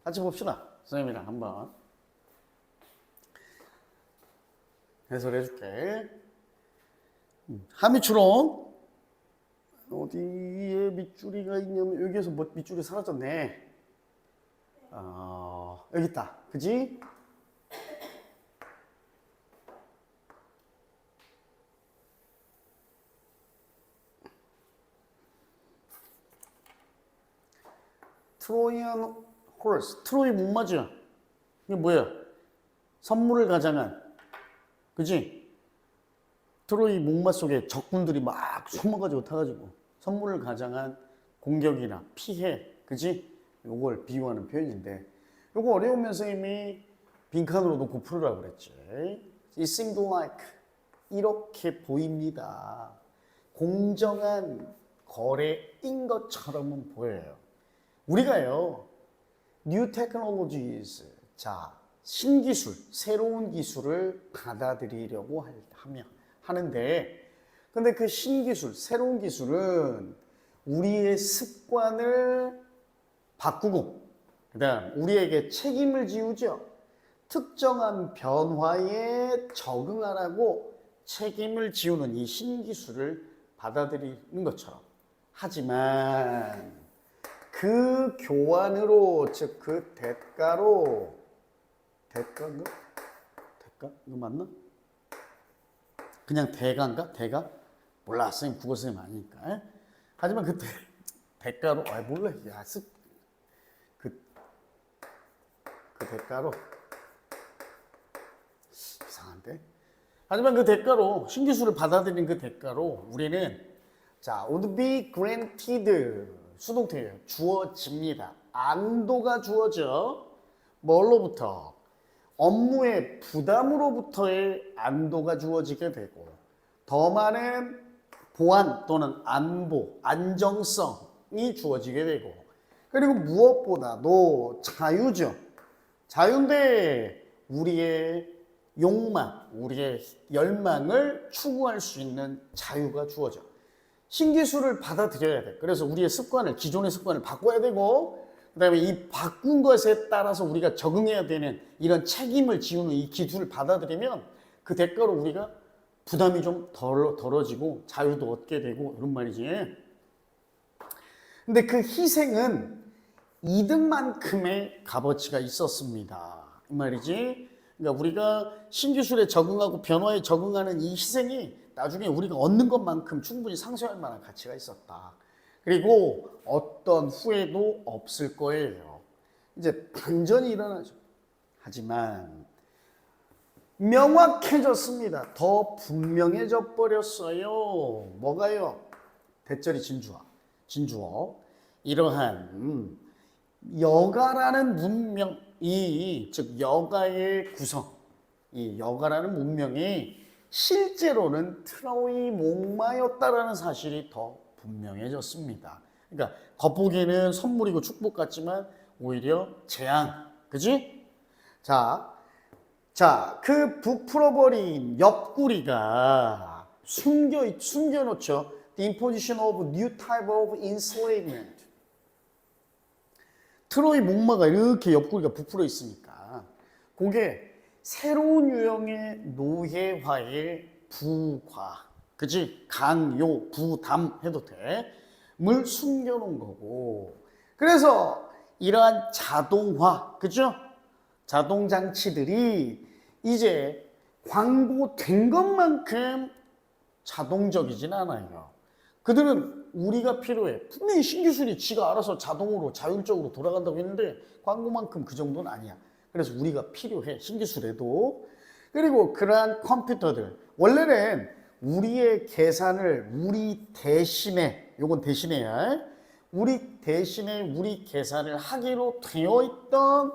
같이 봅시다. 선생님이랑 한번 해설해 줄게. 하미추론 어디에 밑줄이가 있냐면 여기에서 뭐 밑줄이 사라졌네. 여기 있다. 그지? 트로이안 호르스. 트로이 목마죠? 이게 뭐야? 선물을 가장한. 그지? 트로이 목마 속에 적군들이 막 숨어가지고 타가지고 선물을 가장한 공격이나 피해. 그지? 요걸 비유하는 표현인데 요거 어려우면 선생님이 빈칸으로 놓고 풀으라고 그랬지. It seemed like 이렇게 보입니다. 공정한 거래인 것처럼은 보여요. 우리가요, new technologies, 자, 신기술, 새로운 기술을 받아들이려고 하는데, 근데 그 신기술, 새로운 기술은 우리의 습관을 바꾸고, 그 다음, 우리에게 책임을 지우죠. 특정한 변화에 적응하라고 책임을 지우는 이 신기술을 받아들이는 것처럼. 하지만, 그 교환으로, 즉 그 대가로, 대가인가? 대가? 이거 맞나? 그냥 대가인가? 대가? 몰라, 선생님 국어 선생님 아니니까. 하지만 그 대가로, 몰라, 야, 그 대가로 이상한데? 하지만 그 대가로, 신기술을 받아들인 그 대가로 우리는 자, would be granted 수동태예요. 주어집니다. 안도가 주어져. 뭘로부터? 업무의 부담으로부터의 안도가 주어지게 되고 더 많은 보안 또는 안보, 안정성이 주어지게 되고 그리고 무엇보다도 자유죠. 자유인데 우리의 욕망, 우리의 열망을 추구할 수 있는 자유가 주어져. 신기술을 받아들여야 돼. 그래서 우리의 습관을, 기존의 습관을 바꿔야 되고 그 다음에 이 바꾼 것에 따라서 우리가 적응해야 되는 이런 책임을 지우는 이 기술을 받아들이면 그 대가로 우리가 부담이 좀 덜어지고 자유도 얻게 되고 이런 말이지. 근데 그 희생은 이득만큼의 값어치가 있었습니다. 이 말이지. 그러니까 우리가 신기술에 적응하고 변화에 적응하는 이 희생이 나중에 우리가 얻는 것만큼 충분히 상쇄할 만한 가치가 있었다. 그리고 어떤 후회도 없을 거예요. 이제 반전이 일어나죠. 하지만 명확해졌습니다. 더 분명해져 버렸어요. 뭐가요? 대절이 진주어. 이러한 여가라는 문명이, 즉 여가의 구성, 이 여가라는 문명이 실제로는 트로이 목마였다라는 사실이 더 분명해졌습니다. 그러니까 겉보기에는 선물이고 축복 같지만 오히려 재앙, 그지? 자, 그 부풀어버린 옆구리가 숨겨놓죠. The imposition of new type of enslavement. 트로이 목마가 이렇게 옆구리가 부풀어 있으니까 그게 새로운 유형의 노예화의 부과, 그치? 강요, 부담 해도 돼. 물 숨겨놓은 거고. 그래서 이러한 자동화, 그죠? 자동장치들이 이제 광고된 것만큼 자동적이진 않아요. 그들은 우리가 필요해. 분명히 신기술이 지가 알아서 자동으로 자율적으로 돌아간다고 했는데 광고만큼 그 정도는 아니야. 그래서 우리가 필요해. 신기술에도. 그리고 그러한 컴퓨터들. 원래는 우리의 계산을 우리 대신에, 요건 대신해야 해. 우리 대신에 우리 계산을 하기로 되어 있던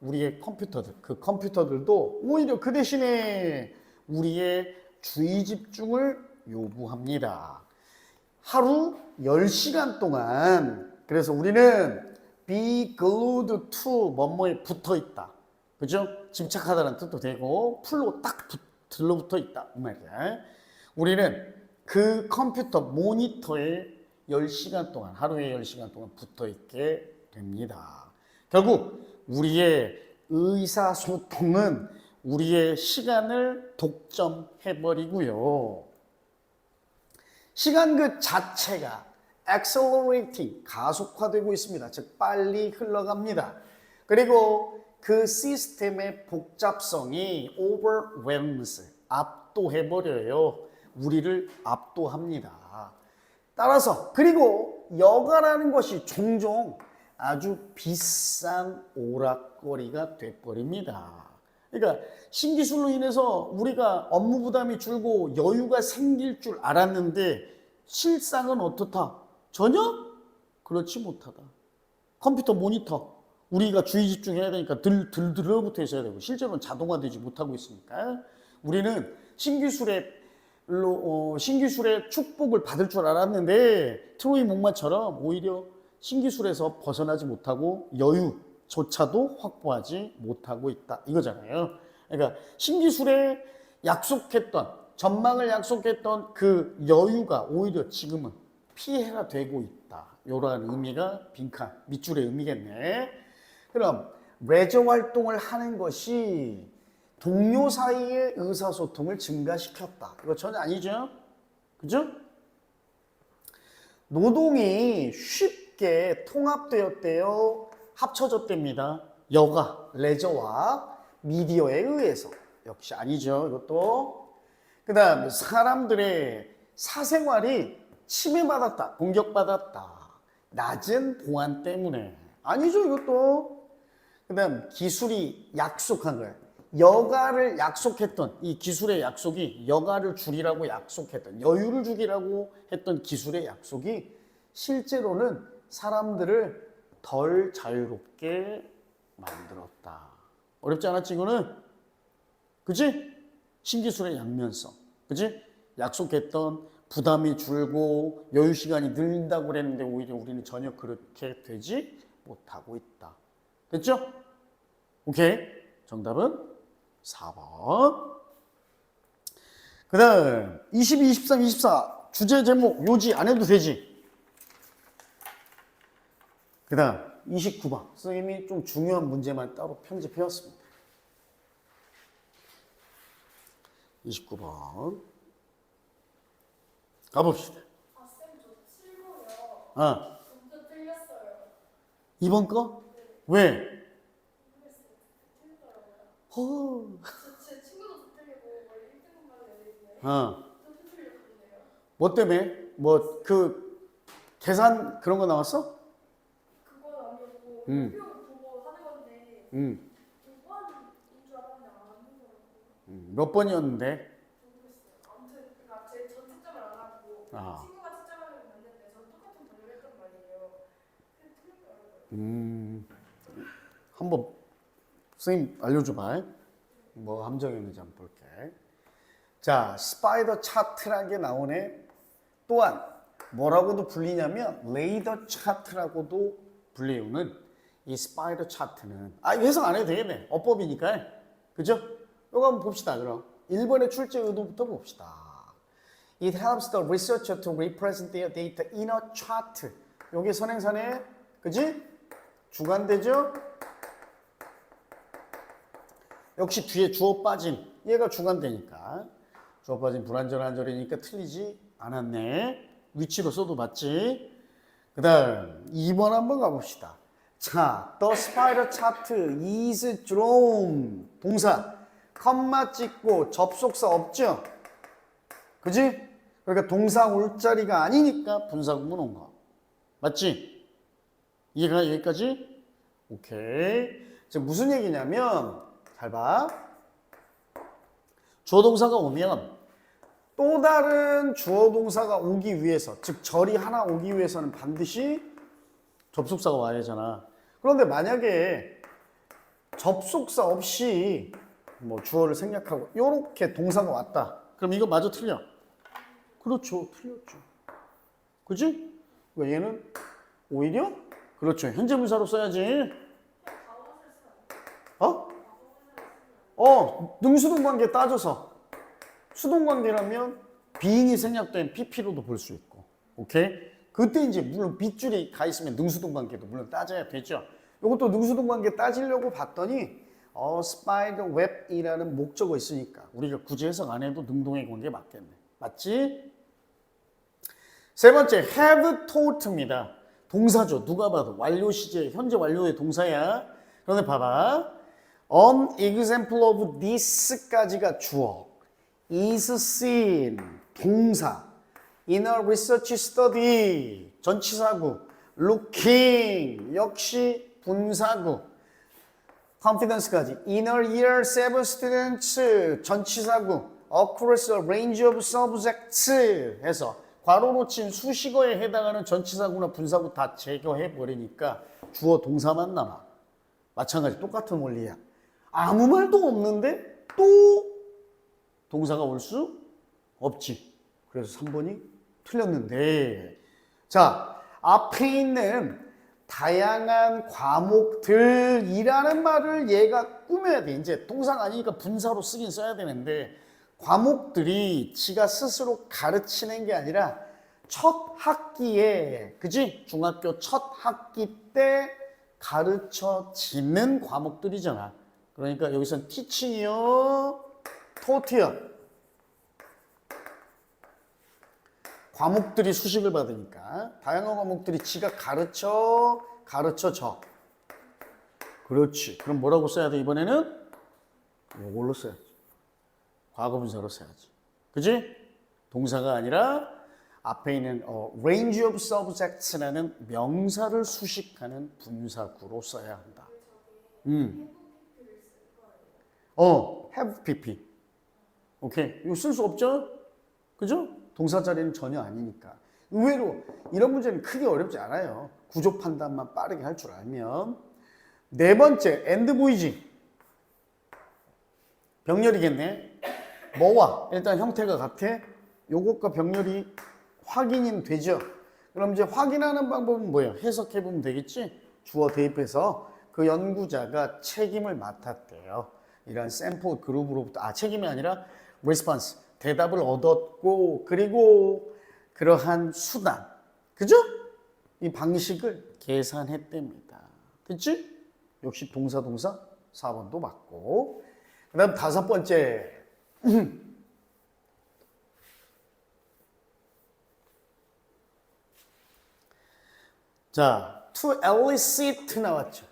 우리의 컴퓨터들. 그 컴퓨터들도 오히려 그 대신에 우리의 주의 집중을 요구합니다. 하루 10시간 동안. 그래서 우리는 be glued to 뭐뭐에 붙어 있다. 그죠? 집착하다는 뜻도 되고 풀로 딱 들러붙어 있다 이 말이야. 우리는 그 컴퓨터 모니터에 10시간 동안, 하루에 10시간 동안 붙어 있게 됩니다. 결국 우리의 의사소통은 우리의 시간을 독점해버리고요. 시간 그 자체가 accelerating, 가속화되고 있습니다. 즉 빨리 흘러갑니다. 그리고 그 시스템의 복잡성이 overwhelms, 압도해버려요. 우리를 압도합니다. 따라서 그리고 여가라는 것이 종종 아주 비싼 오락거리가 돼버립니다. 그러니까 신기술로 인해서 우리가 업무 부담이 줄고 여유가 생길 줄 알았는데 실상은 어떻다? 전혀 그렇지 못하다. 컴퓨터 모니터 우리가 주의 집중해야 되니까 들들러붙어 있어야 되고 실제로는 자동화되지 못하고 있으니까 우리는 신기술의 축복을 받을 줄 알았는데 트로이 목마처럼 오히려 신기술에서 벗어나지 못하고 여유조차도 확보하지 못하고 있다 이거잖아요. 그러니까 신기술에 약속했던 전망을 약속했던 그 여유가 오히려 지금은 피해가 되고 있다. 이러한 의미가 빈칸 밑줄의 의미겠네. 그럼 레저 활동을 하는 것이 동료 사이의 의사소통을 증가시켰다. 이거 전혀 아니죠? 그죠? 노동이 쉽게 통합되었대요. 합쳐졌답니다. 여가, 레저와 미디어에 의해서. 역시 아니죠. 이것도. 그 다음 사람들의 사생활이 침해받았다. 공격받았다. 낮은 보안 때문에. 아니죠. 이것도. 그 다음 기술이 약속한 거예요. 여가를 약속했던 이 기술의 약속이 여가를 줄이라고 약속했던 여유를 주기라고 했던 기술의 약속이 실제로는 사람들을 덜 자유롭게 만들었다. 어렵지 않았지 이거는? 그치? 신기술의 양면성. 그치? 약속했던 부담이 줄고 여유 시간이 늘린다고 그랬는데 오히려 우리는 전혀 그렇게 되지 못하고 있다. 됐죠? 오케이. 정답은 4번. 그 다음 22, 23, 24 주제 제목 요지 안 해도 되지. 그 다음 29번 선생님이 좀 중요한 문제만 따로 편집해왔습니다. 29번 가봅시다. 아, 쌤, 저 7번이요. 아, 진짜 틀렸어요. 이번 거? 네, 왜? 모르겠어요. 틀리더라고요. 허. 제 친구도 틀리고, 원래 1등급만 내야 되는데, 어. 저도 틀렸거든요. 뭐 때문에? 뭐 그 계산 그런 거 나왔어? 그건 아니었고, 음. 목표 보고 하는 건데, 응. 5번인 줄 알았는데 안 하는 거라고. 몇 번이었는데? 모르겠어요. 아무튼, 그러니까 전 채점을 안 하고, 아. 친구가 채점하려고 했는데, 저는 똑같은 번호를 했단 말이에요. 근데 틀렸더라고요. 한번 선생님 알려줘봐. 뭐 함정이었는지 한번 볼게. 자, 스파이더 차트라는 게 나오네. 또한 뭐라고도 불리냐면 레이더 차트라고도 불리우는 이 스파이더 차트는 이거 해석 안 해도 되겠네. 어법이니까. 그죠? 이거 한번 봅시다. 그럼 1번의 출제 의도부터 봅시다. It helps the researcher to represent their data in a chart. 요게 선행사네. 그지? 주관되죠? 역시 뒤에 주어 빠진 얘가 주관되니까 주어 빠진 불완전한 절이니까 틀리지 않았네. 위치로 써도 맞지. 그 다음 2번 한번 가봅시다. 자, the spider chart is drawn. 동사 컴마 찍고 접속사 없죠? 그지? 그러니까 동사 올 자리가 아니니까 분사구문 온 거. 맞지? 이해가 여기까지? 오케이. 지금 무슨 얘기냐면 잘 봐. 주어 동사가 오면 또 다른 주어 동사가 오기 위해서, 즉 절이 하나 오기 위해서는 반드시 접속사가 와야 하잖아. 그런데 만약에 접속사 없이 뭐 주어를 생략하고 이렇게 동사가 왔다. 그럼 이거 마저 틀려. 그렇죠. 틀렸죠. 그지? 그러니까 얘는 오히려 그렇죠. 현재 분사로 써야지. 능수동 관계 따져서 수동 관계라면 being이 생략된 PP로도 볼 수 있고, 오케이? 그때 이제 물론 빗줄이 가 있으면 능수동 관계도 물론 따져야 되죠. 이것도 능수동 관계 따지려고 봤더니 spider web이라는 목적어 있으니까 우리가 굳이 해석 안 해도 능동의 관계 맞겠네. 맞지? 세 번째, have taught입니다. 동사죠. 누가 봐도 완료 시제, 현재 완료의 동사야. 그런데 봐봐. An example of this까지가 주어. is seen, 동사. In a research study, 전치사구. looking, 역시 분사구. confidence까지. In a year, 7 students, 전치사구. across a range of subjects 해서 괄호로 친 수식어에 해당하는 전치사구나 분사구 다 제거해버리니까 주어 동사만 남아. 마찬가지 똑같은 원리야. 아무 말도 없는데 또 동사가 올 수 없지. 그래서 3번이 틀렸는데. 자, 앞에 있는 다양한 과목들이라는 말을 얘가 꾸며야 돼. 이제 동사가 아니니까 분사로 쓰긴 써야 되는데 과목들이 지가 스스로 가르치는 게 아니라 첫 학기에, 그지? 중학교 첫 학기 때 가르쳐지는 과목들이잖아. 그러니까 여기선 teaching이요, taught이요. 과목들이 수식을 받으니까 다양한 과목들이 지가 가르쳐져. 그렇지. 그럼 뭐라고 써야 돼 이번에는? 이걸로 써야지. 과거분사로 써야지. 그지? 동사가 아니라 앞에 있는 range of subjects라는 명사를 수식하는 분사구로 써야 한다. have pp. 오케이. 이거 쓸 수 없죠? 그죠? 동사 자리는 전혀 아니니까. 의외로 이런 문제는 크게 어렵지 않아요. 구조 판단만 빠르게 할 줄 알면. 네 번째, and 보이지? 병렬이겠네. 뭐와? 일단 형태가 같아. 요것과 병렬이 확인이 되죠. 그럼 이제 확인하는 방법은 뭐예요? 해석해보면 되겠지? 주어 대입해서 그 연구자가 책임을 맡았대요. 이런 샘플 그룹으로부터, 책임이 아니라 response, 대답을 얻었고, 그리고 그러한 수단, 그죠? 이 방식을 계산했답니다. 됐지? 역시 동사 4번도 맞고. 그 다음 5번째. 자, to elicit 나왔죠.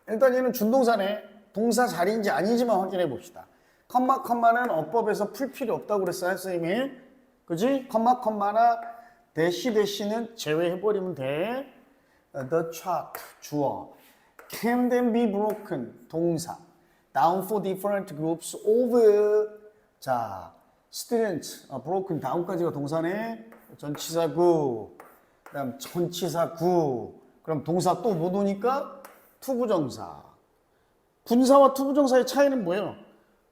일단 얘는 준동사네. 동사 자리인지 아닌지만 확인해 봅시다. 컴마는 어법에서 풀 필요 없다고 그랬어요, 선생님이. 그지? 컴마나 대시는 제외해버리면 돼. The chart, 주어. Can then be broken, 동사. Down for different groups of, 자, students, broken, down까지가 동사네. 전치사구. 그 다음 전치사구. 그럼 동사 또 못 오니까 투부정사. 분사와 투부정사의 차이는 뭐예요?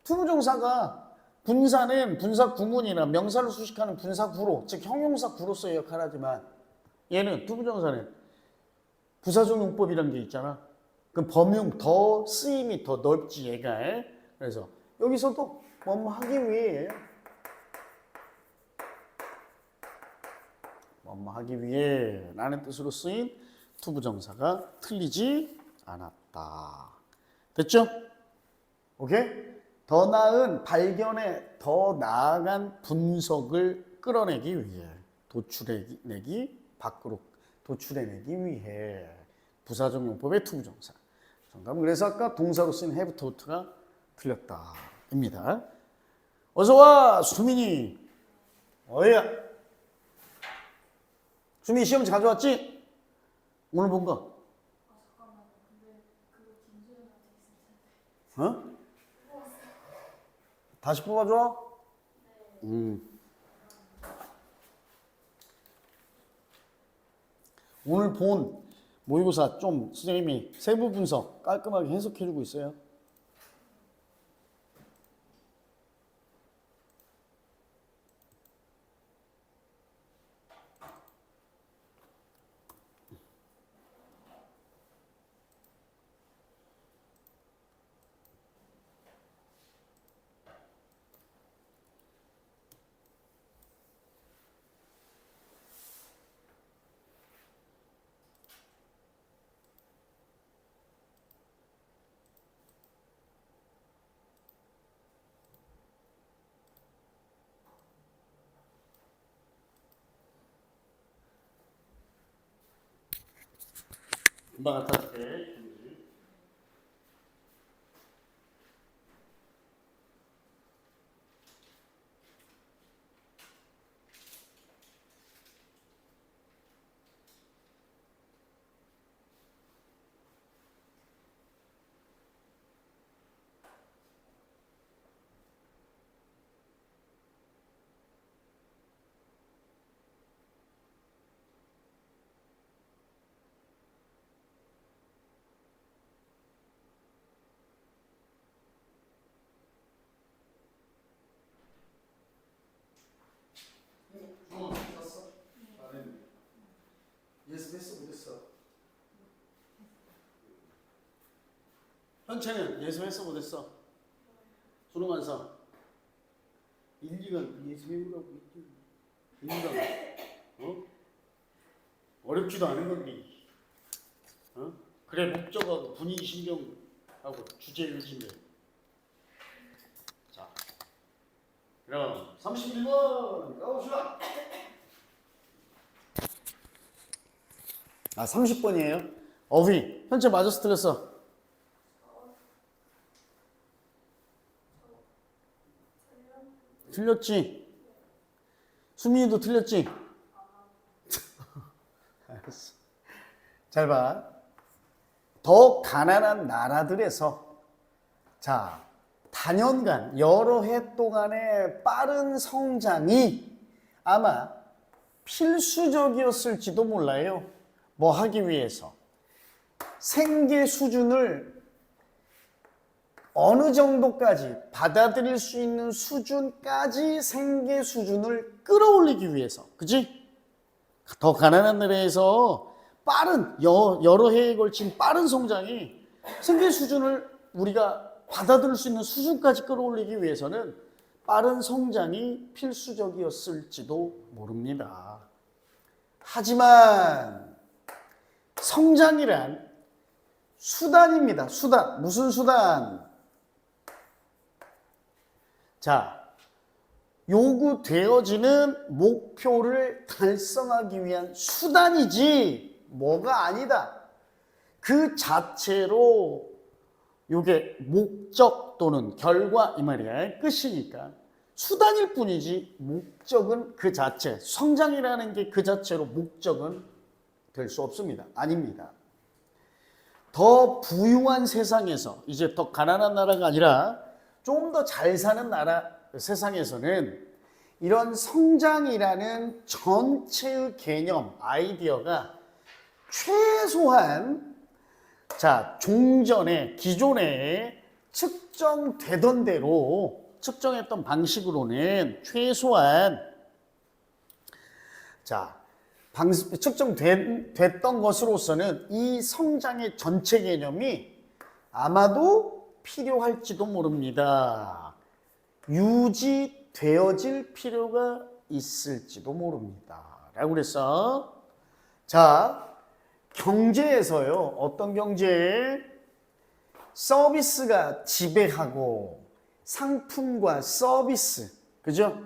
투부정사가 분사는 분사 구문이나 명사를 수식하는 분사 구로, 즉 형용사 구로서의 역할을 하지만 얘는 투부정사는 부사적 용법이라는 게 있잖아. 그 범용 더 쓰임이 더 넓지 얘가. 그래서 여기서도 뭐뭐 하기 위해 뭐뭐 하기 위해 라는 뜻으로 쓰인 투부정사가 틀리지 않았다. 됐죠? 오케이? 더 나은 발견에 더 나아간 분석을 끌어내기 위해 밖으로 도출해내기 위해 부사적 용법의 투부정사. 정답은 그래서 아까 동사로 쓴 have taught가 틀렸다입니다. 어서 와 수민이. 어이야. 수민이 시험 자주 왔지? 오늘 본 거? 잠깐만요. 근데 그거 김주현한테 있을 텐데. 다시 뽑아줘? 네. 오늘 본 모의고사 좀 선생님이 세부 분석 깔끔하게 해석해주고 있어요. 금방 갖다 줄게. 예습했어 못했어? 현채는 예습했어 못했어? 수능 완성 1, 2간 예습해보라고 했지. 1, 2간 어렵지도 않은 건데 그래 목적하고 분위기 신경하고 주제 의지면 자 그럼 31번 가봅시다. 30번이에요. 어휘. 현재 맞았어 틀렸어? 틀렸지? 수민이도 틀렸지? 알았어. 잘 봐. 더 가난한 나라들에서 자 단연간 여러 해 동안의 빠른 성장이 아마 필수적이었을지도 몰라요. 뭐 하기 위해서 생계 수준을 어느 정도까지 받아들일 수 있는 수준까지 생계 수준을 끌어올리기 위해서 그치? 더 가난한 나라에서 빠른 여러 해에 걸친 빠른 성장이 생계 수준을 우리가 받아들일 수 있는 수준까지 끌어올리기 위해서는 빠른 성장이 필수적이었을지도 모릅니다. 하지만 성장이란 수단입니다. 수단. 무슨 수단? 자, 요구되어지는 목표를 달성하기 위한 수단이지 뭐가 아니다. 그 자체로 요게 목적 또는 결과 이 말이야. 끝이니까 수단일 뿐이지 목적은 그 자체, 성장이라는 게 그 자체로 목적은 될 수 없습니다. 아닙니다. 더 부유한 세상에서 이제 더 가난한 나라가 아니라 좀 더 잘 사는 나라 세상에서는 이런 성장이라는 전체의 개념, 아이디어가 최소한 자 종전에 기존에 측정되던 대로 측정했던 방식으로는 최소한 자 측정됐던 것으로서는 이 성장의 전체 개념이 아마도 필요할지도 모릅니다. 유지되어질 필요가 있을지도 모릅니다. 라고 그랬어. 자, 경제에서요. 어떤 경제? 서비스가 지배하고 상품과 서비스, 그죠?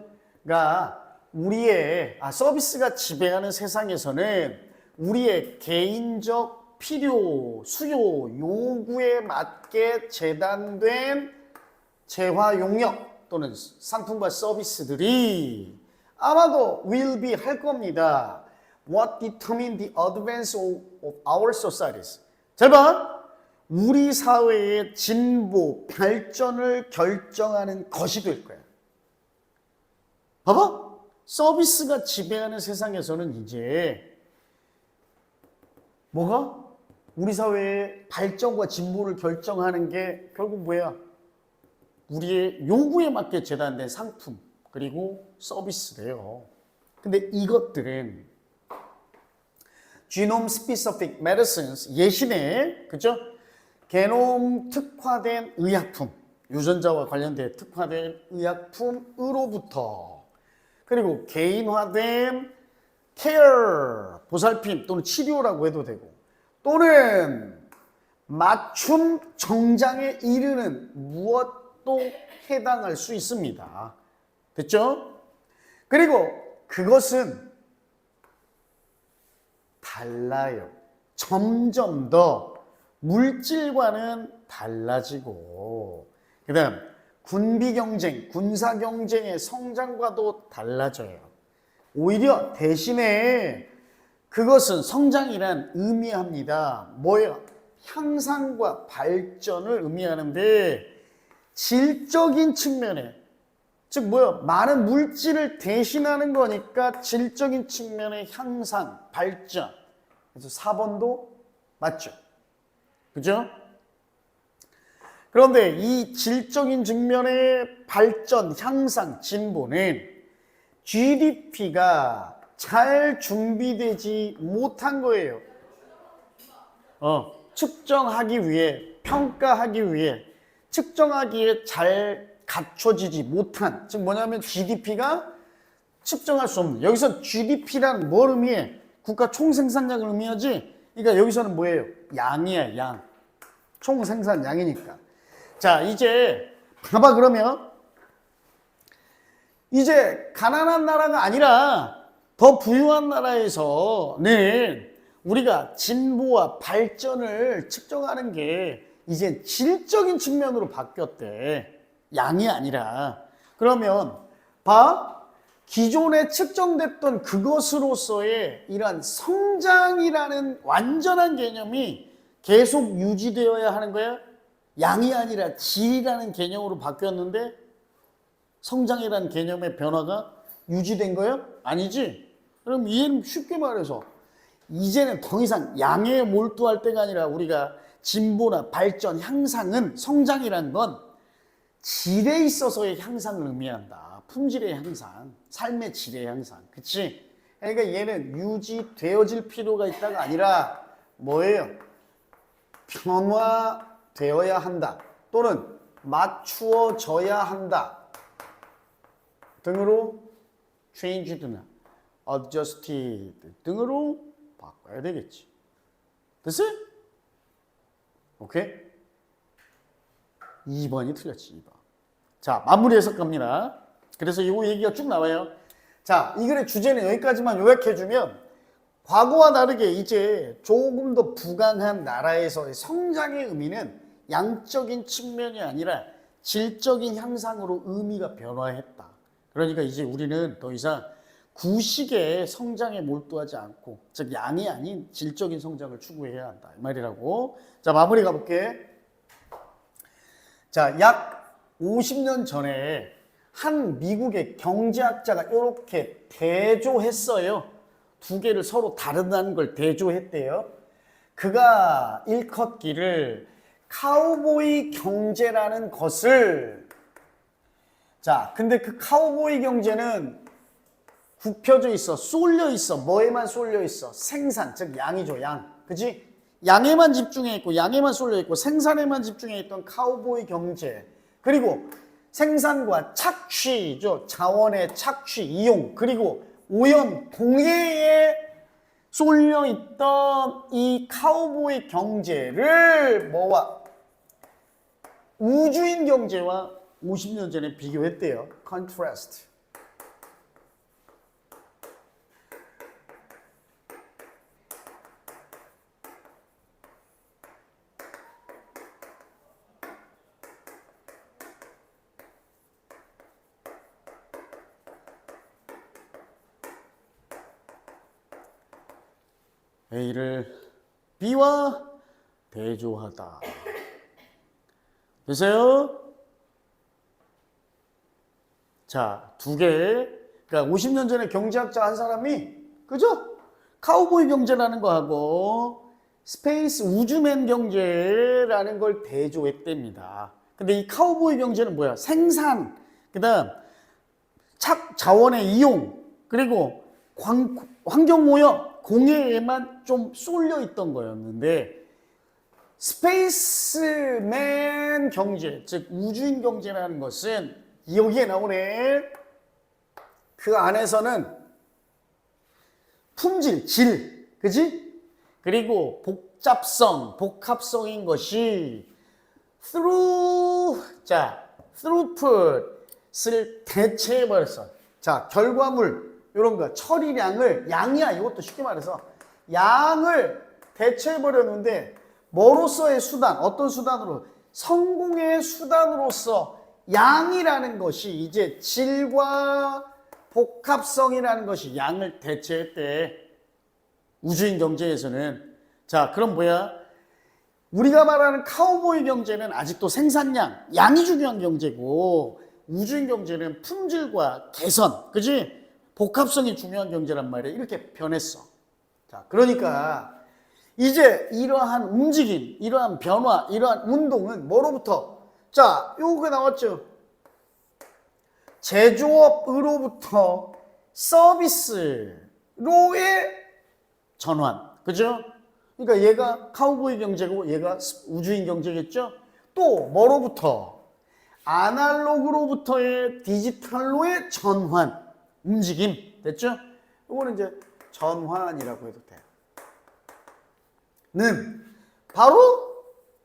가 우리의 서비스가 지배하는 세상에서는 우리의 개인적 필요, 수요, 요구에 맞게 재단된 재화 용역 또는 상품과 서비스들이 아마도 will be 할 겁니다. What determine the advance of our societies? 잘 봐. 우리 사회의 진보, 발전을 결정하는 것이 될 거야. 봐봐. 서비스가 지배하는 세상에서는 이제 뭐가? 우리 사회의 발전과 진보를 결정하는 게 결국 뭐야? 우리의 요구에 맞게 제단된 상품 그리고 서비스래요. 근데 이것들은 Genome Specific Medicines 예신의 그죠? 게놈 특화된 의약품, 유전자와 관련된 특화된 의약품으로부터 그리고 개인화된 케어, 보살핌 또는 치료라고 해도 되고 또는 맞춤 정장에 이르는 무엇도 해당할 수 있습니다. 됐죠? 그리고 그것은 달라요. 점점 더 물질과는 달라지고, 그 다음 군비 경쟁, 군사 경쟁의 성장과도 달라져요. 오히려 대신에 그것은 성장이란 의미합니다. 뭐예요? 향상과 발전을 의미하는데, 질적인 측면에, 즉 뭐예요? 많은 물질을 대신하는 거니까 질적인 측면의 향상, 발전. 그래서 4번도 맞죠? 그죠? 그런데 이 질적인 측면의 발전, 향상, 진보는 GDP가 잘 준비되지 못한 거예요. 측정하기 위해, 평가하기 위해, 측정하기에 잘 갖춰지지 못한, 즉 뭐냐면 GDP가 측정할 수 없는, 여기서 GDP란 뭘 의미해? 국가 총생산량을 의미하지? 그러니까 여기서는 뭐예요? 양이야, 양. 총생산량이니까. 자, 이제 봐봐. 그러면 이제 가난한 나라가 아니라 더 부유한 나라에서는 우리가 진보와 발전을 측정하는 게 이제 질적인 측면으로 바뀌었대. 양이 아니라. 그러면 봐. 기존에 측정됐던 그것으로서의 이러한 성장이라는 완전한 개념이 계속 유지되어야 하는 거야? 양이 아니라 질이라는 개념으로 바뀌었는데 성장이라는 개념의 변화가 유지된 거예요? 아니지? 그럼 이해는 쉽게 말해서 이제는 더 이상 양에 몰두할 때가 아니라 우리가 진보나 발전, 향상은, 성장이란 건 질에 있어서의 향상을 의미한다. 품질의 향상, 삶의 질의 향상. 그치? 그러니까 얘는 유지되어질 필요가 있다가 아니라 뭐예요? 변화되어야 한다. 또는 맞추어져야 한다 등으로 changed나 adjusted 등으로 바꿔야 되겠지. 됐어요? 오케이? 2번이 틀렸지. 2번. 자, 마무리 해석합니다. 그래서 이 얘기가 쭉 나와요. 자, 이 글의 주제는 여기까지만 요약해주면, 과거와 다르게 이제 조금 더 부강한 나라에서의 성장의 의미는 양적인 측면이 아니라 질적인 향상으로 의미가 변화했다. 그러니까 이제 우리는 더 이상 구식의 성장에 몰두하지 않고, 즉 양이 아닌 질적인 성장을 추구해야 한다. 이 말이라고. 자, 마무리 가볼게. 자, 약 50년 전에 한 미국의 경제학자가 이렇게 대조했어요. 두 개를 서로 다르다는 걸 대조했대요. 그가 일컫기를 카우보이 경제라는 것을, 자, 근데 그 카우보이 경제는 굽혀져 있어, 쏠려 있어. 뭐에만 쏠려 있어? 생산, 즉 양이죠, 양. 그지? 양에만 집중해 있고, 양에만 쏠려 있고, 생산에만 집중해 있던 카우보이 경제. 그리고 생산과 착취죠. 자원의 착취, 이용, 그리고 오염, 공해에 쏠려 있던 이 카우보이 경제를 뭐와? 우주인 경제와 50년 전에 비교했대요. contrast. A를 B와 대조하다. 되세요? 자, 두 개. 그러니까 50년 전에 경제학자 한 사람이, 그죠? 카우보이 경제라는 거 하고 스페이스 우주맨 경제라는 걸 대조했답니다. 근데 이 카우보이 경제는 뭐야? 생산, 그 다음 자원의 이용, 그리고 환경오염, 공해에만 좀 쏠려 있던 거였는데, 스페이스맨 경제, 즉 우주인 경제라는 것은 여기에 나오네. 그 안에서는 품질, 질, 그지? 그리고 복잡성, 복합성인 것이 throughput을 대체해버렸어. 자, 결과물, 이런 거, 처리량을, 양이야. 이것도 쉽게 말해서 양을 대체해버렸는데 뭐로서의 수단, 어떤 수단으로? 성공의 수단으로서 양이라는 것이 이제 질과 복합성이라는 것이 양을 대체했대. 우주인 경제에서는. 자, 그럼 뭐야? 우리가 말하는 카우보이 경제는 아직도 생산량, 양이 중요한 경제고, 우주인 경제는 품질과 개선, 그지? 복합성이 중요한 경제란 말이야. 이렇게 변했어. 자, 그러니까 이제 이러한 움직임, 이러한 변화, 이러한 운동은 뭐로부터? 자, 요거 나왔죠? 제조업으로부터 서비스로의 전환. 그죠? 그러니까 얘가 카우보이 경제고 얘가 우주인 경제겠죠? 또 뭐로부터? 아날로그로부터의 디지털로의 전환. 움직임. 됐죠? 이거는 이제 전환이라고 해도 돼요. 는 바로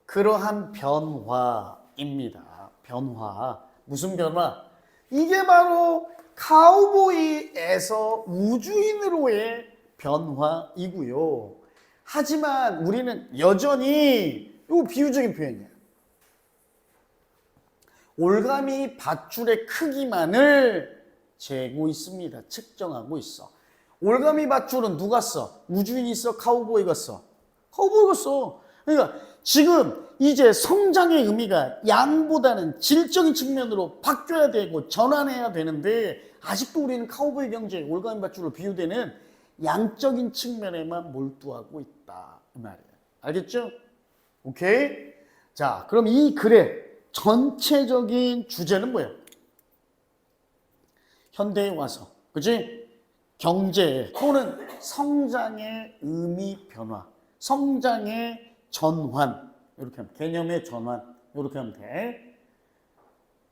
그러한 변화입니다. 변화. 무슨 변화? 이게 바로 카우보이에서 우주인으로의 변화이고요. 하지만 우리는 여전히 이거 비유적인 표현이에요. 올가미 밧줄의 크기만을 재고 있습니다. 측정하고 있어. 올가미 밧줄은 누가 써? 우주인이 써? 카우보이가 써? 카우보이가 써. 그러니까 지금 이제 성장의 의미가 양보다는 질적인 측면으로 바뀌어야 되고 전환해야 되는데 아직도 우리는 카우보이 경제의 올가미 밧줄로 비유되는 양적인 측면에만 몰두하고 있다. 이 말이에요. 알겠죠? 오케이? 자, 그럼 이 글의 전체적인 주제는 뭐예요? 현대에 와서, 그치? 경제 또는 성장의 의미 변화, 성장의 전환, 이렇게 하면, 개념의 전환, 이렇게 하면 돼.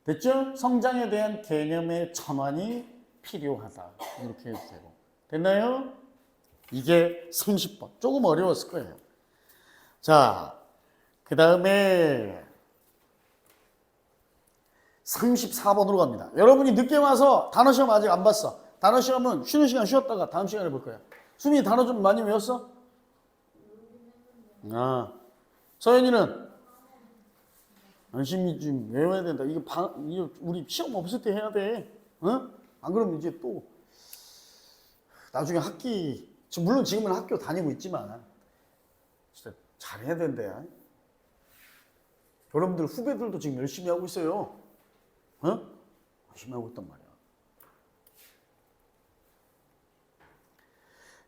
됐죠? 성장에 대한 개념의 전환이 필요하다. 이렇게 해도 되고. 됐나요? 이게 30번. 조금 어려웠을 거예요. 자, 그 다음에 34번으로 갑니다. 여러분이 늦게 와서 단어 시험 아직 안 봤어. 단어 시험은 쉬는 시간 쉬었다가 다음 시간에 볼 거야. 수민이 단어 좀 많이 외웠어? 아, 서연이는 열심히 좀 외워야 된다. 이게 우리 시험 없을 때 해야 돼. 어? 안 그러면 이제 또 나중에 물론 지금은 학교 다니고 있지만 진짜 잘해야 된대. 여러분들 후배들도 지금 열심히 하고 있어요. 어? 열심히 하고 있단 말이야.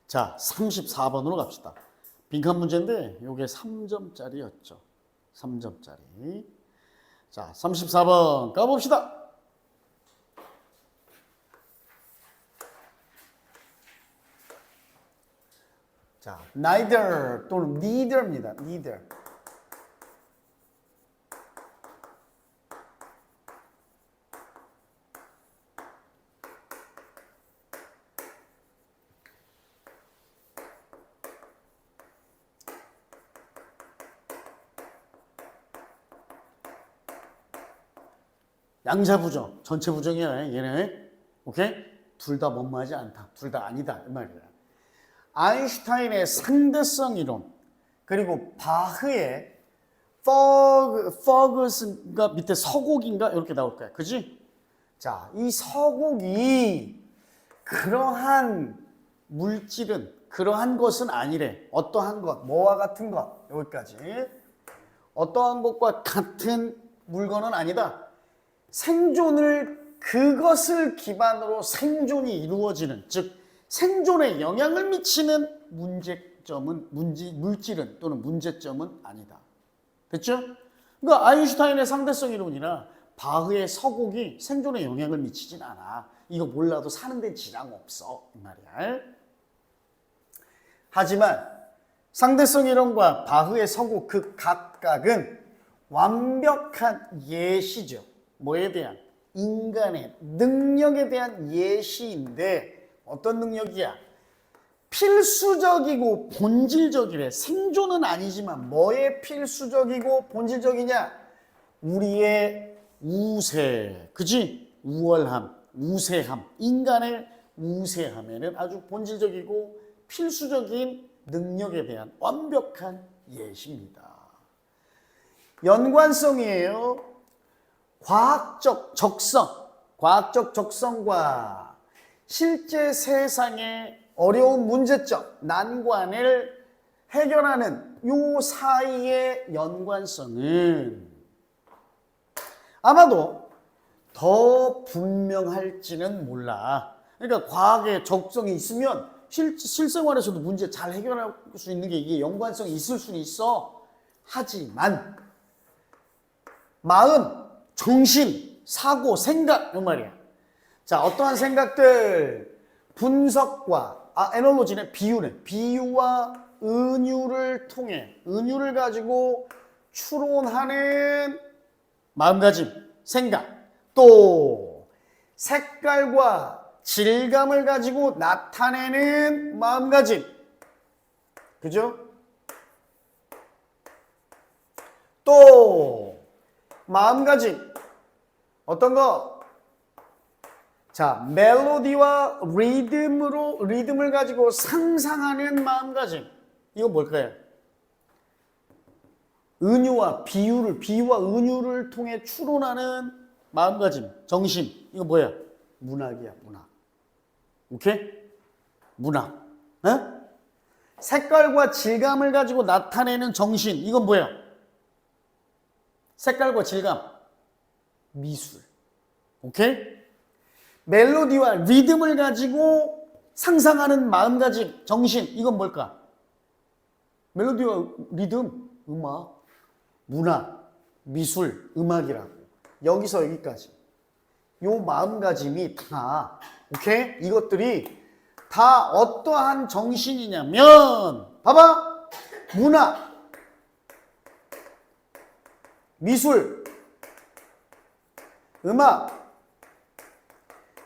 자, 34번으로 갑시다. 빈칸 문제인데 이게 3점짜리였죠. 3점짜리. 자, 34번 까봅시다. 자, neither 또는 neither입니다. neither. 양자 부정, 전체 부정이야, 얘네. 오케이? 둘 다 뭐뭐하지 않다. 둘 다 아니다. 이 말이야. 아인슈타인의 상대성 이론, 그리고 바흐의 퍼거슨가 밑에 서곡인가? 이렇게 나올 거야. 그지? 자, 이 서곡이 그러한 물질은, 그러한 것은 아니래. 어떠한 것, 뭐와 같은 것, 여기까지. 어떠한 것과 같은 물건은 아니다. 그것을 기반으로 생존이 이루어지는, 즉 생존에 영향을 미치는 물질은 또는 문제점은 아니다. 됐죠? 그러니까 아인슈타인의 상대성 이론이나 바흐의 서곡이 생존에 영향을 미치진 않아. 이거 몰라도 사는 데 지장 없어. 이 말이야. 하지만 상대성 이론과 바흐의 서곡 그 각각은 완벽한 예시죠. 뭐에 대한? 인간의 능력에 대한 예시인데 어떤 능력이야? 필수적이고 본질적이래. 생존은 아니지만 뭐에 필수적이고 본질적이냐? 우리의 우세, 그지? 우월함, 우세함, 인간의 우세함에는 아주 본질적이고 필수적인 능력에 대한 완벽한 예시입니다. 연관성이에요. 과학적 적성과 실제 세상의 어려운 문제점, 난관을 해결하는 요 사이의 연관성은 아마도 더 분명할지는 몰라. 그러니까 과학의 적성이 있으면 실생활에서도 문제 잘 해결할 수 있는 게 이게 연관성이 있을 수는 있어. 하지만 마음, 정신, 사고, 생각 이 말이야. 자, 어떠한 생각들 분석과 애널로지네, 비유와 은유를 통해 은유를 가지고 추론하는 마음가짐, 생각, 또 색깔과 질감을 가지고 나타내는 마음가짐, 그죠? 또 마음가짐 어떤 거? 자, 멜로디와 리듬을 가지고 상상하는 마음가짐. 이건 뭘까요? 비유와 은유를 통해 추론하는 마음가짐, 정신. 이거 뭐야? 문학이야, 문학. 오케이? 문학. 어? 색깔과 질감을 가지고 나타내는 정신. 이건 뭐야? 색깔과 질감. 미술. 오케이? 멜로디와 리듬을 가지고 상상하는 마음가짐, 정신. 이건 뭘까? 멜로디와 리듬, 음악, 문학, 미술, 음악이라고. 여기서 여기까지. 요 마음가짐이 다, 오케이? 이것들이 다 어떠한 정신이냐면, 봐봐! 문학, 미술, 음악,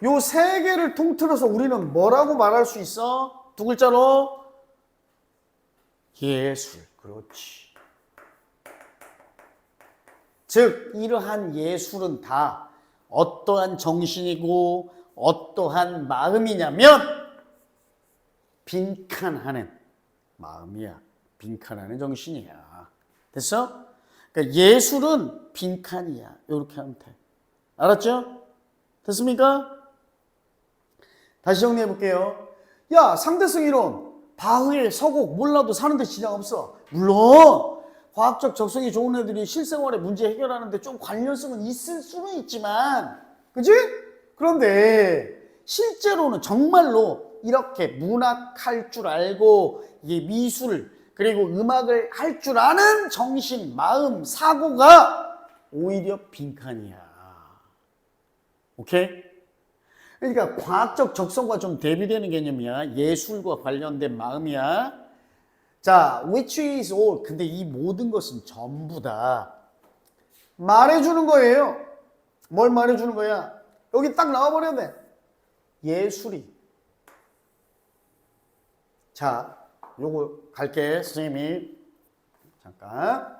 요 세 개를 통틀어서 우리는 뭐라고 말할 수 있어? 두 글자로? 예술. 그렇지. 즉, 이러한 예술은 다 어떠한 정신이고 어떠한 마음이냐면 빈칸하는 마음이야. 빈칸하는 정신이야. 됐어? 그러니까 예술은 빈칸이야. 이렇게 하면 돼. 알았죠? 됐습니까? 다시 정리해 볼게요. 야, 상대성 이론, 바흐의 서곡 몰라도 사는데 지장 없어. 물론 과학적 적성이 좋은 애들이 실생활의 문제 해결하는데 좀 관련성은 있을 수는 있지만, 그지? 그런데 실제로는 정말로 이렇게 문학할 줄 알고 이게 미술 그리고 음악을 할 줄 아는 정신, 마음, 사고가 오히려 빈칸이야. 오케이? 그러니까 과학적 적성과 좀 대비되는 개념이야. 예술과 관련된 마음이야. 자, which is all. 근데 이 모든 것은 전부 다 말해주는 거예요. 뭘 말해주는 거야? 여기 딱 나와버려야 돼. 예술이. 자, 요거 갈게, 선생님이. 잠깐.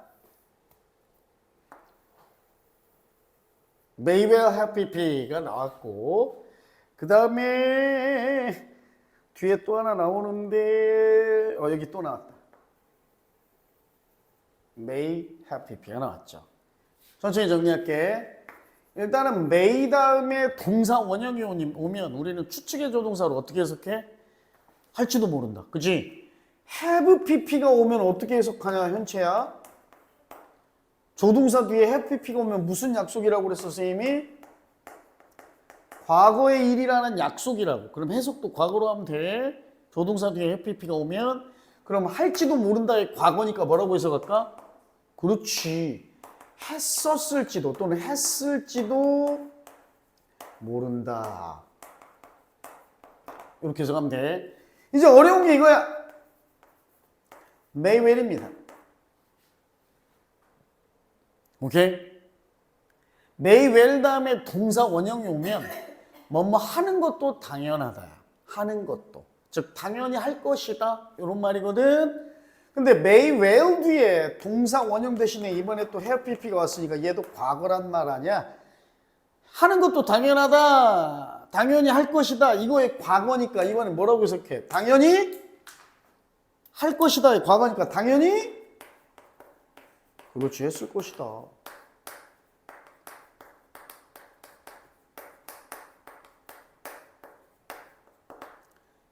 Maywell Happy P가 나왔고, 그 다음에 뒤에 또 하나 나오는데, 여기 또 나왔다. May Happy P가 나왔죠. 천천히 정리할게. 일단은 may 다음에 동사 원형이 오면 우리는 추측의 조동사로 어떻게 해석해? 할지도 모른다. 그치? have pp가 오면 어떻게 해석하냐, 현채야? 조동사 뒤에 have pp가 오면 무슨 약속이라고 그랬어, 선생님이? 과거의 일이라는 약속이라고. 그럼 해석도 과거로 하면 돼. 조동사 뒤에 have pp가 오면 그럼 할지도 모른다의 과거니까 뭐라고 해석할까? 그렇지. 했었을지도 또는 했을지도 모른다. 이렇게 해석하면 돼. 이제 어려운 게 이거야. may well입니다. 오케이? may well 다음에 동사 원형이 오면 뭐뭐 하는 것도 당연하다. 하는 것도. 즉 당연히 할 것이다. 이런 말이거든. 근데 may well 뒤에 동사 원형 대신에 이번에 또 have pp가 왔으니까 얘도 과거란 말 아니야? 하는 것도 당연하다. 당연히 할 것이다. 이거의 과거니까 이번에 뭐라고 해석해? 당연히 할 것이다의 과거니까 당연히 그렇지 했을 것이다.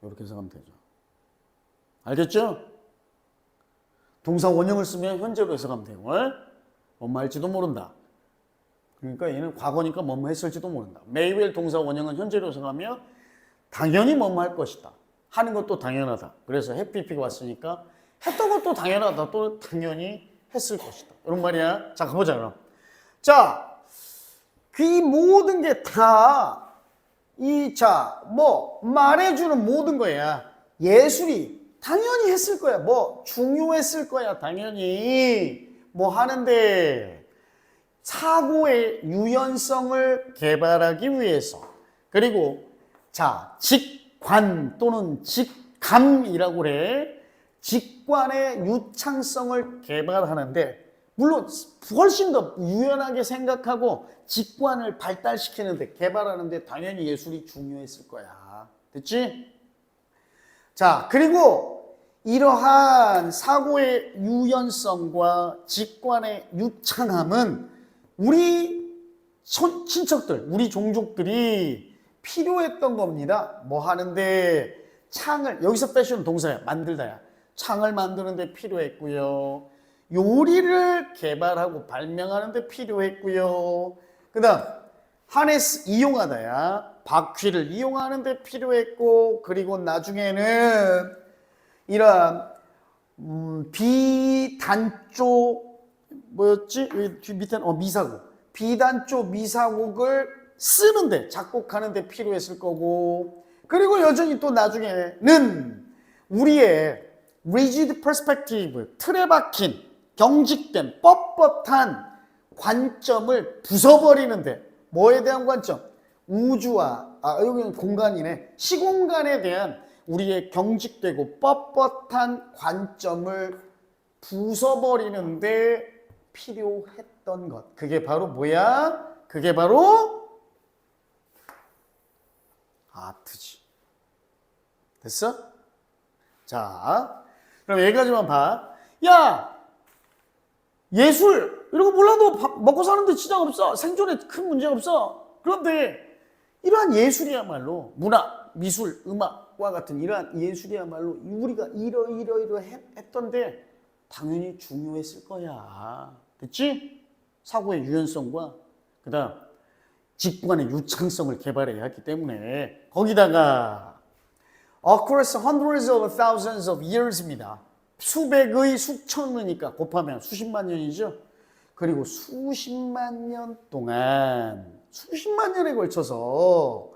이렇게 해석하면 되죠. 알겠죠? 동사 원형을 쓰면 현재로 해석하면 돼요. 뭐뭐 할지도 모른다. 그러니까 얘는 과거니까 뭐뭐 했을지도 모른다. may will 동사 원형은 현재로 해석하며 당연히 뭐뭐 할 것이다. 하는 것도 당연하다. 그래서 have pp가 왔으니까 했던 것도 당연하다. 또 당연히 했을 것이다. 이런 말이야. 자, 가보자 그럼. 자, 이 모든 게 다 말해주는 모든 거야. 예술이 당연히 했을 거야. 중요했을 거야. 당연히. 하는데, 사고의 유연성을 개발하기 위해서. 그리고, 직관 또는 직감이라고 그래. 직관의 유창성을 개발하는데, 물론 훨씬 더 유연하게 생각하고 직관을 발달시키는데 개발하는데 당연히 예술이 중요했을 거야. 됐지? 자, 그리고 이러한 사고의 유연성과 직관의 유창함은 우리 친척들, 우리 종족들이 필요했던 겁니다. 하는데 여기서 패션 동사야. 만들다야. 창을 만드는데 필요했고요. 요리를 개발하고 발명하는 데 필요했고요. 그 다음 하네스 이용하다야. 바퀴를 이용하는 데 필요했고, 그리고 나중에는 이런 비단조 뒤 밑에는 미사곡. 비단조 미사곡을 쓰는데 작곡하는 데 필요했을 거고, 그리고 여전히 또 나중에는 우리의 rigid perspective, 틀에 박힌 경직된 뻣뻣한 관점을 부숴버리는데, 뭐에 대한 관점? 우주와 여기는 공간이네. 시공간에 대한 우리의 경직되고 뻣뻣한 관점을 부숴버리는데 필요했던 것. 그게 바로 뭐야? 그게 바로 아트지. 됐어? 자, 그럼 여기까지만 봐. 야! 예술 이런 거 몰라도 먹고 사는데 지장 없어. 생존에 큰 문제 없어. 그런데 이러한 예술이야말로 문화, 미술, 음악과 같은 이러한 예술이야말로 우리가 이러 했던데 당연히 중요했을 거야. 됐지? 사고의 유연성과 그다음 직관의 유창성을 개발해야 하기 때문에 거기다가 across hundreds of thousands of years입니다. 수백의 수천이니까 곱하면 수십만 년이죠. 그리고 수십만 년 동안 수십만 년에 걸쳐서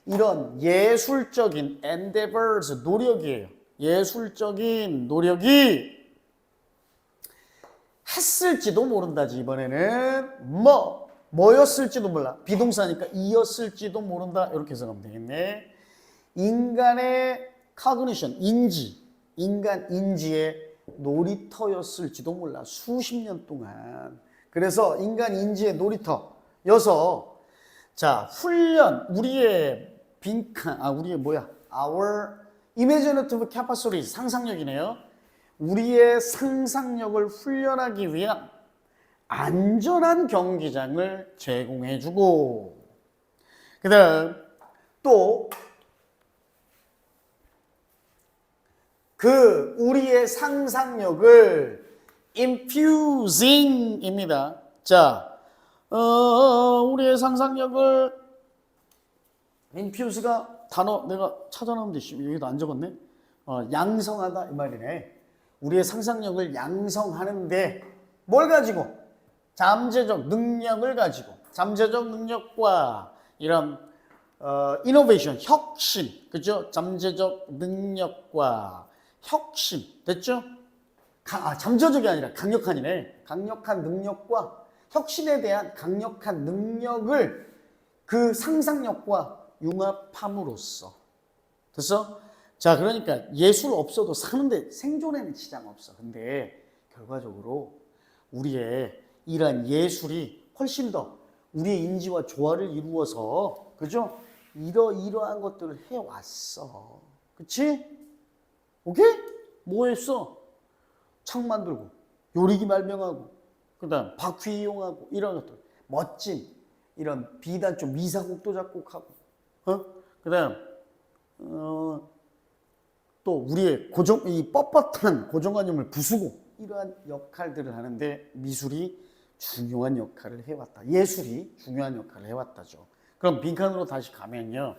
이런 예술적인 endeavors, 노력이에요. 예술적인 노력이 했을지도 모른다지. 이번에는 뭐였을지도 몰라. 비동사니까 이었을지도 모른다. 이렇게 해석하면 되겠네. 인간의 cognition, 인간 인지의 놀이터였을지도 몰라. 수십 년 동안. 그래서 인간 인지의 놀이터여서 훈련, 우리의 our imaginative capacity, 상상력이네요. 우리의 상상력을 훈련하기 위한 안전한 경기장을 제공해주고, 그 다음 또 우리의 상상력을 infusing입니다. 우리의 상상력을 infuse가 단어 내가 찾아놓으면 돼. 여기도 안 적었네. 양성하다 이 말이네. 우리의 상상력을 양성하는데 뭘 가지고? 잠재적 능력을 가지고. 잠재적 능력과 이런 이노베이션, 혁신, 그죠? 잠재적 능력과 혁신, 됐죠? 잠재적이 아니라 강력한이네. 강력한 능력과 혁신에 대한 강력한 능력을 그 상상력과 융합함으로써. 됐어? 그러니까 예술 없어도 사는데 생존에는 지장 없어. 근데 결과적으로 우리의 이러한 예술이 훨씬 더 우리의 인지와 조화를 이루어서, 그죠? 이러한 것들을 해왔어. 그치? 오케이? 뭐 했어? 창 만들고, 요리기 발명하고, 그 다음 바퀴 이용하고, 이런 것들. 멋진, 이런 비단쪽 미사곡도 작곡하고, 그 다음, 또 우리의 이 뻣뻣한 고정관념을 부수고, 이러한 역할들을 하는데 미술이 중요한 역할을 해왔다. 예술이 중요한 역할을 해왔다죠. 그럼 빈칸으로 다시 가면요.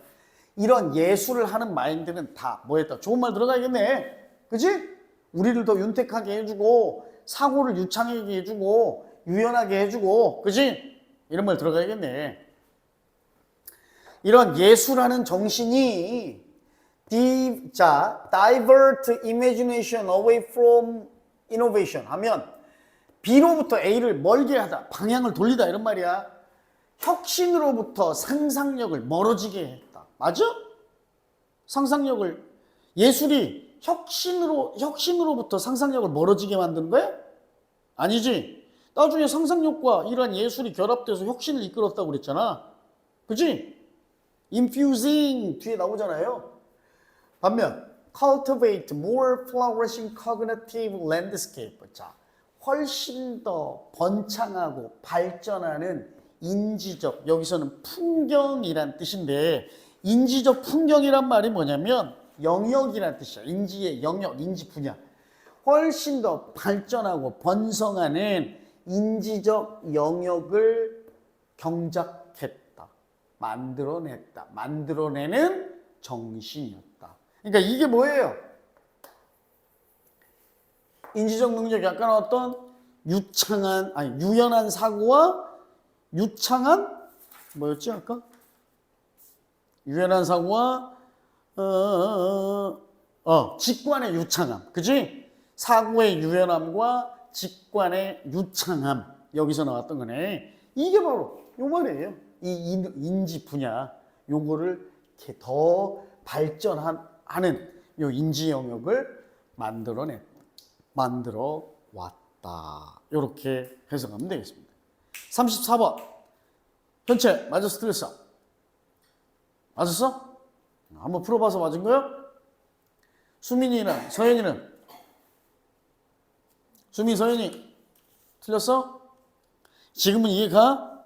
이런 예술을 하는 마인드는 다 뭐였다? 좋은 말 들어가야겠네. 그지? 우리를 더 윤택하게 해주고, 사고를 유창하게 해주고, 유연하게 해주고, 그지? 이런 말 들어가야겠네. 이런 예술하는 정신이 divert imagination away from innovation 하면 B로부터 A를 멀게 하다, 방향을 돌리다 이런 말이야. 혁신으로부터 상상력을 멀어지게 했다. 맞아? 상상력을, 예술이 혁신으로부터 상상력을 멀어지게 만드는 거야? 아니지. 나중에 상상력과 이러한 예술이 결합돼서 혁신을 이끌었다고 그랬잖아. 그치? infusing 뒤에 나오잖아요. 반면 cultivate more flourishing cognitive landscape. 자, 훨씬 더 번창하고 발전하는 인지적, 여기서는 풍경이란 뜻인데, 인지적 풍경이란 말이 뭐냐면 영역이란 뜻이야. 인지의 영역, 인지 분야. 훨씬 더 발전하고 번성하는 인지적 영역을 경작했다. 만들어냈다. 만들어내는 정신이었다. 그러니까 이게 뭐예요? 인지적 능력이 약간 어떤 유연한 사고와 유창한 뭐였지 아까? 유연한 사고와 직관의 유창함, 그지? 사고의 유연함과 직관의 유창함, 여기서 나왔던 거네. 이게 바로 요 말이에요. 이 인지 분야, 요거를 이렇게 더 발전하는 요 인지 영역을 만들어 왔다. 이렇게 해석하면 되겠습니다. 34번. 현채 맞았어, 틀렸어? 맞았어? 한번 풀어봐서 맞은 거야? 수민이랑 서현이는? 수민, 서현이 틀렸어? 지금은 이해가?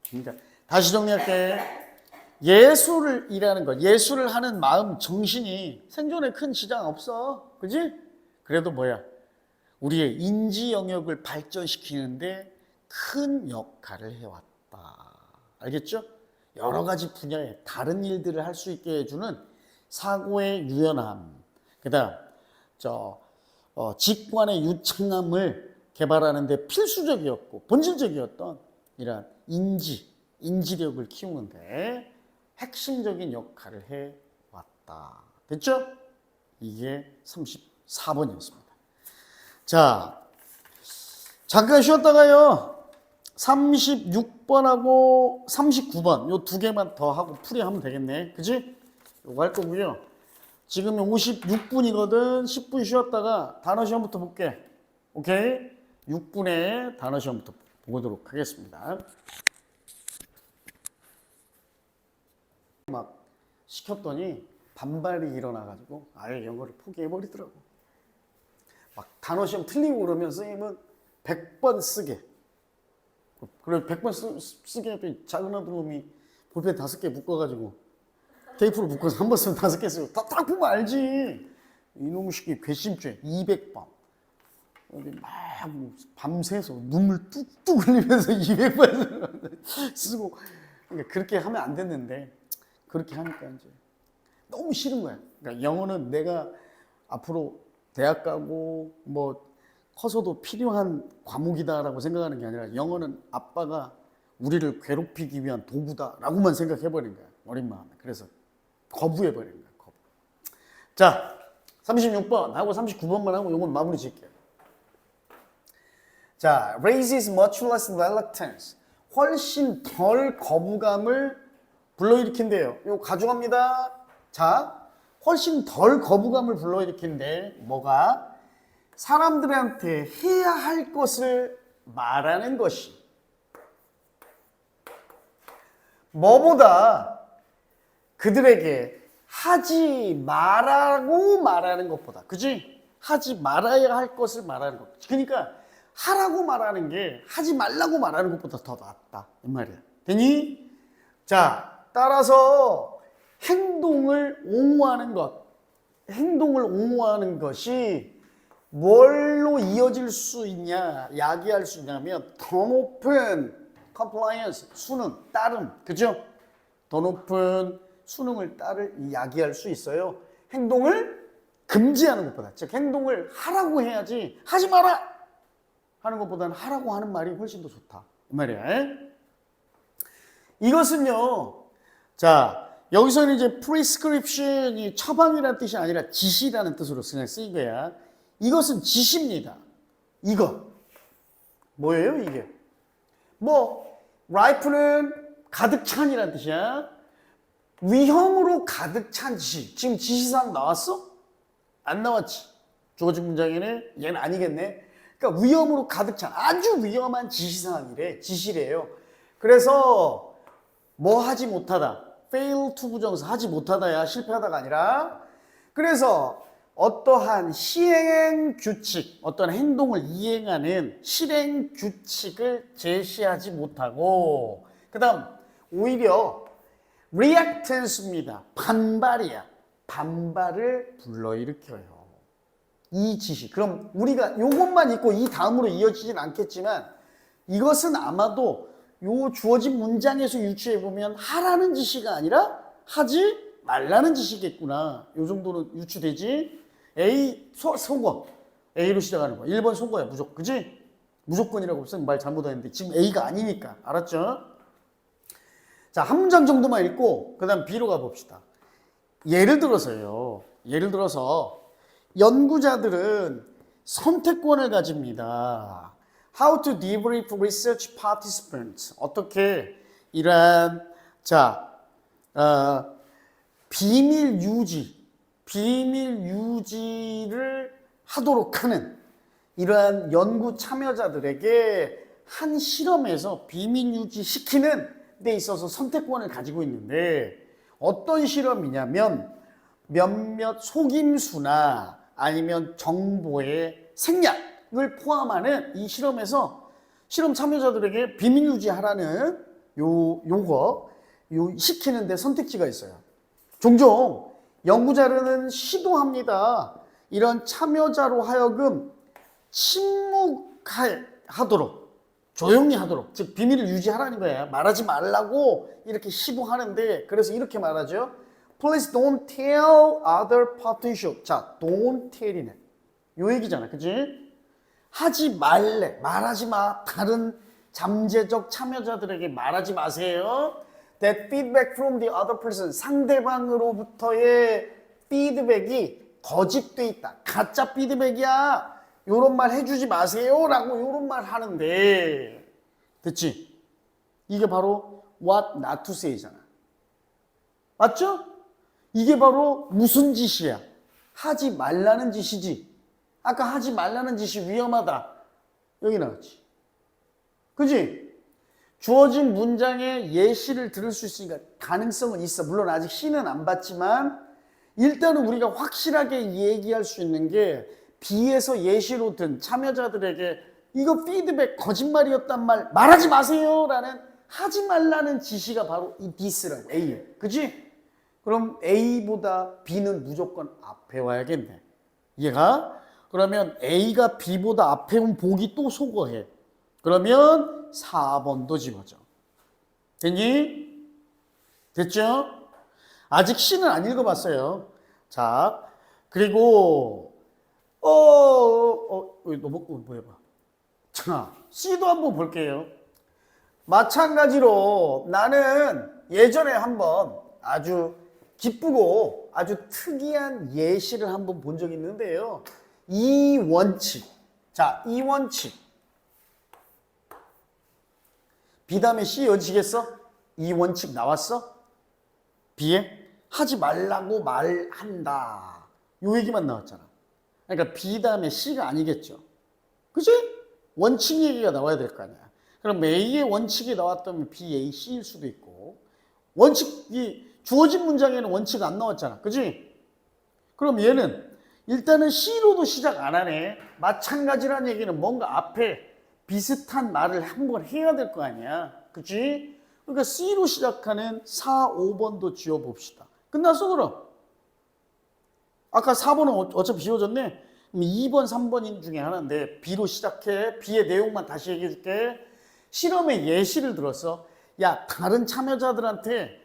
그러니까 다시 정리할게. 예술이라는 것, 예술을 하는 마음, 정신이 생존에 큰 지장 없어. 그지? 그래도 뭐야? 우리의 인지 영역을 발전시키는데 큰 역할을 해왔다. 알겠죠? 여러 가지 분야의 다른 일들을 할 수 있게 해주는 사고의 유연함, 그 다음 직관의 유창함을 개발하는데 필수적이었고 본질적이었던 이러한 인지력을 키우는데 핵심적인 역할을 해왔다. 됐죠? 이게 34번이었습니다. 자, 잠깐 쉬었다가요. 36번하고 39번 요 두 개만 더 하고 풀이하면 되겠네. 그치? 요거 할 거고요. 지금 56분이거든. 10분 쉬었다가 단어 시험부터 볼게. 오케이? 6분에 단어 시험부터 보도록 하겠습니다. 막 시켰더니 반발이 일어나가지고 아예 영어를 포기해버리더라고. 막 단어 시험 틀리고 그러면 선생님은 100번 쓰게. 그래 100번 쓰게 했더니 작은 아들놈이 볼펜 5개 묶어가지고 테이프로 묶어서 한 번 쓰면 5개 쓰고 딱 보면 알지. 이놈의 새끼 괘씸죄 200번. 막 밤새서 눈물 뚝뚝 흘리면서 200번 쓰고. 그러니까 그렇게 하면 안 됐는데 그렇게 하니까 이제 너무 싫은 거야. 그러니까 영어는 내가 앞으로 대학 가고 뭐 커서도 필요한 과목이다라고 생각하는 게 아니라 영어는 아빠가 우리를 괴롭히기 위한 도구다라고만 생각해버린 거야. 어린 마음에. 그래서 거부해버린 거야. 거부. 자, 36번 하고 39번만 하고 이건 마무리 짓게요. 자, raises much less reluctance. 훨씬 덜 거부감을 불러일으킨대요. 이거 가져갑니다. 자, 훨씬 덜 거부감을 불러일으킨데 뭐가? 사람들한테 해야 할 것을 말하는 것이 뭐보다 그들에게 하지 말라고 말하는 것보다, 그지? 하지 말아야 할 것을 말하는 것. 그러니까 하라고 말하는 게 하지 말라고 말하는 것보다 더 낫다 이 말이야. 되니? 자, 따라서 행동을 옹호하는 것, 행동을 옹호하는 것이 뭘로 이어질 수 있냐, 야기할 수 있냐면 더 높은 compliance, 수능, 따름, 그죠? 더 높은 수능을 야기할 수 있어요. 행동을 금지하는 것보다, 즉 행동을 하라고 해야지 하지 마라 하는 것보다는 하라고 하는 말이 훨씬 더 좋다 이 말이야. 이것은요, 자 여기서는 이제 prescription이 처방이라는 뜻이 아니라 지시라는 뜻으로 그냥 쓰인 거야. 이것은 지시입니다. 이거 뭐예요 이게? 뭐 rifle는 가득 찬이라는 뜻이야. 위험으로 가득 찬 지시. 지금 지시사항 나왔어? 안 나왔지. 주어진 문장에는 얘는 아니겠네. 그러니까 위험으로 가득 찬 아주 위험한 지시사항이래. 지시래요. 그래서 뭐 하지 못하다. fail to 부정사 하지 못하다야 실패하다가 아니라. 그래서 어떠한 시행 규칙, 어떤 행동을 이행하는 실행 규칙을 제시하지 못하고, 그 다음 오히려 reactance입니다. 반발이야. 반발을 불러일으켜요. 이 지시. 그럼 우리가 요것만 있고 이 다음으로 이어지진 않겠지만 이것은 아마도 요 주어진 문장에서 유추해보면 하라는 지시가 아니라 하지 말라는 지시겠구나. 요 정도는 유추되지. A 속어. A로 시작하는 거. 1번 속어야 무조건. 그지? 무조건이라고 쓰면 말 잘못했는데 지금 A가 아니니까. 알았죠? 자, 한 문장 정도만 읽고 그 다음 B로 가봅시다. 예를 들어서요. 예를 들어서 연구자들은 선택권을 가집니다. How to debrief research participants. 어떻게 이러한 비밀 유지를 하도록 하는 이러한 연구 참여자들에게 한 실험에서 비밀 유지시키는 데 있어서 선택권을 가지고 있는데 어떤 실험이냐면 몇몇 속임수나 아니면 정보의 생략을 포함하는 이 실험에서 실험 참여자들에게 비밀 유지하라는 요거 시키는데 선택지가 있어요. 종종 연구자들은 시도합니다. 이런 참여자로 하여금 침묵하도록, 조용히 하도록, 즉 비밀을 유지하라는 거야. 말하지 말라고 이렇게 시도하는데, 그래서 이렇게 말하죠. Please don't tell other potential. 자, don't tell이네. 요 얘기잖아, 그치? 하지 말래, 말하지 마. 다른 잠재적 참여자들에게 말하지 마세요. That feedback from the other person. 상대방으로부터의 피드백이 거짓돼 있다. 가짜 피드백이야. 요런 말 해주지 마세요. 라고 요런 말 하는데. 됐지? 이게 바로 what not to say잖아. 맞죠? 이게 바로 무슨 짓이야? 하지 말라는 짓이지. 아까 하지 말라는 짓이 위험하다. 여기 나왔지. 그지? 주어진 문장의 예시를 들을 수 있으니까 가능성은 있어. 물론 아직 시는 안 봤지만 일단은 우리가 확실하게 얘기할 수 있는 게 B에서 예시로 든 참여자들에게 이거 피드백 거짓말이었단 말 말하지 마세요 라는 하지 말라는 지시가 바로 이 this라고 A예요. 그치? 그럼 A보다 B는 무조건 앞에 와야겠네. 이해가? 그러면 A가 B보다 앞에 온 복이 또 속어해. 그러면 4번도 집어줘. 됐니? 됐죠? 아직 C는 안 읽어봤어요. 자, 그리고 뭐 해봐. 자, C도 한번 볼게요. 마찬가지로 나는 예전에 한번 아주 기쁘고 아주 특이한 예시를 한번 본 적이 있는데요. 이 원칙. 자, 이 원칙. B 다음에 C 이어지겠어? 이 원칙 나왔어? B에? 하지 말라고 말한다. 요 얘기만 나왔잖아. 그러니까 B 다음에 C가 아니겠죠. 그치? 원칙 얘기가 나와야 될 거 아니야. 그럼 A의 원칙이 나왔다면 B, A, C일 수도 있고, 원칙이 주어진 문장에는 원칙 안 나왔잖아. 그치? 그럼 얘는 일단은 C로도 시작 안 하네. 마찬가지란 얘기는 뭔가 앞에 비슷한 말을 한번 해야 될 거 아니야. 그치? 그러니까 C로 시작하는 4, 5번도 지워봅시다. 끝났어, 그럼? 아까 4번은 어차피 지워졌네? 그럼 2번, 3번 중에 하나인데 B로 시작해. B의 내용만 다시 얘기해 줄게. 실험의 예시를 들었어. 야, 다른 참여자들한테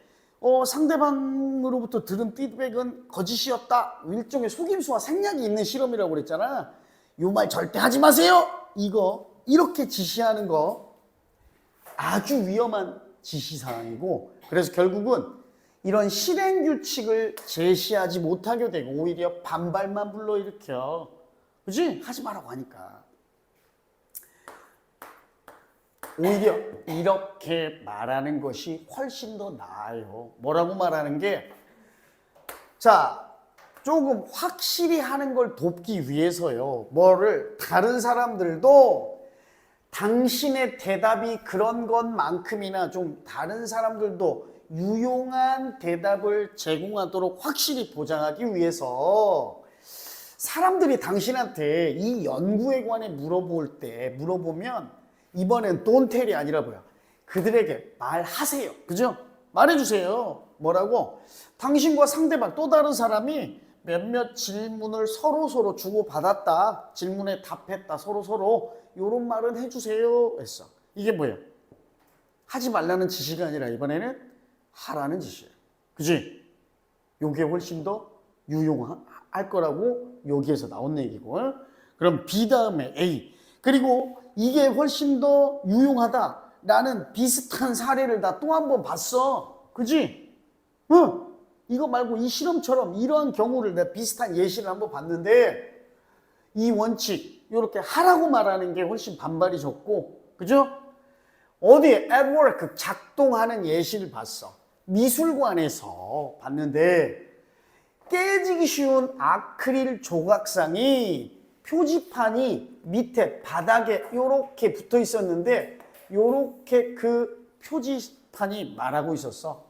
상대방으로부터 들은 피드백은 거짓이었다. 일종의 속임수와 생략이 있는 실험이라고 그랬잖아. 요 말 절대 하지 마세요. 이거 이렇게 지시하는 거 아주 위험한 지시사항이고, 그래서 결국은 이런 실행 규칙을 제시하지 못하게 되고 오히려 반발만 불러일으켜. 그지? 하지 말라고 하니까. 오히려 이렇게 말하는 것이 훨씬 더 나아요. 뭐라고 말하는 게, 자, 조금 확실히 하는 걸 돕기 위해서요. 뭐를 다른 사람들도 당신의 대답이 그런 것만큼이나 좀 다른 사람들도 유용한 대답을 제공하도록 확실히 보장하기 위해서 사람들이 당신한테 이 연구에 관해 물어보면 이번엔 don't tell이 아니라 뭐야? 그들에게 말하세요. 그죠? 말해주세요. 뭐라고? 당신과 상대방 또 다른 사람이 몇몇 질문을 서로 주고받았다. 질문에 답했다. 서로 요런 말은 해주세요. 했어. 이게 뭐예요? 하지 말라는 지시가 아니라 이번에는 하라는 지시예요. 그지? 요게 훨씬 더 유용할 거라고 여기에서 나온 얘기고. 그럼 B 다음에 A. 그리고 이게 훨씬 더 유용하다라는 비슷한 사례를 나 또 한 번 봤어. 그지? 응. 이거 말고 이 실험처럼 이러한 경우를 내가 비슷한 예시를 한번 봤는데, 이 원칙 이렇게 하라고 말하는 게 훨씬 반발이 적고, 그죠? 어디에 at work 작동하는 예시를 봤어. 미술관에서 봤는데 깨지기 쉬운 아크릴 조각상이 표지판이 밑에 바닥에 이렇게 붙어 있었는데, 이렇게 그 표지판이 말하고 있었어.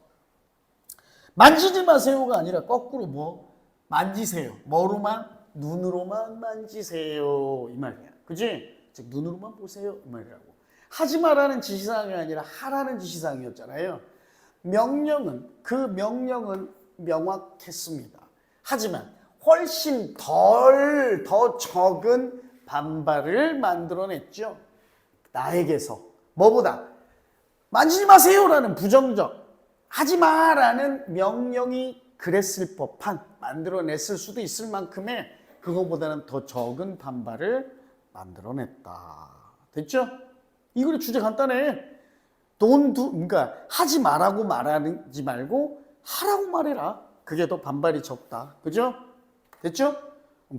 만지지 마세요가 아니라 거꾸로 뭐 만지세요. 뭐로만? 눈으로만 만지세요. 이 말이야. 그지? 즉 눈으로만 보세요. 이 말이라고. 하지 말라는 지시사항이 아니라 하라는 지시사항이었잖아요. 그 명령은 명확했습니다. 하지만 훨씬 더 적은 반발을 만들어냈죠. 나에게서. 뭐보다? 만지지 마세요라는 부정적, 하지 마라는 명령이 그랬을 법한, 만들어냈을 수도 있을 만큼의 그거보다는 더 적은 반발을 만들어냈다. 됐죠? 이거의 주제 간단해. 그러니까 하지 말라고 말하지 말고 하라고 말해라. 그게 더 반발이 적다. 그죠? 됐죠?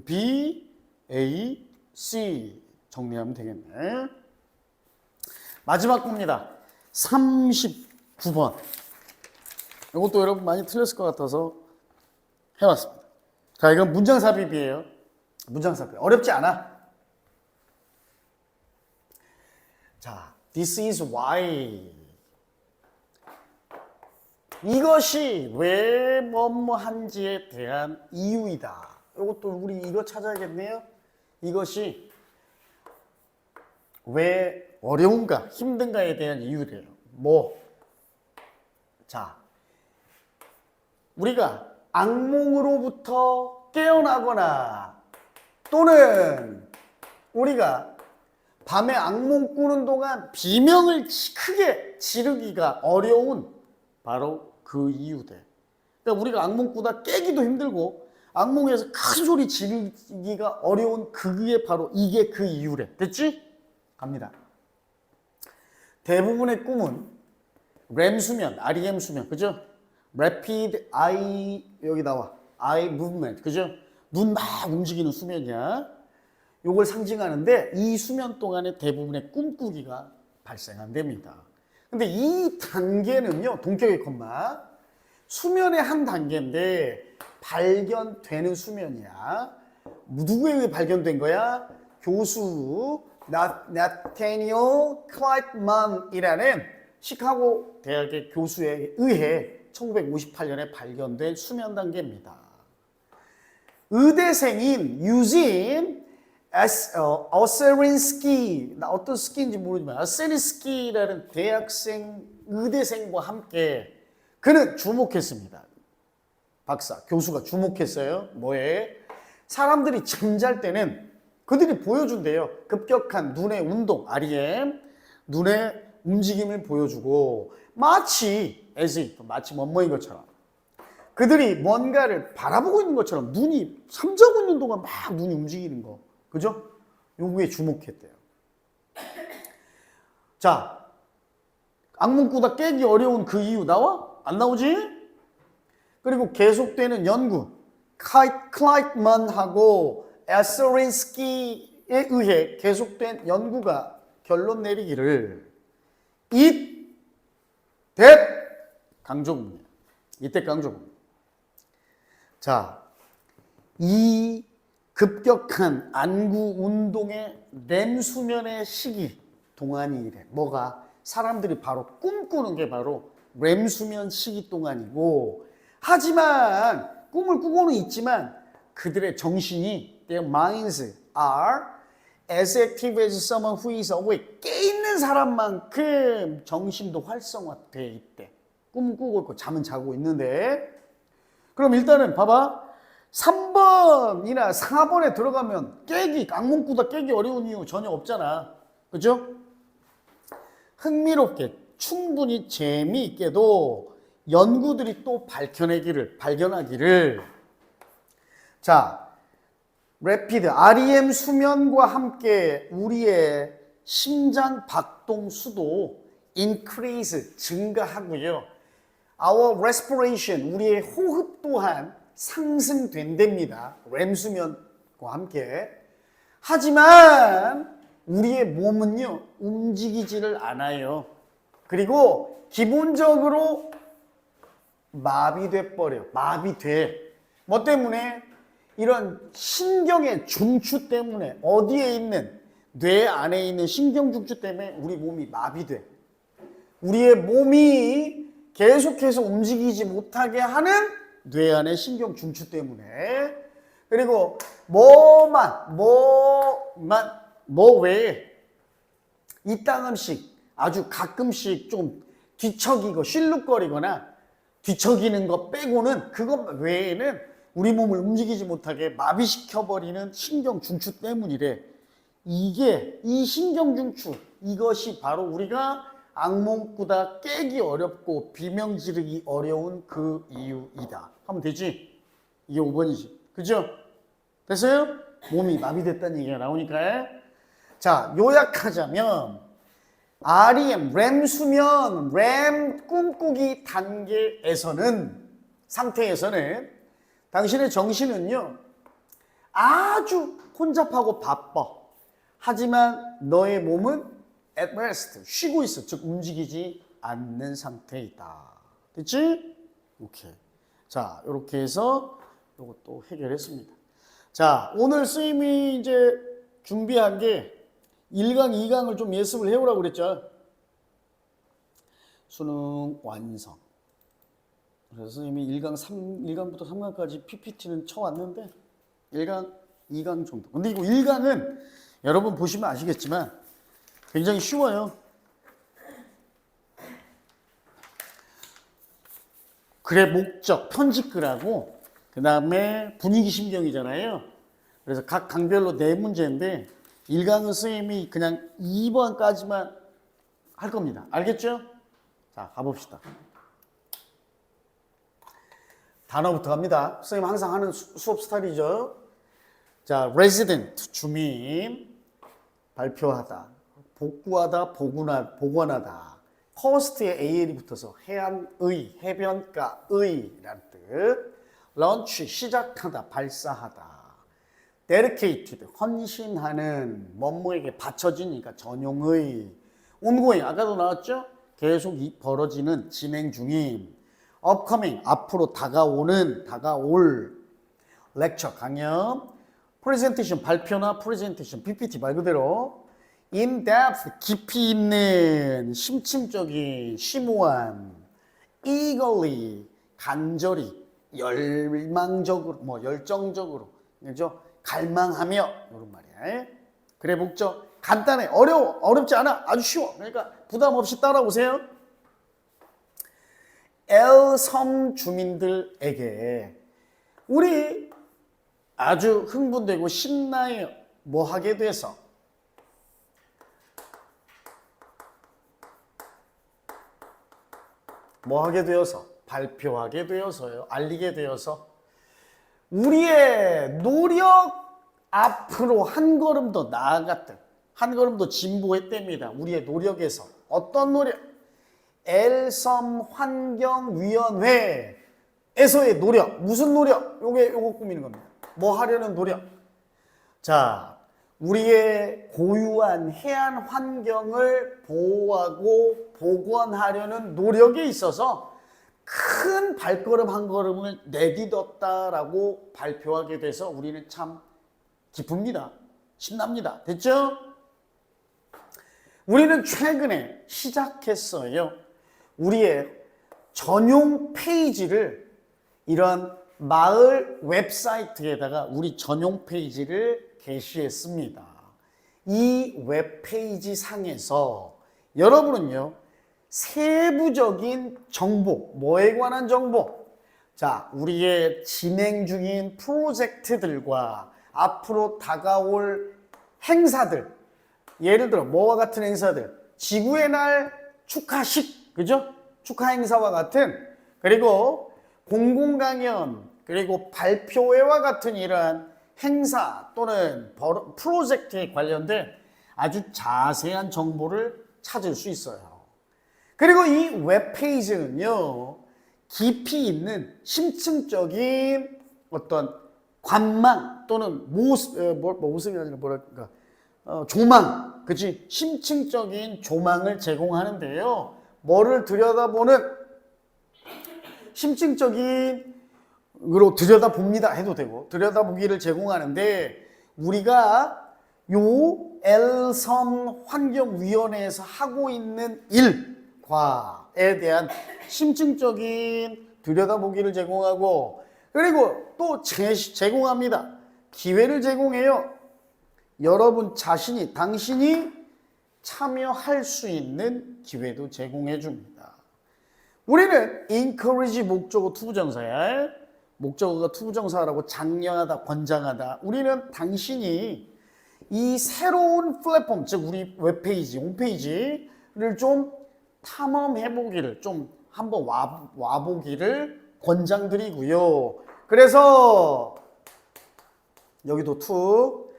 B, A, C 정리하면 되겠네. 마지막 겁니다. 39번. 이것도 여러분 많이 틀렸을 것 같아서 해왔습니다. 자, 이건 문장삽입이에요. 문장삽입. 어렵지 않아. 자, this is why. 이것이 왜 뭐뭐한지에 대한 이유이다. 이것도 우리 이거 찾아야겠네요. 이것이 왜 어려운가, 힘든가에 대한 이유래요. 자, 우리가 악몽으로부터 깨어나거나 또는 우리가 밤에 악몽 꾸는 동안 비명을 크게 지르기가 어려운 바로 그 이유들. 그러니까 우리가 악몽 꾸다 깨기도 힘들고 악몽에서 큰 소리 지르기가 어려운 그게 바로 이게 그 이유래. 됐지? 갑니다. 대부분의 꿈은 REM 수면, REM 수면, 그죠? Rapid Eye, 여기 나와. Eye Movement, 그죠? 눈 막 움직이는 수면이야. 요걸 상징하는데 이 수면 동안에 대부분의 꿈꾸기가 발생한답니다. 근데 이 단계는요, 동격의 콤마, 수면의 한 단계인데 발견되는 수면이야. 누구에 의해 발견된 거야? 교수 나타니엘 클라이트만이라는 시카고 대학의 교수에 의해 1958년에 발견된 수면 단계입니다. 의대생인 유진 어세린스키, 나 어떤 스키인지 모르지만 어세린스키라는 대학생 의대생과 함께 그는 주목했습니다. 박사, 교수가 주목했어요. 뭐에? 사람들이 잠잘 때는 그들이 보여준대요. 급격한 눈의 운동, REM, 눈의 움직임을 보여주고 마치 as if, 마치 뭐뭐인 것처럼 그들이 뭔가를 바라보고 있는 것처럼 눈이 잠자고 있는 동안 막 눈이 움직이는 거. 그죠? 요거에 주목했대요. 자, 악몽 꾸다 깨기 어려운 그 이유 나와? 안 나오지? 그리고 계속되는 연구. 클라이트만하고 에서린스키에 의해 계속된 연구가 결론 내리기를 it that 강조입니다. 이때 강조입니다. 자, 이 급격한 안구 운동의 렘 수면의 시기 동안이래. 뭐가? 사람들이 바로 꿈꾸는 게 바로 렘 수면 시기 동안이고, 하지만 꿈을 꾸고는 있지만 그들의 정신이 their minds are as active as someone who is awake. 깨있는 사람만큼 정신도 활성화되어 있대. 꿈을 꾸고 있고 잠은 자고 있는데, 그럼 일단은 봐봐. 3번이나 4번에 들어가면 깨기, 악몽 꾸다 깨기 어려운 이유 전혀 없잖아. 그죠? 흥미롭게, 충분히 재미있게도 연구들이 또 발견하기를. 자, 래피드, REM 수면과 함께 우리의 심장 박동 수도 increase, 증가하고요. Our respiration, 우리의 호흡 또한 상승된답니다. 렘 수면과 함께. 하지만 우리의 몸은요, 움직이지를 않아요. 그리고 기본적으로 마비돼 버려. 마비돼. 뭐 때문에? 이런 신경의 중추 때문에, 어디에 있는, 뇌 안에 있는 신경 중추 때문에 우리 몸이 마비돼. 우리의 몸이 계속해서 움직이지 못하게 하는 뇌 안의 신경 중추 때문에. 그리고 뭐 외에 이따금씩 아주 가끔씩 좀 뒤척이고 실룩거리거나 뒤척이는 거 빼고는, 그것 외에는 우리 몸을 움직이지 못하게 마비시켜버리는 신경 중추 때문이래. 이 신경 중추, 이것이 바로 우리가 악몽 꾸다 깨기 어렵고 비명 지르기 어려운 그 이유이다 하면 되지. 이게 5번이지. 그죠? 됐어요? 몸이 마비됐다는 얘기가 나오니까. 자, 요약하자면 REM, 렘 수면, 렘 꿈꾸기 상태에서는 당신의 정신은요, 아주 혼잡하고 바빠. 하지만 너의 몸은 at rest, 쉬고 있어. 즉 움직이지 않는 상태에 있다. 됐지? 오케이. 자, 이렇게 해서 이것도 해결했습니다. 자, 오늘 선생님이 이제 준비한 게 1강, 2강을 좀 예습을 해오라고 그랬죠. 수능 완성. 그래서 선생님이 1강부터 3강까지 PPT는 쳐왔는데 1강, 2강 정도. 근데 이거 1강은 여러분 보시면 아시겠지만 굉장히 쉬워요. 글의 목적, 편집글하고 그 다음에 분위기 심경이잖아요. 그래서 각 강별로 4문제인데 1강은 선생님이 그냥 2번까지만 할 겁니다. 알겠죠? 자, 가봅시다. 단어부터 갑니다. 선생님 항상 하는 수업 스타일이죠. 자, resident, 주민, 발표하다, 복구하다, 복원하다. coast에 AL이 붙어서 해안의, 해변가의 라는 뜻. launch, 시작하다, 발사하다. dedicated, 헌신하는, 뭐뭐에게 바쳐지니까 전용의. ongoing, 아까도 나왔죠? 계속 벌어지는, 진행 중인. upcoming, 앞으로 다가올. lecture, 강연. presentation, 발표나 presentation, PPT 말 그대로. in-depth, 깊이 있는, 심층적인, 심오한. eagerly, 간절히, 열망적으로, 열정적으로. 그죠? 갈망하며 이런 말이야. 그래 목적 간단해. 어렵지 않아. 아주 쉬워. 그러니까 부담 없이 따라오세요. 엘섬 주민들에게 우리 아주 흥분되고 신나요. 뭐 하게 돼서? 뭐 하게 되어서? 발표하게 되어서요. 알리게 되어서 우리의 노력 앞으로 한 걸음 더 나아갔다. 한 걸음 더 진보했답니다. 우리의 노력에서. 어떤 노력? 엘섬 환경위원회에서의 노력. 무슨 노력? 요거 꾸미는 겁니다. 뭐 하려는 노력? 자, 우리의 고유한 해안 환경을 보호하고 복원하려는 노력에 있어서 큰 발걸음 한 걸음을 내딛었다라고 발표하게 돼서 우리는 참 기쁩니다. 신납니다. 됐죠? 우리는 최근에 시작했어요. 우리의 전용 페이지를 이런 마을 웹사이트에다가 우리 전용 페이지를 게시했습니다. 이 웹페이지 상에서 여러분은요, 세부적인 정보, 뭐에 관한 정보? 자, 우리의 진행 중인 프로젝트들과 앞으로 다가올 행사들, 예를 들어 뭐와 같은 행사들? 지구의 날 축하식, 그죠? 축하 행사와 같은, 그리고 공공강연, 그리고 발표회와 같은 이러한 행사 또는 프로젝트에 관련된 아주 자세한 정보를 찾을 수 있어요. 그리고 이 웹페이지는요, 깊이 있는 심층적인 어떤 관망 또는 모습이 아니라 뭐랄까, 조망, 그치? 심층적인 조망을 제공하는데요. 뭐를 들여다보는 심층적인 으로 들여다봅니다 해도 되고 들여다보기를 제공하는데 우리가 요 엘섬 환경위원회에서 하고 있는 일과에 대한 심층적인 들여다보기를 제공하고 그리고 또 제공합니다. 기회를 제공해요. 여러분 자신이 당신이 참여할 수 있는 기회도 제공해 줍니다. 우리는 encourage 목적어 투부정사야. 목적어가 투부정사라고 장려하다, 권장하다. 우리는 당신이 이 새로운 플랫폼, 즉 우리 웹페이지, 홈페이지를 좀 탐험해보기를, 좀 한번 와보기를 권장드리고요. 그래서 여기도 투.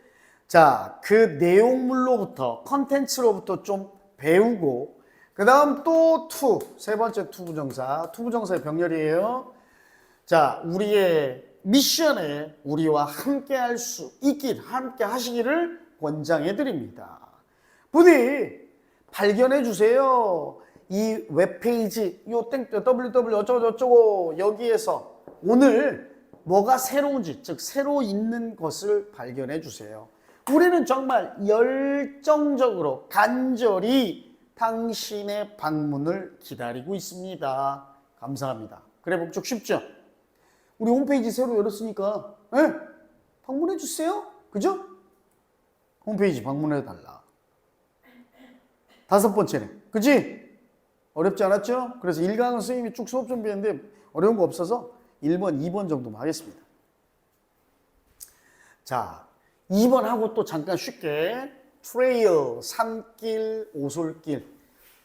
자, 그 내용물로부터, 컨텐츠로부터 좀 배우고 그 다음 또 투, 세 번째 투부정사, 투부정사의 병렬이에요. 자, 우리의 미션에 우리와 함께 할 수 있길, 함께 하시기를 권장해 드립니다. 부디 발견해 주세요. 이 웹페이지, 요 www 어쩌고저쩌고 여기에서 오늘 뭐가 새로운지, 즉 새로 있는 것을 발견해 주세요. 우리는 정말 열정적으로 간절히 당신의 방문을 기다리고 있습니다. 감사합니다. 그래 목적 쉽죠? 우리 홈페이지 새로 열었으니까 방문해 주세요. 그죠? 홈페이지 방문해 달라. 다섯 번째네. 그지? 어렵지 않았죠? 그래서 1강은 선생님이 쭉 수업 준비했는데 어려운 거 없어서 1번, 2번 정도만 하겠습니다. 자, 2번 하고 또 잠깐 쉽게 트레일, 산길, 오솔길.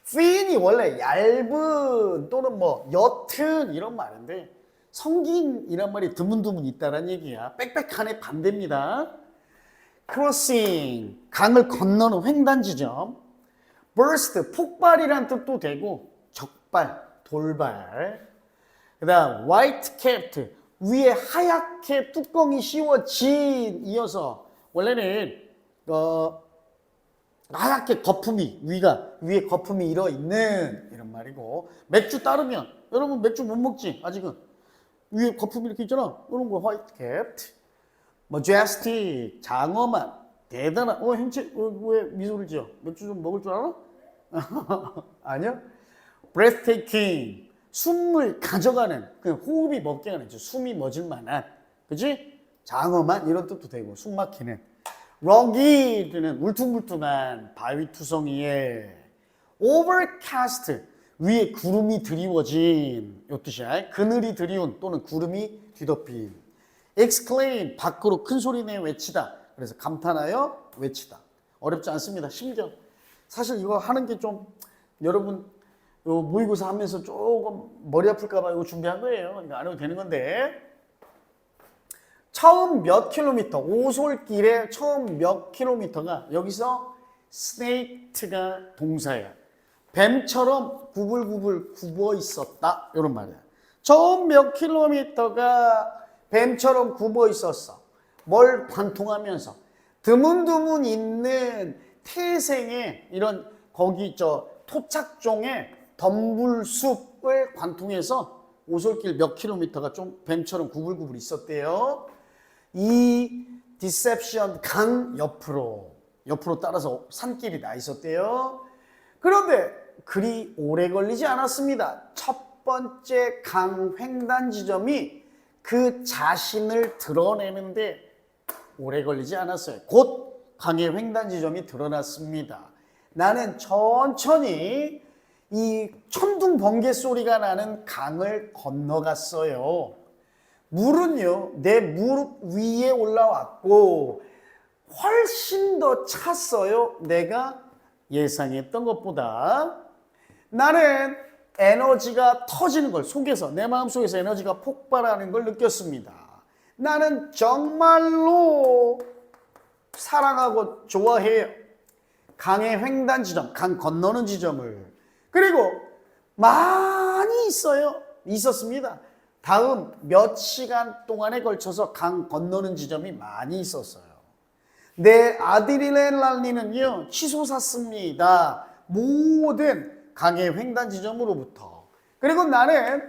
thin이 원래 얇은 또는 뭐 옅은 이런 말인데 성긴이란 말이 드문드문 있다란 얘기야. 빽빽한의 반대입니다. crossing, 강을 건너는 횡단 지점. burst, 폭발이란 뜻도 되고 적발, 돌발. 그 다음 white capped, 위에 하얗게 뚜껑이 씌워진 이어서 원래는 하얗게 거품이 위에 거품이 일어 있는 이런 말이고 맥주 따르면 여러분 맥주 못 먹지 아직은 위에 거품이 이렇게 있잖아. 이런 거 화이트 캡트, majestic, 장엄한, 대단한. 형체 왜 미소를 지어? 맥주 좀 먹을 줄 알아? 아니요. breathtaking, 숨을 가져가는, 그냥 호흡이 멎게 하는, 숨이 멎을 만한, 그지? 장엄한 이런 뜻도 되고 숨 막히는. rugged는 울퉁불퉁한 바위투성이에 overcast 위에 구름이 드리워진 요 뜻이야. 그늘이 드리운 또는 구름이 뒤덮인. exclaim 밖으로 큰 소리 내 외치다. 그래서 감탄하여 외치다. 어렵지 않습니다. 심지어 사실 이거 하는 게 좀 여러분 요 모의고사 하면서 조금 머리 아플까 봐 이거 준비한 거예요. 이거 안 해도 되는 건데. 처음 몇 킬로미터, 오솔길의 처음 몇 킬로미터가 여기서 snaked가 동사야. 뱀처럼 구불구불 굽어 있었다. 이런 말이야. 처음 몇 킬로미터가 뱀처럼 굽어 있었어. 뭘 관통하면서 드문드문 있는 태생의 이런 거기 토착종의 덤불숲을 관통해서 오솔길 몇 킬로미터가 좀 뱀처럼 구불구불 있었대요. 이 디셉션 강 옆으로 따라서 산길이 나 있었대요. 그런데 그리 오래 걸리지 않았습니다. 첫 번째 강 횡단 지점이 그 자신을 드러내는데 오래 걸리지 않았어요. 곧 강의 횡단 지점이 드러났습니다. 나는 천천히 이 천둥 번개 소리가 나는 강을 건너갔어요. 물은요, 내 무릎 위에 올라왔고 훨씬 더 찼어요. 내가 예상했던 것보다. 나는 에너지가 터지는 걸 속에서, 내 마음속에서 에너지가 폭발하는 걸 느꼈습니다. 나는 정말로 사랑하고 좋아해요. 강의 횡단 지점, 강 건너는 지점을. 그리고 많이 있었습니다. 다음 몇 시간 동안에 걸쳐서 강 건너는 지점이 많이 있었어요. 내 아드레날린은요 치솟았습니다. 모든 강의 횡단 지점으로부터. 그리고 나는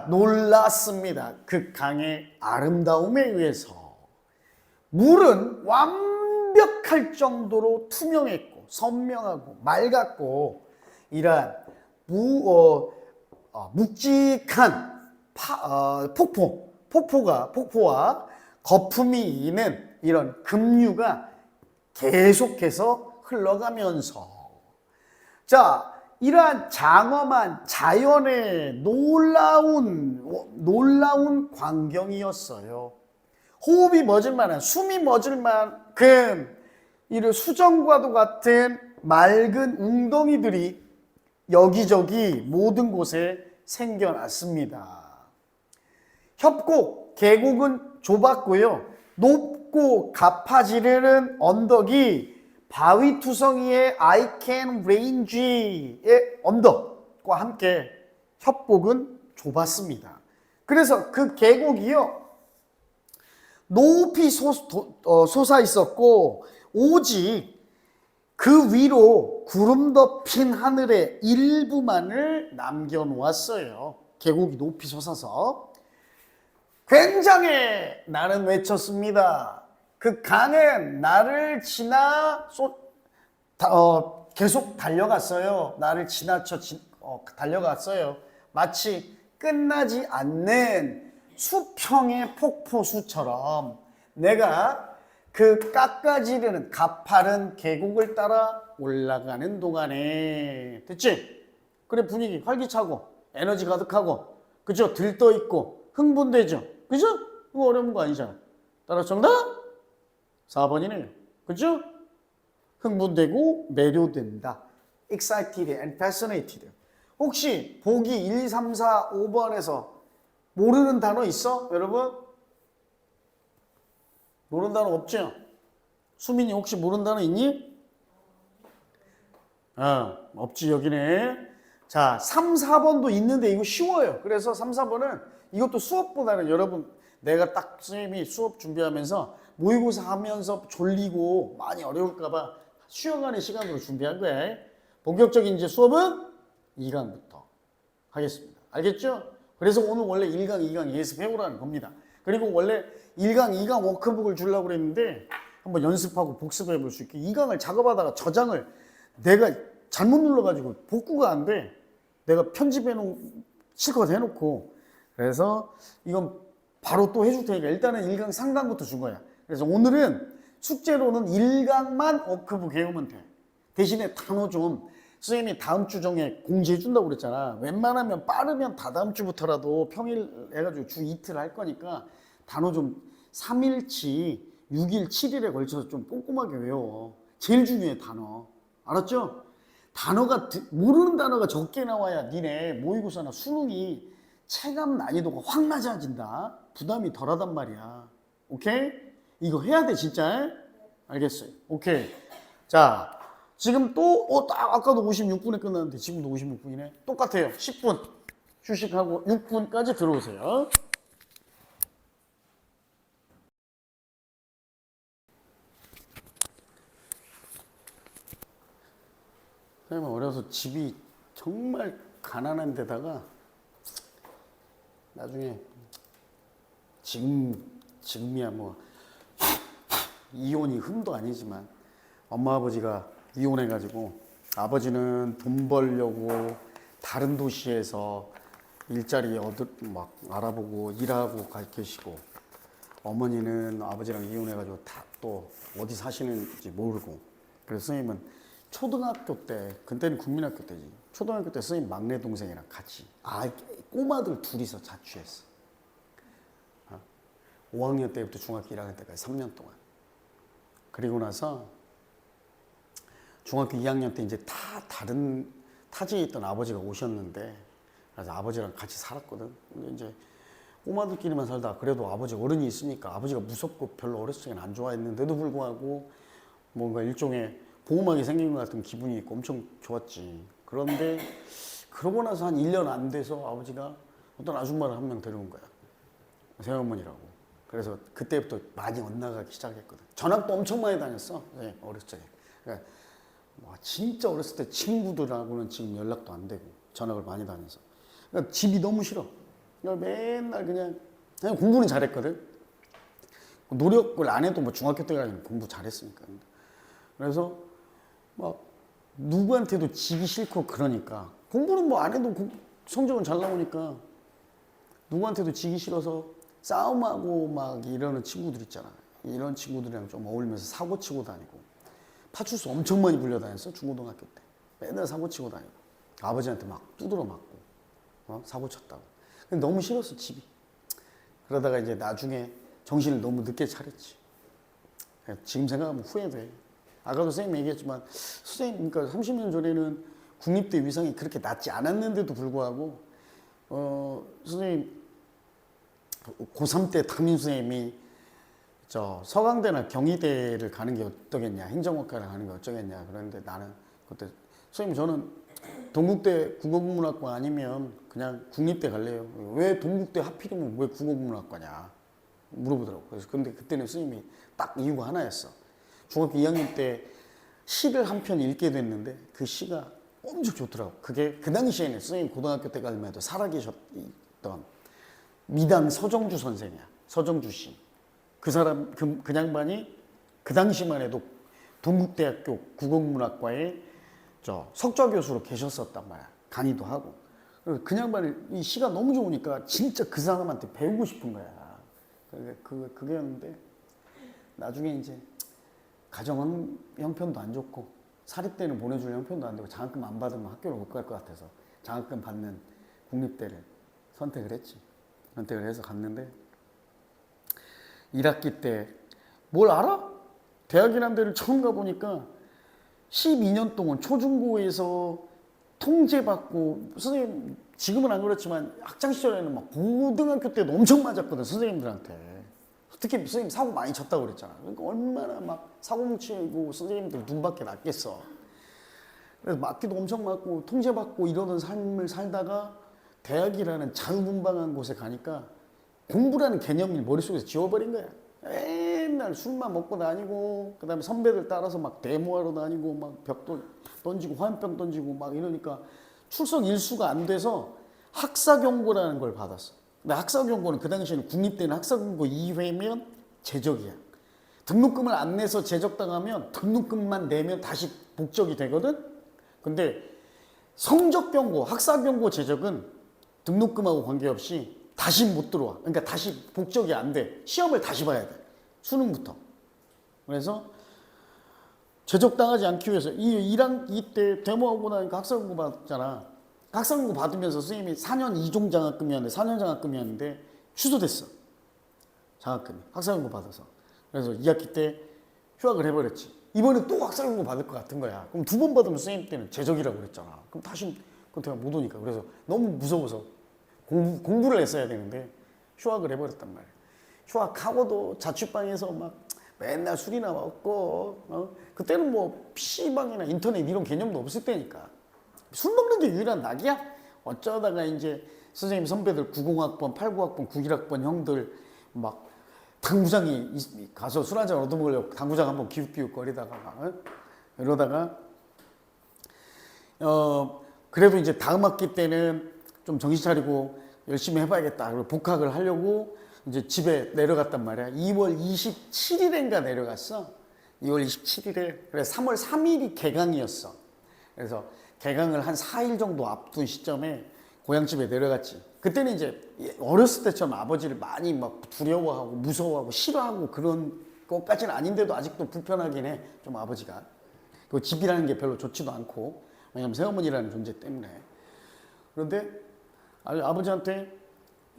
놀랐습니다. 그 강의 아름다움에 의해서. 물은 완벽할 정도로 투명했고 선명하고 맑았고 이러한 묵직한 폭포와 거품이 있는 이런 급류가 계속해서 흘러가면서 이러한 장엄한 자연의 놀라운 광경이었어요. 호흡이 멎을 만한, 숨이 멎을 만큼 이런 수정과도 같은 맑은 웅덩이들이 여기저기 모든 곳에 생겨났습니다. 협곡, 계곡은 좁았고요. 높고 가파지르는 언덕이 바위투성이의 아이켄 레인지의 언덕과 함께 협곡은 좁았습니다. 그래서 그 계곡이요 높이 솟아 있었고 오직 그 위로 구름 덮인 하늘의 일부만을 남겨놓았어요. 계곡이 높이 솟아서. 굉장해! 나는 외쳤습니다. 그 강은 나를 지나 계속 달려갔어요. 나를 지나쳐 달려갔어요. 마치 끝나지 않는 수평의 폭포수처럼 내가 그 깎아지르는 가파른 계곡을 따라 올라가는 동안에. 됐지? 그래, 분위기 활기차고 에너지 가득하고 그죠? 들떠있고 흥분되죠? 그죠? 이거 어려운 거 아니잖아. 따라서 정답 4번이네요. 그죠? 흥분되고 매료된다. Excited and fascinated. 혹시 보기 1, 3, 4, 5번에서 모르는 단어 있어? 여러분? 모르는 단어 없죠? 수민이 혹시 모르는 단어 있니? 없지 여기네. 자, 3, 4번도 있는데 이거 쉬워요. 그래서 3, 4번은 이것도 수업보다는 여러분 내가 딱 선생님이 수업 준비하면서 모의고사 하면서 졸리고 많이 어려울까 봐 쉬어가는 시간으로 준비한 거예요. 본격적인 이제 수업은 2강부터 하겠습니다. 알겠죠? 그래서 오늘 원래 1강, 2강 예습해오라는 겁니다. 그리고 원래 1강, 2강 워크북을 주려고 그랬는데 한번 연습하고 복습해 볼 수 있게 2강을 작업하다가 저장을 내가 잘못 눌러가지고 복구가 안 돼. 내가 편집해 놓은 실컷 해놓고 그래서 이건 바로 또 해줄 테니까 일단은 1강, 3강부터 준 거야. 그래서 오늘은 숙제로는 1강만 어크부 배우면 돼. 대신에 단어 좀 선생님이 다음 주 중에 공지해 준다고 그랬잖아. 웬만하면 빠르면 다다음 주부터라도 평일 해가지고 주 이틀 할 거니까 단어 좀 3일치, 6일, 7일에 걸쳐서 좀 꼼꼼하게 외워. 제일 중요해, 단어. 알았죠? 단어가 모르는 단어가 적게 나와야 니네 모의고사나 수능이 체감 난이도가 확 낮아진다. 부담이 덜하단 말이야. 오케이? 이거 해야 돼 진짜. 알겠어요. 오케이. 자, 지금 또 딱 아까도 56분에 끝났는데 지금도 56분이네. 똑같아요. 10분 휴식하고 6분까지 들어오세요. 선생님 어려서 집이 정말 가난한 데다가 나중에 지금이야 뭐 이혼이 흠도 아니지만 엄마 아버지가 이혼해가지고 아버지는 돈 벌려고 다른 도시에서 일자리 막 알아보고 일하고 가 계시고 어머니는 아버지랑 이혼해가지고 다 또 어디 사시는지 모르고 그래서 선생님은 초등학교 때 그때는 국민학교 때지 초등학교 때 선생님 막내 동생이랑 같이 꼬마들 둘이서 자취했어. 5학년 때부터 중학교 1학년 때까지 3년 동안. 그리고 나서 중학교 2학년 때 이제 다 다른 타지에 있던 아버지가 오셨는데 그래서 아버지랑 같이 살았거든. 근데 이제 꼬마들끼리만 살다 그래도 아버지 어른이 있으니까 아버지가 무섭고 별로 어렸을 적엔 안 좋아했는데도 불구하고 뭔가 일종의 보호막이 생긴 것 같은 기분이 있고 엄청 좋았지. 그런데 그러고 나서 한 1년 안 돼서 아버지가 어떤 아줌마를 한 명 데려온 거야. 새어머니라고. 그래서 그때부터 많이 엇나가기 시작했거든. 전학도 엄청 많이 다녔어. 네, 어렸을 적에. 그러니까 진짜 어렸을 때 친구들하고는 지금 연락도 안 되고 전학을 많이 다녀서. 그러니까 집이 너무 싫어. 그러니까 맨날 그냥 공부는 잘했거든. 노력을 안 해도 뭐 중학교 때까지는 공부 잘했으니까. 그래서 막 누구한테도 지기 싫고 그러니까 공부는 뭐 안 해도 성적은 잘 나오니까 누구한테도 지기 싫어서 싸움하고 막 이러는 친구들 있잖아. 이런 친구들이랑 좀 어울리면서 사고 치고 다니고 파출소 엄청 많이 불려다녔어. 중고등학교 때 맨날 사고 치고 다니고 아버지한테 막 두드러 맞고 사고 쳤다고. 근데 너무 싫었어 집이. 그러다가 이제 나중에 정신을 너무 늦게 차렸지. 지금 생각하면 후회돼. 아까도 선생님 얘기했지만 선생님 그러니까 30년 전에는 국립대 위상이 그렇게 낮지 않았는데도 불구하고 선생님 고3 때 담임 선생님이 서강대나 경희대를 가는 게 어떠겠냐 행정학과를 가는 게 어쩌겠냐 그런데 나는 그때 선생님 저는 동국대 국어국문학과 아니면 그냥 국립대 갈래요. 왜 동국대 하필이면 왜 국어국문학과냐 물어보더라고. 그래서 근데 그때는 선생님이 딱 이유가 하나였어. 중학교 2학년 때 시를 한 편 읽게 됐는데 그 시가 엄청 좋더라고. 그게 그 당시에는 선생님 고등학교 때 가면 해도 살아계셨던 미당 서정주 선생이야. 서정주 씨. 그 사람 그 양반이 그 당시만 해도 동국대학교 국어국문학과에 석좌 교수로 계셨었단 말이야. 강의도 하고. 그 양반이 이 시가 너무 좋으니까 진짜 그 사람한테 배우고 싶은 거야. 그게였는데 나중에 이제 가정은 형편도 안 좋고 사립대는 보내줄 형편도 안 되고 장학금 안 받으면 학교를 못 갈 것 같아서 장학금 받는 국립대를 선택을 했지. 선택을 해서 갔는데 1학기 때 뭘 알아? 대학이라는 데를 처음 가보니까 12년 동안 초중고에서 통제받고 선생님 지금은 안 그렇지만 학창시절에는 막 고등학교 때도 엄청 맞았거든 선생님들한테. 특히 선생님 사고 많이 쳤다고 그랬잖아. 그러니까 얼마나 막 사고 뭉치고 선생님들 눈밖에 났겠어. 그래서 맞기도 엄청 맞고 통제받고 이러던 삶을 살다가 대학이라는 자유분방한 곳에 가니까 공부라는 개념이 머릿속에서 지워버린 거야. 맨날 술만 먹고 다니고 그 다음에 선배들 따라서 막 데모하러 다니고 막 벽도 던지고 화염병 던지고 막 이러니까 출석 일수가 안 돼서 학사경고라는 걸 받았어. 근데 학사경고는 그 당시에는 국립대는 학사경고 2회면 제적이야. 등록금을 안 내서 제적당하면 등록금만 내면 다시 복적이 되거든. 근데 성적경고, 학사경고 제적은 등록금하고 관계없이 다시 못 들어와. 그러니까 다시 복적이 안 돼. 시험을 다시 봐야 돼. 수능부터. 그래서 제적당하지 않기 위해서 이 1학기 때 데모하고 나니까 학사공고 받았잖아. 학사공고 받으면서 선생님이 4년 2종 장학금이었는데 4년 장학금이었는데 취소됐어. 장학금이. 학사공고 받아서. 그래서 2학기 때 휴학을 해버렸지. 이번에 또 학사공고 받을 것 같은 거야. 그럼 2번 받으면 선생님 때는 제적이라고 그랬잖아. 그럼 다시 그때가 못 오니까. 그래서 너무 무서워서 공부를 했어야 되는데 휴학을 해버렸단 말이야. 휴학하고도 자취방에서 막 맨날 술이나 먹고 그때는 뭐 PC방이나 인터넷 이런 개념도 없을 때니까 술 먹는 게 유일한 낙이야. 어쩌다가 이제 선생님 선배들 90학번, 89학번, 91학번 형들 막 당구장에 가서 술 한잔 얻어먹으려고 당구장 한번 기웃기웃거리다가 이러다가 그래도 이제 다음 학기 때는 좀 정신 차리고 열심히 해봐야겠다. 그리고 복학을 하려고 이제 집에 내려갔단 말이야. 2월 27일인가 내려갔어. 2월 27일에. 그래서 3월 3일이 개강이었어. 그래서 개강을 한 4일 정도 앞둔 시점에 고향집에 내려갔지. 그때는 이제 어렸을 때처럼 아버지를 많이 막 두려워하고 무서워하고 싫어하고 그런 것까지는 아닌데도 아직도 불편하긴 해. 좀 아버지가. 그 집이라는 게 별로 좋지도 않고. 왜냐면 새어머니라는 존재 때문에. 그런데 아버지한테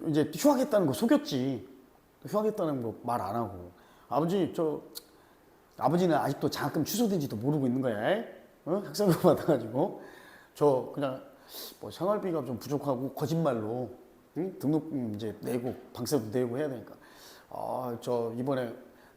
이제 휴학했다는 거 속였지. 휴학했다는 거 말 안 하고. 아버지는 아직도 장학금 취소된지도 모르고 있는 거야. 학생금 받아가지고. 저 그냥 뭐 생활비가 좀 부족하고 거짓말로 등록금 이제 내고 방세도 내고 해야 되니까. 저 이번에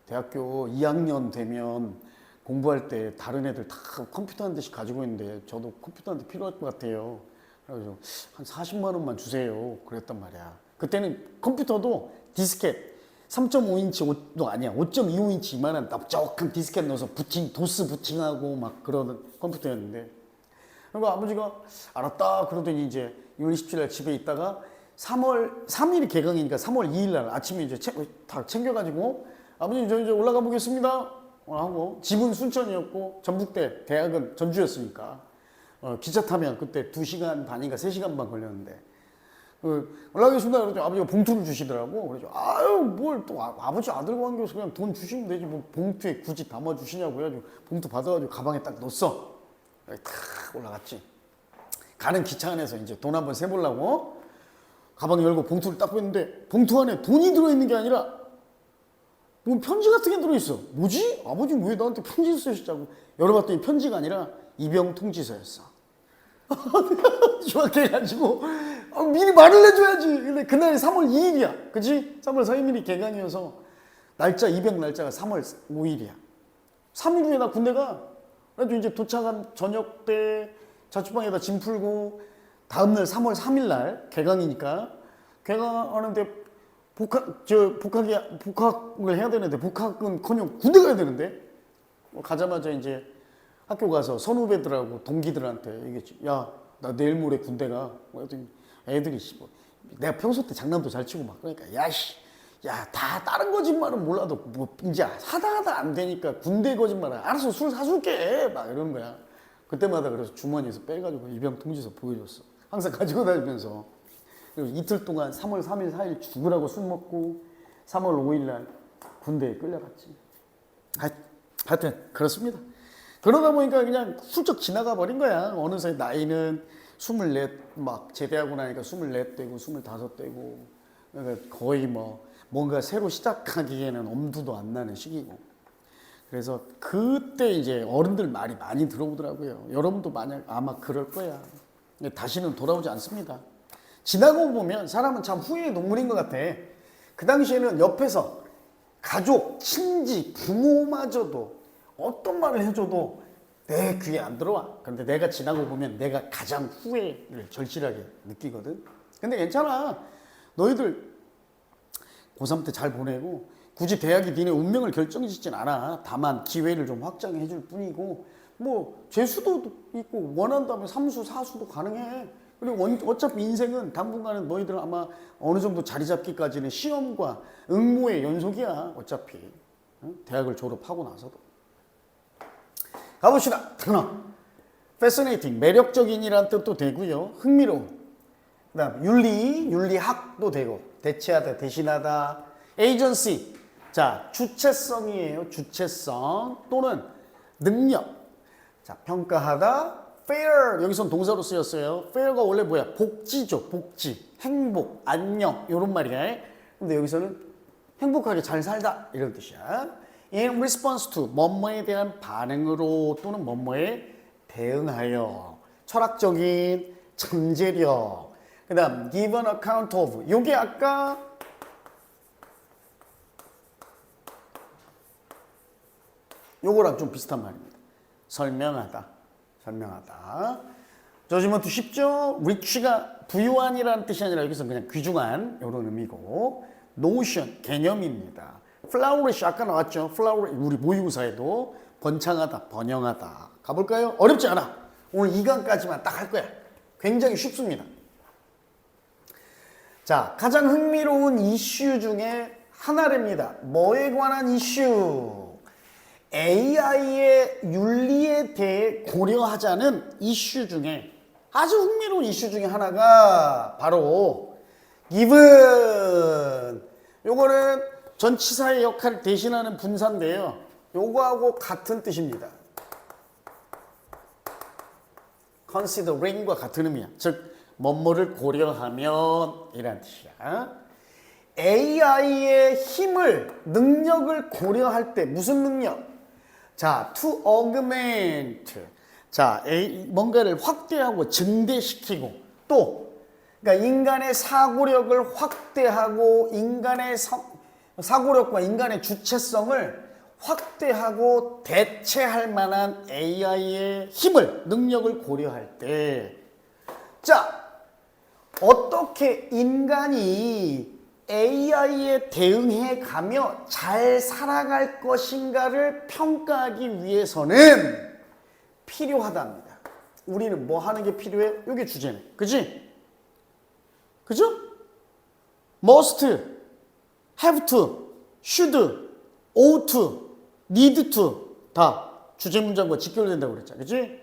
대학교 2학년 되면 공부할 때 다른 애들 다 컴퓨터 한 대씩 가지고 있는데 저도 컴퓨터 한 대 필요할 것 같아요. 그래서 한 40만 원만 주세요. 그랬단 말이야. 그때는 컴퓨터도 디스켓 3.5인치도 아니야. 5.25인치 이만한 납작한 디스켓 넣어서 도스 부팅하고 막 그러는 컴퓨터였는데. 그리고 아버지가 알았다 그러더니 이제 2월 27일 집에 있다가 3월 3일이 개강이니까 3월 2일 날 아침에 이제 다 챙겨가지고 아버님 저 이제 올라가 보겠습니다 하고 집은 순천이었고 전북대 대학은 전주였으니까 기차 타면 그때 2시간 반인가 3시간 반 걸렸는데 올라가겠습니다. 그랬더니 아버지가 봉투를 주시더라고. 그래서 아유 뭘 또 아버지 아들 관계에서 그냥 돈 주시면 되지 뭐 봉투에 굳이 담아 주시냐고 해가지고 봉투 받아가지고 가방에 딱 넣었어. 탁 올라갔지. 가는 기차 안에서 이제 돈 한번 세보려고 가방 열고 봉투를 딱 보는데 봉투 안에 돈이 들어있는 게 아니라 뭐 편지 같은 게 들어있어. 뭐지? 아버지 왜 나한테 편지를 쓰셨다고 열어봤더니 편지가 아니라 입영 통지서였어. 휴학해가지고 미리 말을 해줘야지. 근데 그날이 3월 2일이야. 그치? 3월 4일이 개강이어서 입영 날짜가 3월 5일이야. 3일 후에 나 군대 가. 그래서 이제 도착한 저녁 때 자취방에다 짐 풀고 다음날 3월 3일 날 개강이니까 개강하는데 복학을 해야 되는데 복학은커녕 군대 가야 되는데 가자마자 이제 학교 가서 선후배들하고 동기들한테 얘기했지. 야, 나 내일 모레 군대 가. 그랬더니 애들이 내가 평소 때 장난도 잘 치고 막 그러니까 다 다른 거짓말은 몰라도 뭐 이제 하다 안 되니까 군대 거짓말은 알아서 술 사줄게 막 이러는 거야. 그때마다 그래서 주머니에서 빼가지고 입영 통지서 보여줬어. 항상 가지고 다니면서. 그리고 이틀 동안 3월 3일 4일 죽으라고 술 먹고 3월 5일 날 군대에 끌려갔지. 하여튼 그렇습니다. 그러다 보니까 그냥 훌쩍 지나가 버린 거야. 어느새 나이는 24 막 제대하고 나니까 24 되고 25 되고 그러니까 거의 뭔가 새로 시작하기에는 엄두도 안 나는 시기고. 그래서 그때 이제 어른들 말이 많이 들어오더라고요. 여러분도 아마 그럴 거야. 다시는 돌아오지 않습니다. 지나고 보면 사람은 참 후회의 동물인 것 같아. 그 당시에는 옆에서 가족, 친지, 부모마저도 어떤 말을 해줘도 내 귀에 안 들어와. 그런데 내가 지나고 보면 내가 가장 후회를 절실하게 느끼거든. 근데 괜찮아. 너희들 고3 때 잘 보내고 굳이 대학이 니네 운명을 결정짓진 않아. 다만 기회를 좀 확장해 줄 뿐이고 뭐 재수도 있고 원한다면 3수, 4수도 가능해. 그리고 어차피 인생은 당분간은 너희들 아마 어느 정도 자리 잡기까지는 시험과 응모의 연속이야. 어차피 대학을 졸업하고 나서도. 가봅시다. 단어. fascinating, 매력적인이란 뜻도 되고요. 흥미로운. 그다음 윤리학도 되고 대체하다, 대신하다. agency, 자, 주체성이에요. 주체성 또는 능력. 자, 평가하다. fair, 여기선 동사로 쓰였어요. fair가 원래 뭐야? 복지죠. 복지, 행복, 안녕 이런 말이야. 근데 여기서는 행복하게 잘 살다 이런 뜻이야. In response to, 뭐뭐에 대한 반응으로 또는 뭐뭐에 대응하여. 철학적인 잠재력. 그 다음 give an account of, 요게 아까 요거랑 좀 비슷한 말입니다. 설명하다. 설명하다. 저지먼트 쉽죠? rich가 부유한이라는 뜻이 아니라 여기서 그냥 귀중한 이런 의미고, notion 개념입니다. flourish 아까 나왔죠? flourish 우리 모의고사에도 번창하다, 번영하다. 가볼까요? 어렵지 않아. 오늘 2강까지만 딱 할 거야. 굉장히 쉽습니다. 자, 가장 흥미로운 이슈 중에 하나랍니다. 뭐에 관한 이슈? AI의 윤리에 대해 고려하자는 이슈 중에 아주 흥미로운 이슈 중에 하나가 바로 given. 요거는 전치사의 역할을 대신하는 분사인데요. 요거하고 같은 뜻입니다. considering과 같은 의미야. 즉 뭐뭐를 고려하면 이란 뜻이야. AI의 힘을, 능력을 고려할 때 무슨 능력? 자, to augment. 자, 뭔가를 확대하고 증대시키고 또 그러니까 인간의 사고력을 확대하고 인간의 사고력과 인간의 주체성을 확대하고 대체할 만한 AI의 힘을, 능력을 고려할 때, 자, 어떻게 인간이 AI에 대응해 가며 잘 살아갈 것인가를 평가하기 위해서는 필요하답니다. 우리는 뭐 하는 게 필요해? 이게 주제네. 그지? 그죠? must, have to, should, ought to, need to 다 주제 문장과 직결된다고 그랬잖아. 그지?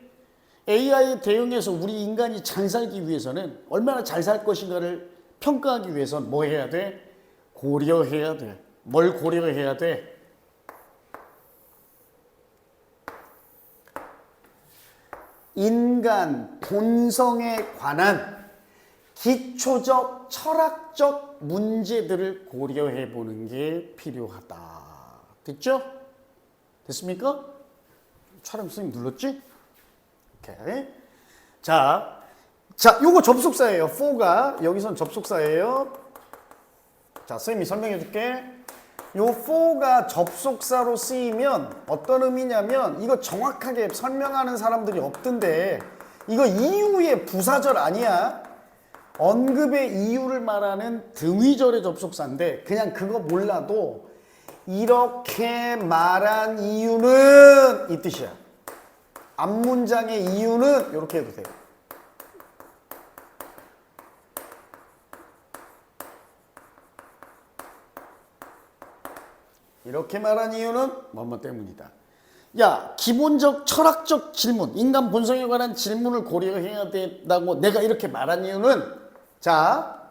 AI에 대응해서 우리 인간이 잘 살기 위해서는 얼마나 잘 살 것인가를 평가하기 위해서는 뭐 해야 돼? 고려해야 돼. 뭘 고려해야 돼? 인간 본성에 관한 기초적 철학적 문제들을 고려해 보는 게 필요하다. 됐죠? 됐습니까? 촬영 선생님 눌렀지? 오케이. 자, 요거 접속사예요. for가 여기선 접속사예요. 자, 선생님이 설명해 줄게. 요 for가 접속사로 쓰이면 어떤 의미냐면 이거 정확하게 설명하는 사람들이 없던데 이거 이유의 부사절 아니야. 언급의 이유를 말하는 등위절의 접속사인데 그냥 그거 몰라도 이렇게 말한 이유는 이 뜻이야. 앞문장의 이유는 이렇게 해도 돼요. 이렇게 말한 이유는 뭐뭐 때문이다. 야, 기본적 철학적 질문, 인간 본성에 관한 질문을 고려해야 된다고 내가 이렇게 말한 이유는, 자,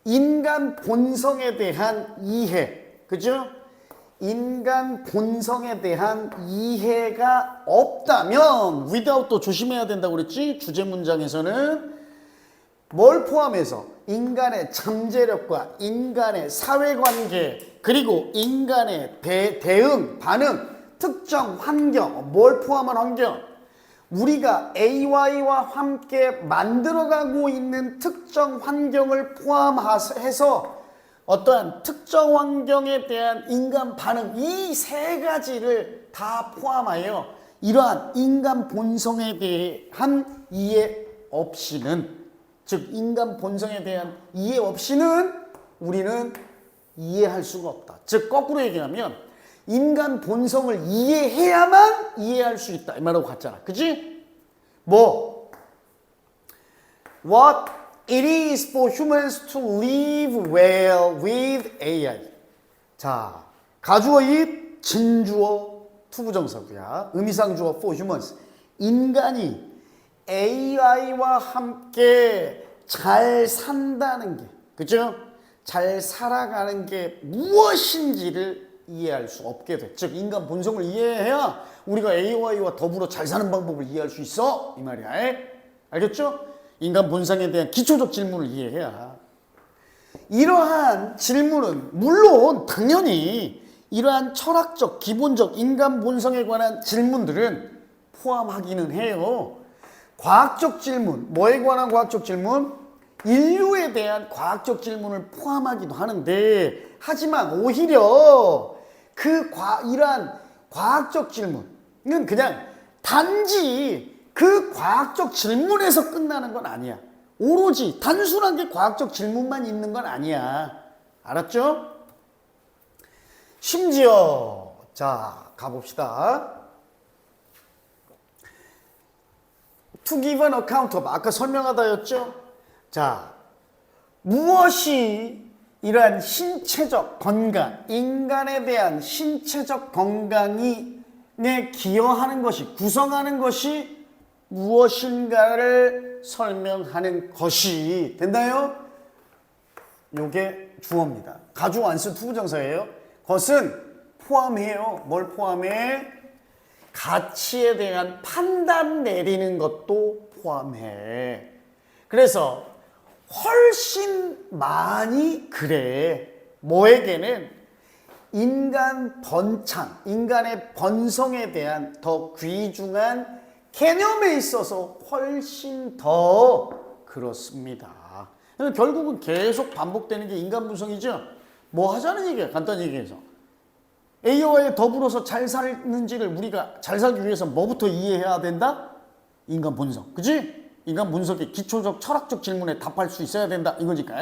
인간 본성에 대한 이해, 그죠? 인간 본성에 대한 이해가 없다면 without도 조심해야 된다고 그랬지? 주제 문장에서는 뭘 포함해서? 인간의 잠재력과 인간의 사회관계 그리고 인간의 대응, 반응, 특정 환경, 뭘 포함한 환경? 우리가 AI와 함께 만들어가고 있는 특정 환경을 포함해서 어떠한 특정 환경에 대한 인간 반응, 이 세 가지를 다 포함하여 이러한 인간 본성에 대한 이해 없이는, 즉 인간 본성에 대한 이해 없이는 우리는 이해할 수가 없다. 즉 거꾸로 얘기하면 인간 본성을 이해해야만 이해할 수 있다 이 말하고 같잖아. 그지? 뭐 What it is for humans to live well with AI. 자, 가주어 it, 진주어 투부정사구야. 의미상 주어 for humans. 인간이 AI와 함께 잘 산다는 게, 그죠? 잘 살아가는 게 무엇인지를 이해할 수 없게 돼. 즉 인간 본성을 이해해야 우리가 AI와 더불어 잘 사는 방법을 이해할 수 있어 이 말이야. 알겠죠? 인간 본성에 대한 기초적 질문을 이해해야. 이러한 질문은 물론 당연히 이러한 철학적 기본적 인간 본성에 관한 질문들은 포함하기는 해요. 과학적 질문, 뭐에 관한 과학적 질문? 인류에 대한 과학적 질문을 포함하기도 하는데, 하지만 오히려 이러한 과학적 질문은 그냥 단지 그 과학적 질문에서 끝나는 건 아니야. 오로지 단순하게 과학적 질문만 있는 건 아니야. 알았죠? 심지어 자 가봅시다. To give an account of, 아까 설명하다였죠? 자, 무엇이 이러한 신체적 건강, 인간에 대한 신체적 건강에 기여하는 것이, 구성하는 것이 무엇인가를 설명하는 것이 됐나요? 요게 주어입니다. 가주 완수 투부정사예요. 것은 포함해요. 뭘 포함해? 가치에 대한 판단 내리는 것도 포함해. 그래서 훨씬 많이 그래. 뭐에게는 인간 번창, 인간의 번성에 대한 더 귀중한 개념에 있어서 훨씬 더 그렇습니다. 결국은 계속 반복되는 게 인간 분석이죠. 뭐 하자는 얘기야, 간단히 얘기해서. A와에 더불어서 잘 사는지를 우리가 잘 살기 위해서 뭐부터 이해해야 된다? 인간 본성. 그치? 인간 분석의 기초적 철학적 질문에 답할 수 있어야 된다. 이거니까.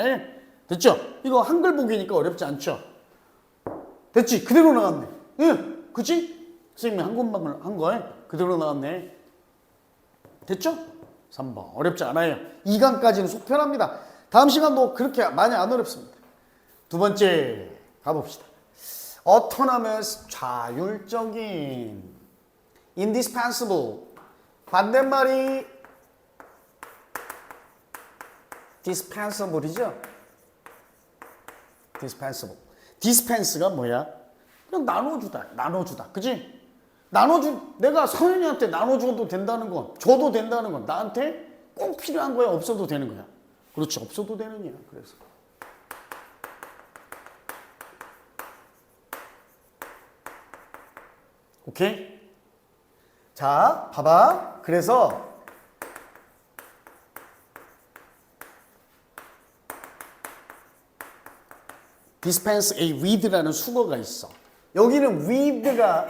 됐죠? 이거 한글 보기니까 어렵지 않죠? 됐지? 그대로 나왔네. 응, 그치? 선생님이 한국말을 한 거에 그대로 나왔네. 됐죠? 3번. 어렵지 않아요. 2강까지는 속 편합니다. 다음 시간도 그렇게 많이 안 어렵습니다. 두 번째 가봅시다. autonomous, 자율적인, indispensable, 반대말이 dispensable이죠? dispensable. dispense가 뭐야? 그냥 나눠주다. 그지? 내가 선생님한테 나눠줘도 된다는 건, 줘도 된다는 건 나한테 꼭 필요한 거야? 없어도 되는 거야? 그렇지, 없어도 되는 거야. 그래서. 오케이? 자, 봐봐. 그래서 dispense a with라는 수거가 있어. 여기는 with가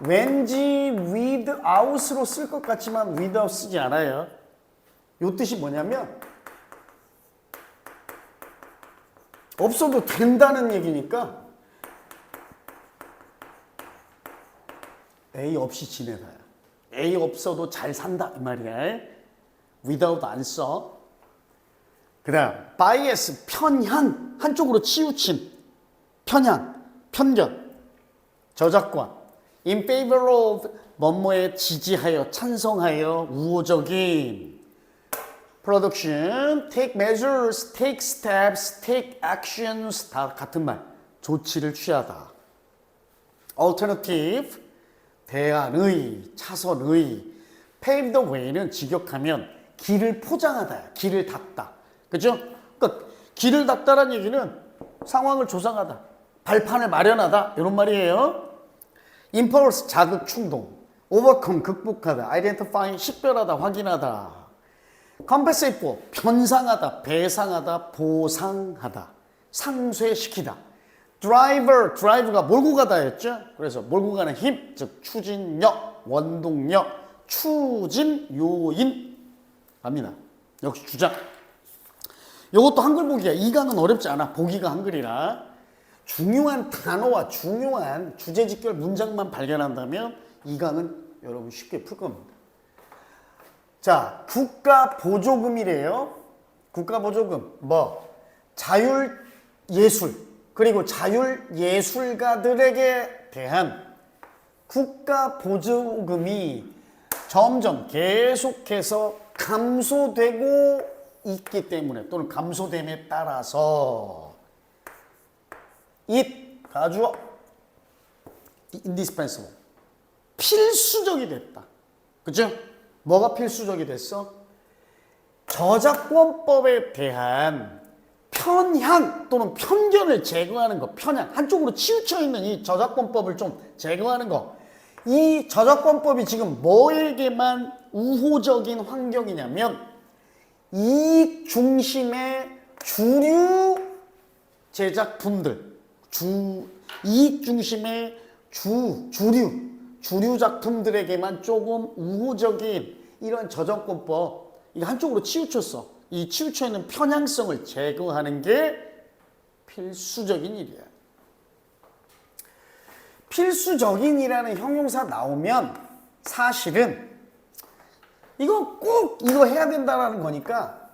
왠지 without으로 쓸 것 같지만 without 쓰지 않아요. 이 뜻이 뭐냐면 없어도 된다는 얘기니까 A 없이 지내다야. A 없어도 잘 산다 이 말이야. without 안 써. 그 다음 bias, 편향, 한쪽으로 치우침, 편향, 편견, 저작권, in favor of, 뭐뭐에 지지하여, 찬성하여, 우호적인, production, take measures, take steps, take actions, 다 같은 말, 조치를 취하다. alternative, 대안의, 차선의, pave the way는 직역하면 길을 포장하다, 길을 닦다. 그죠? 그러니까 길을 닦다라는 얘기는 상황을 조성하다, 발판을 마련하다 이런 말이에요. impulse, 자극, 충동, overcome, 극복하다, identify, 식별하다, 확인하다, compensate for, 변상하다, 배상하다, 보상하다, 상쇄시키다. drive가 몰고 가다였죠. 그래서 몰고 가는 힘, 즉 추진력, 원동력, 추진 요인 합니다. 역시 주장. 이것도 한글 보기야. 2강은 어렵지 않아. 보기가 한글이라. 중요한 단어와 중요한 주제직결 문장만 발견한다면 2강은 여러분 쉽게 풀 겁니다. 자, 국가보조금이래요. 국가보조금. 뭐? 자율예술, 그리고 자율예술가들에게 대한 국가보조금이 점점 계속해서 감소되고 있기 때문에, 또는 감소됨에 따라서 it 가주어 indispensable 필수적이 됐다. 그죠? 뭐가 필수적이 됐어? 저작권법에 대한 편향 또는 편견을 제거하는 거, 편향 한쪽으로 치우쳐 있는 이 저작권법을 좀 제거하는 거. 이 저작권법이 지금 뭐에게만 우호적인 환경이냐면 이익 중심의 주류 제작품들, 이익 중심의 주류 작품들에게만 조금 우호적인 이런 저작권법, 이거 한쪽으로 치우쳤어. 이 치우쳐 있는 편향성을 제거하는 게 필수적인 일이야. 필수적인이라는 형용사 나오면 사실은 이거 꼭 이거 해야 된다라는 거니까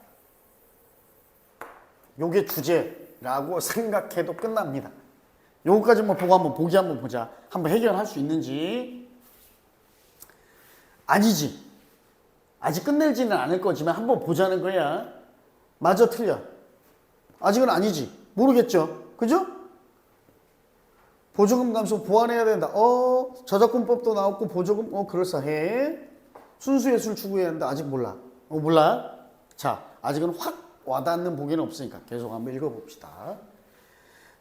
요게 주제라고 생각해도 끝납니다. 요거까지만 보고 한번 보기 한번 보자. 한번 해결할 수 있는지. 아니지. 아직 끝내지는 않을 거지만 한번 보자는 거야. 맞아 틀려. 아직은 아니지. 모르겠죠. 그죠? 보조금 감소 보완해야 된다. 저작권법도 나왔고 보조금 그럴싸해. 순수예술 추구해야 한다. 아직 몰라. 몰라. 자, 아직은 확 와닿는 보기는 없으니까 계속 한번 읽어봅시다.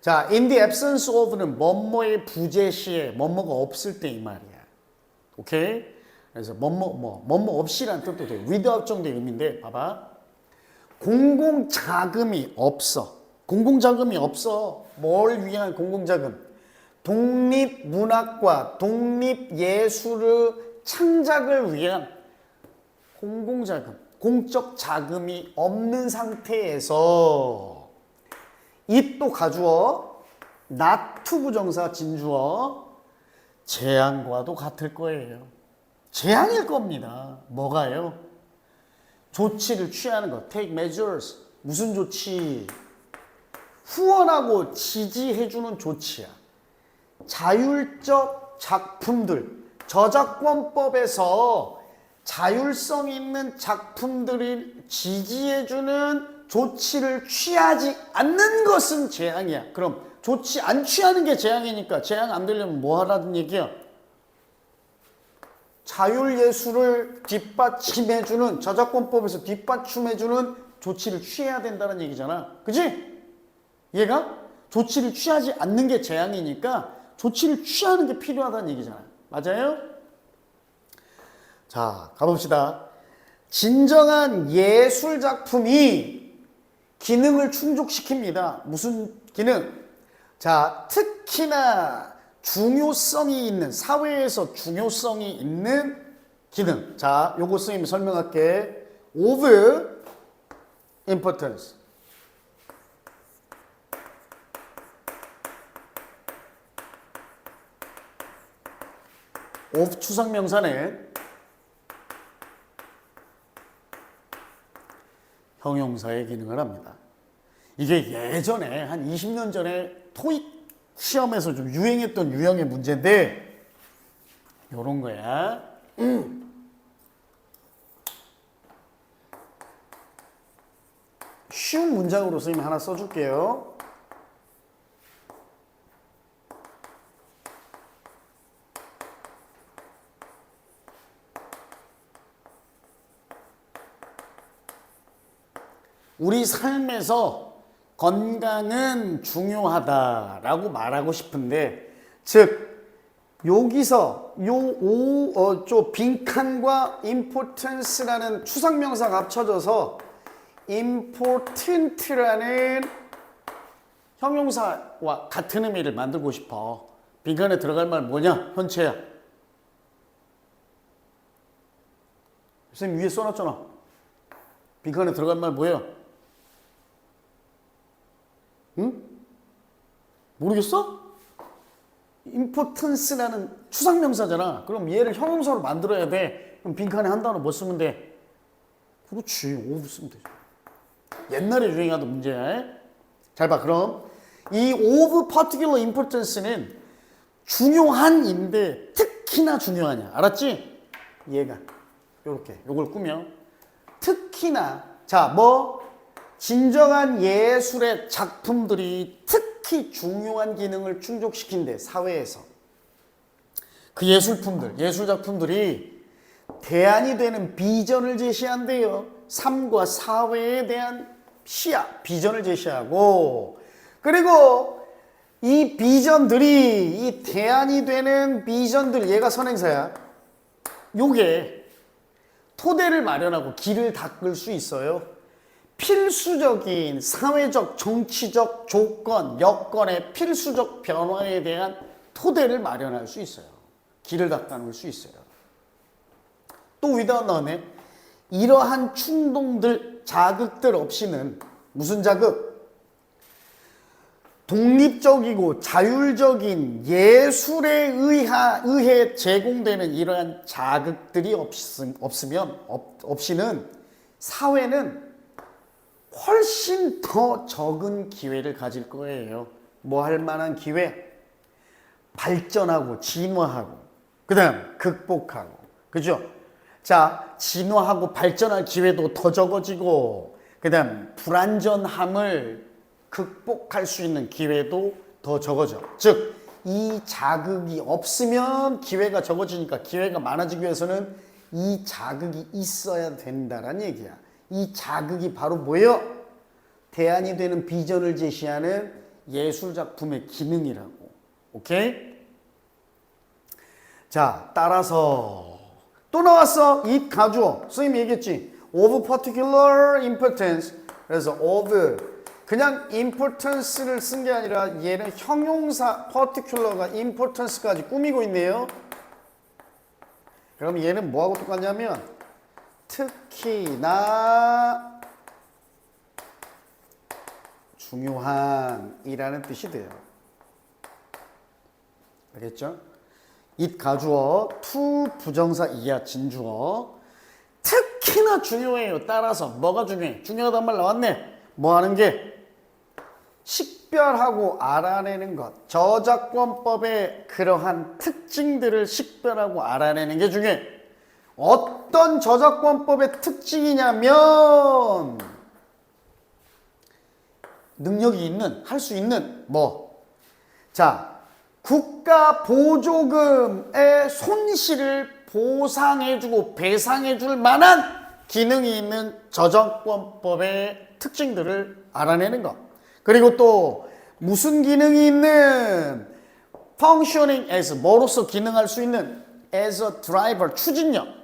자, in the absence of는 뭐뭐의 부재 시에 뭐뭐가 없을 때 이 말이야. 오케이? 그래서 뭐뭐 없이란 뜻도 돼. without 정도의 의미인데 봐봐. 공공자금이 없어. 공공자금이 없어. 뭘 위한 공공자금? 독립문학과 독립예술의 창작을 위한 공공자금, 공적 자금이 없는 상태에서 이 또 가주어, not 부정사 진주어, 재앙과도 같을 거예요. 재앙일 겁니다. 뭐가요? 조치를 취하는 거, take measures. 무슨 조치? 후원하고 지지해주는 조치야. 자율적 작품들, 저작권법에서 자율성 있는 작품들을 지지해주는 조치를 취하지 않는 것은 재앙이야. 그럼 조치 안 취하는 게 재앙이니까 재앙 안 되려면 뭐 하라는 얘기야? 자율예술을 뒷받침해주는, 저작권법에서 뒷받침해주는 조치를 취해야 된다는 얘기잖아. 그지? 얘가 조치를 취하지 않는 게 재앙이니까 조치를 취하는 게 필요하다는 얘기잖아. 맞아요? 자, 가봅시다. 진정한 예술 작품이 기능을 충족시킵니다. 무슨 기능? 자, 특히나 중요성이 있는, 사회에서 중요성이 있는 기능. 자, 요거 선생님이 설명할게. of importance. of 추상명사는 형용사의 기능을 합니다. 이게 예전에 한 20년 전에 토익 시험에서 좀 유행했던 유형의 문제인데 요런 거야. 쉬운 문장으로 선생님이 하나 써줄게요. 우리 삶에서 건강은 중요하다라고 말하고 싶은데, 즉 여기서 요 빈칸과 importance라는 추상명사가 합쳐져서 important라는 형용사와 같은 의미를 만들고 싶어. 빈칸에 들어갈 말 뭐냐? 현재야. 선생님 위에 써놨잖아. 빈칸에 들어갈 말 뭐예요? 응? 모르겠어? importance라는 추상명사잖아. 그럼 얘를 형용사로 만들어야 돼. 그럼 빈칸에 한 단어 뭐 쓰면 돼? 그렇지, of 쓰면 되죠. 옛날에 유행하던 문제야. 잘 봐. 그럼 이 of particular importance는 중요한인데 특히나 중요하냐. 알았지? 얘가 요렇게 요걸 꾸며 특히나, 자, 뭐 진정한 예술의 작품들이 특히 중요한 기능을 충족시킨대, 사회에서. 그 예술품들, 예술작품들이 대안이 되는 비전을 제시한대요. 삶과 사회에 대한 시야, 비전을 제시하고, 그리고 이 비전들이, 이 대안이 되는 비전들, 얘가 선행사야. 요게 토대를 마련하고 길을 닦을 수 있어요. 필수적인 사회적, 정치적 조건, 여건의 필수적 변화에 대한 토대를 마련할 수 있어요. 길을 닦아놓을 수 있어요. 또 without none, 이러한 충동들, 자극들 없이는, 무슨 자극? 독립적이고 자율적인 예술에 의해 제공되는 이러한 자극들이 없이는 사회는 훨씬 더 적은 기회를 가질 거예요. 뭐 할 만한 기회? 발전하고 진화하고, 그 다음 극복하고, 그죠? 자, 진화하고 발전할 기회도 더 적어지고, 그 다음 불완전함을 극복할 수 있는 기회도 더 적어져. 즉, 이 자극이 없으면 기회가 적어지니까 기회가 많아지기 위해서는 이 자극이 있어야 된다는 얘기야. 이 자극이 바로 뭐예요? 대안이 되는 비전을 제시하는 예술작품의 기능이라고. 오케이? 자, 따라서 또 나왔어. it 가주어. 선생님이 얘기했지. of particular importance. 그래서 of 그냥 importance를 쓴 게 아니라 얘는 형용사 particular가 importance까지 꾸미고 있네요. 그럼 얘는 뭐하고 똑같냐면 특히나 중요한 이라는 뜻이 돼요. 알겠죠? it 가주어, to 부정사 이하 진주어. 특히나 중요해요. 따라서 뭐가 중요해? 중요하단 말 나왔네. 뭐 하는 게? 식별하고 알아내는 것. 저작권법의 그러한 특징들을 식별하고 알아내는 게 중요해. 어떤 저작권법의 특징이냐면 능력이 있는, 할 수 있는 뭐? 자, 국가 보조금의 손실을 보상해주고 배상해줄 만한 기능이 있는 저작권법의 특징들을 알아내는 것. 그리고 또 무슨 기능이 있는 functioning as 뭐로서 기능할 수 있는 as a driver 추진력,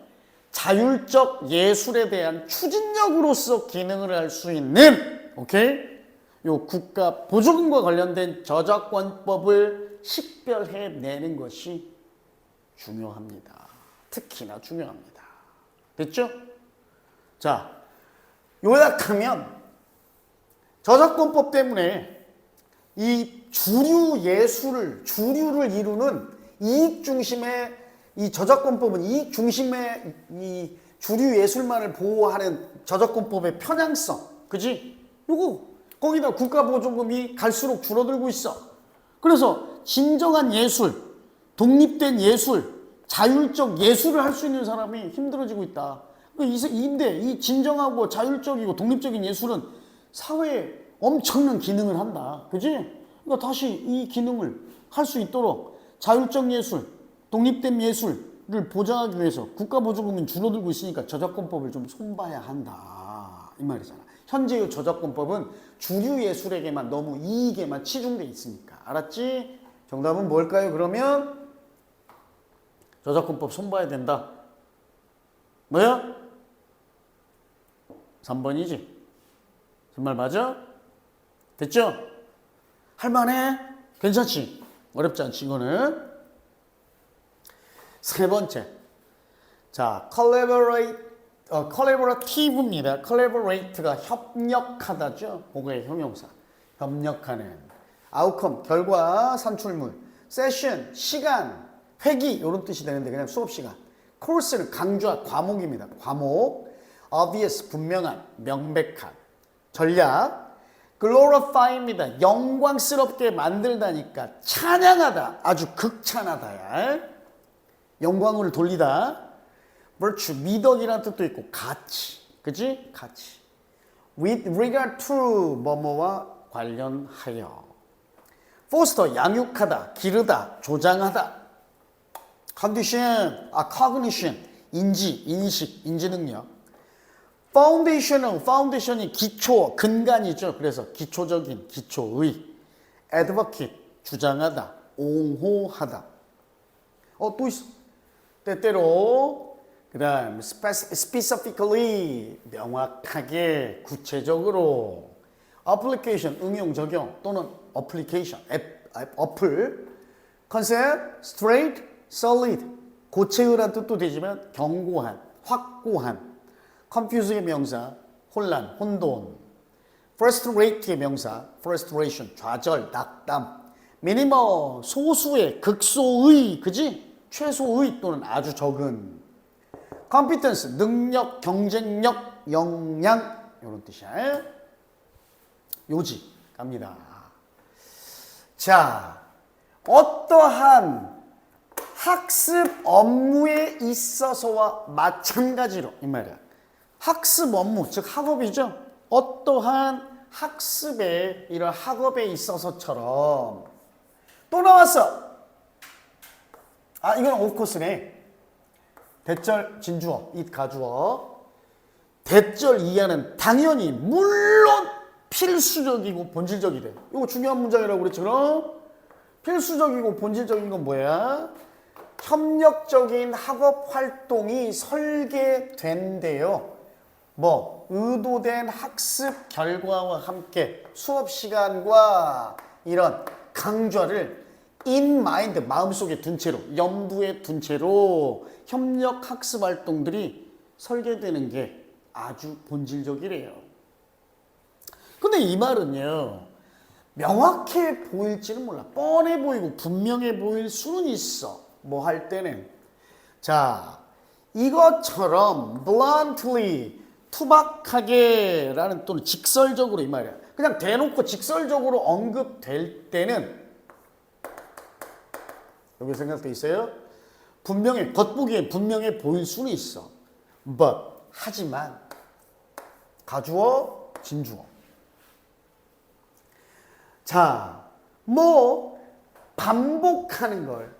자율적 예술에 대한 추진력으로서 기능을 할 수 있는 오케이? 요 국가 보조금과 관련된 저작권법을 식별해내는 것이 중요합니다. 특히나 중요합니다. 됐죠? 자, 요약하면 저작권법 때문에 이 주류를 이루는 이익 중심의 이 저작권법은 이익 중심의 이 주류 예술만을 보호하는 저작권법의 편향성, 그지? 요거 거기다 국가 보조금이 갈수록 줄어들고 있어. 그래서 진정한 예술, 독립된 예술, 자율적 예술을 할 수 있는 사람이 힘들어지고 있다. 이 진정하고 자율적이고 독립적인 예술은 사회에 엄청난 기능을 한다. 그지? 그러니까 다시 이 기능을 할 수 있도록 자율적 예술, 독립된 예술을 보장하기 위해서 국가 보조금이 줄어들고 있으니까 저작권법을 좀 손봐야 한다. 이 말이잖아. 현재의 저작권법은 주류 예술에게만 너무 이익에만 치중돼 있으니까. 알았지? 정답은 뭘까요? 그러면 저작권법 손봐야 된다. 뭐야? 3번이지? 정말 맞아? 됐죠? 할만해? 괜찮지? 어렵지 않지 이거는? 세 번째. 자, collaborative입니다. collaborate가 협력하다죠? 그거의 형용사. 협력하는. outcome, 결과, 산출물. session, 시간, 회기 이런 뜻이 되는데 그냥 수업 시간. course를 강조한 과목입니다. 과목. obvious, 분명한, 명백한. 전략. glorify입니다. 영광스럽게 만들다니까 찬양하다. 아주 극찬하다야. 영광을 돌리다. virtue, 미덕이라는 뜻도 있고 가치. 그치? 가치. with regard to 뭐뭐와 관련하여. foster 양육하다, 기르다, 조장하다. condition, cognition, 인식, 인지 능력. foundation이 기초, 근간이죠. 그래서 기초적인, 기초의. advocate, 주장하다, 옹호하다. 또 있어. 때때로. 그 다음 specifically, 명확하게, 구체적으로. application, 응용, 적용 또는 application, 어플. concept, straight, solid, 고체의란 뜻도 되지만 견고한, 확고한. confuse의 명사, 혼란, 혼돈. frustrate의 명사, frustration, 좌절, 낙담. minimal, 소수의, 극소의, 그지? 최소의 또는 아주 적은. competence, 능력, 경쟁력, 역량 이런 뜻이야. 요지 갑니다. 자, 어떠한 학습 업무에 있어서와 마찬가지로 이 말이야. 학습 업무, 즉 학업이죠. 어떠한 학습에 이런 학업에 있어서처럼 또 나왔어. 이건 오프코스네. 대절 진주어, 잇 가주어. 대절 이하는 당연히 물론 필수적이고 본질적이래. 이거 중요한 문장이라고 그랬죠. 그럼 필수적이고 본질적인 건 뭐야? 협력적인 학업 활동이 설계된대요. 의도된 학습 결과와 함께 수업 시간과 이런 강좌를 in mind, 마음속에 둔 채로, 염두에 둔 채로 협력 학습 활동들이 설계되는 게 아주 본질적이래요. 근데 이 말은요, 명확해 보일지는 몰라. 뻔해 보이고 분명해 보일 수는 있어. 뭐 할 때는. 자, 이것처럼 bluntly, 투박하게 라는 또는 직설적으로 이 말이야. 그냥 대놓고 직설적으로 언급될 때는 여기 생각돼 있어요? 분명해, 겉보기에 분명해 보일 수는 있어. but, 하지만 가주어, 진주어. 자, 반복하는 걸,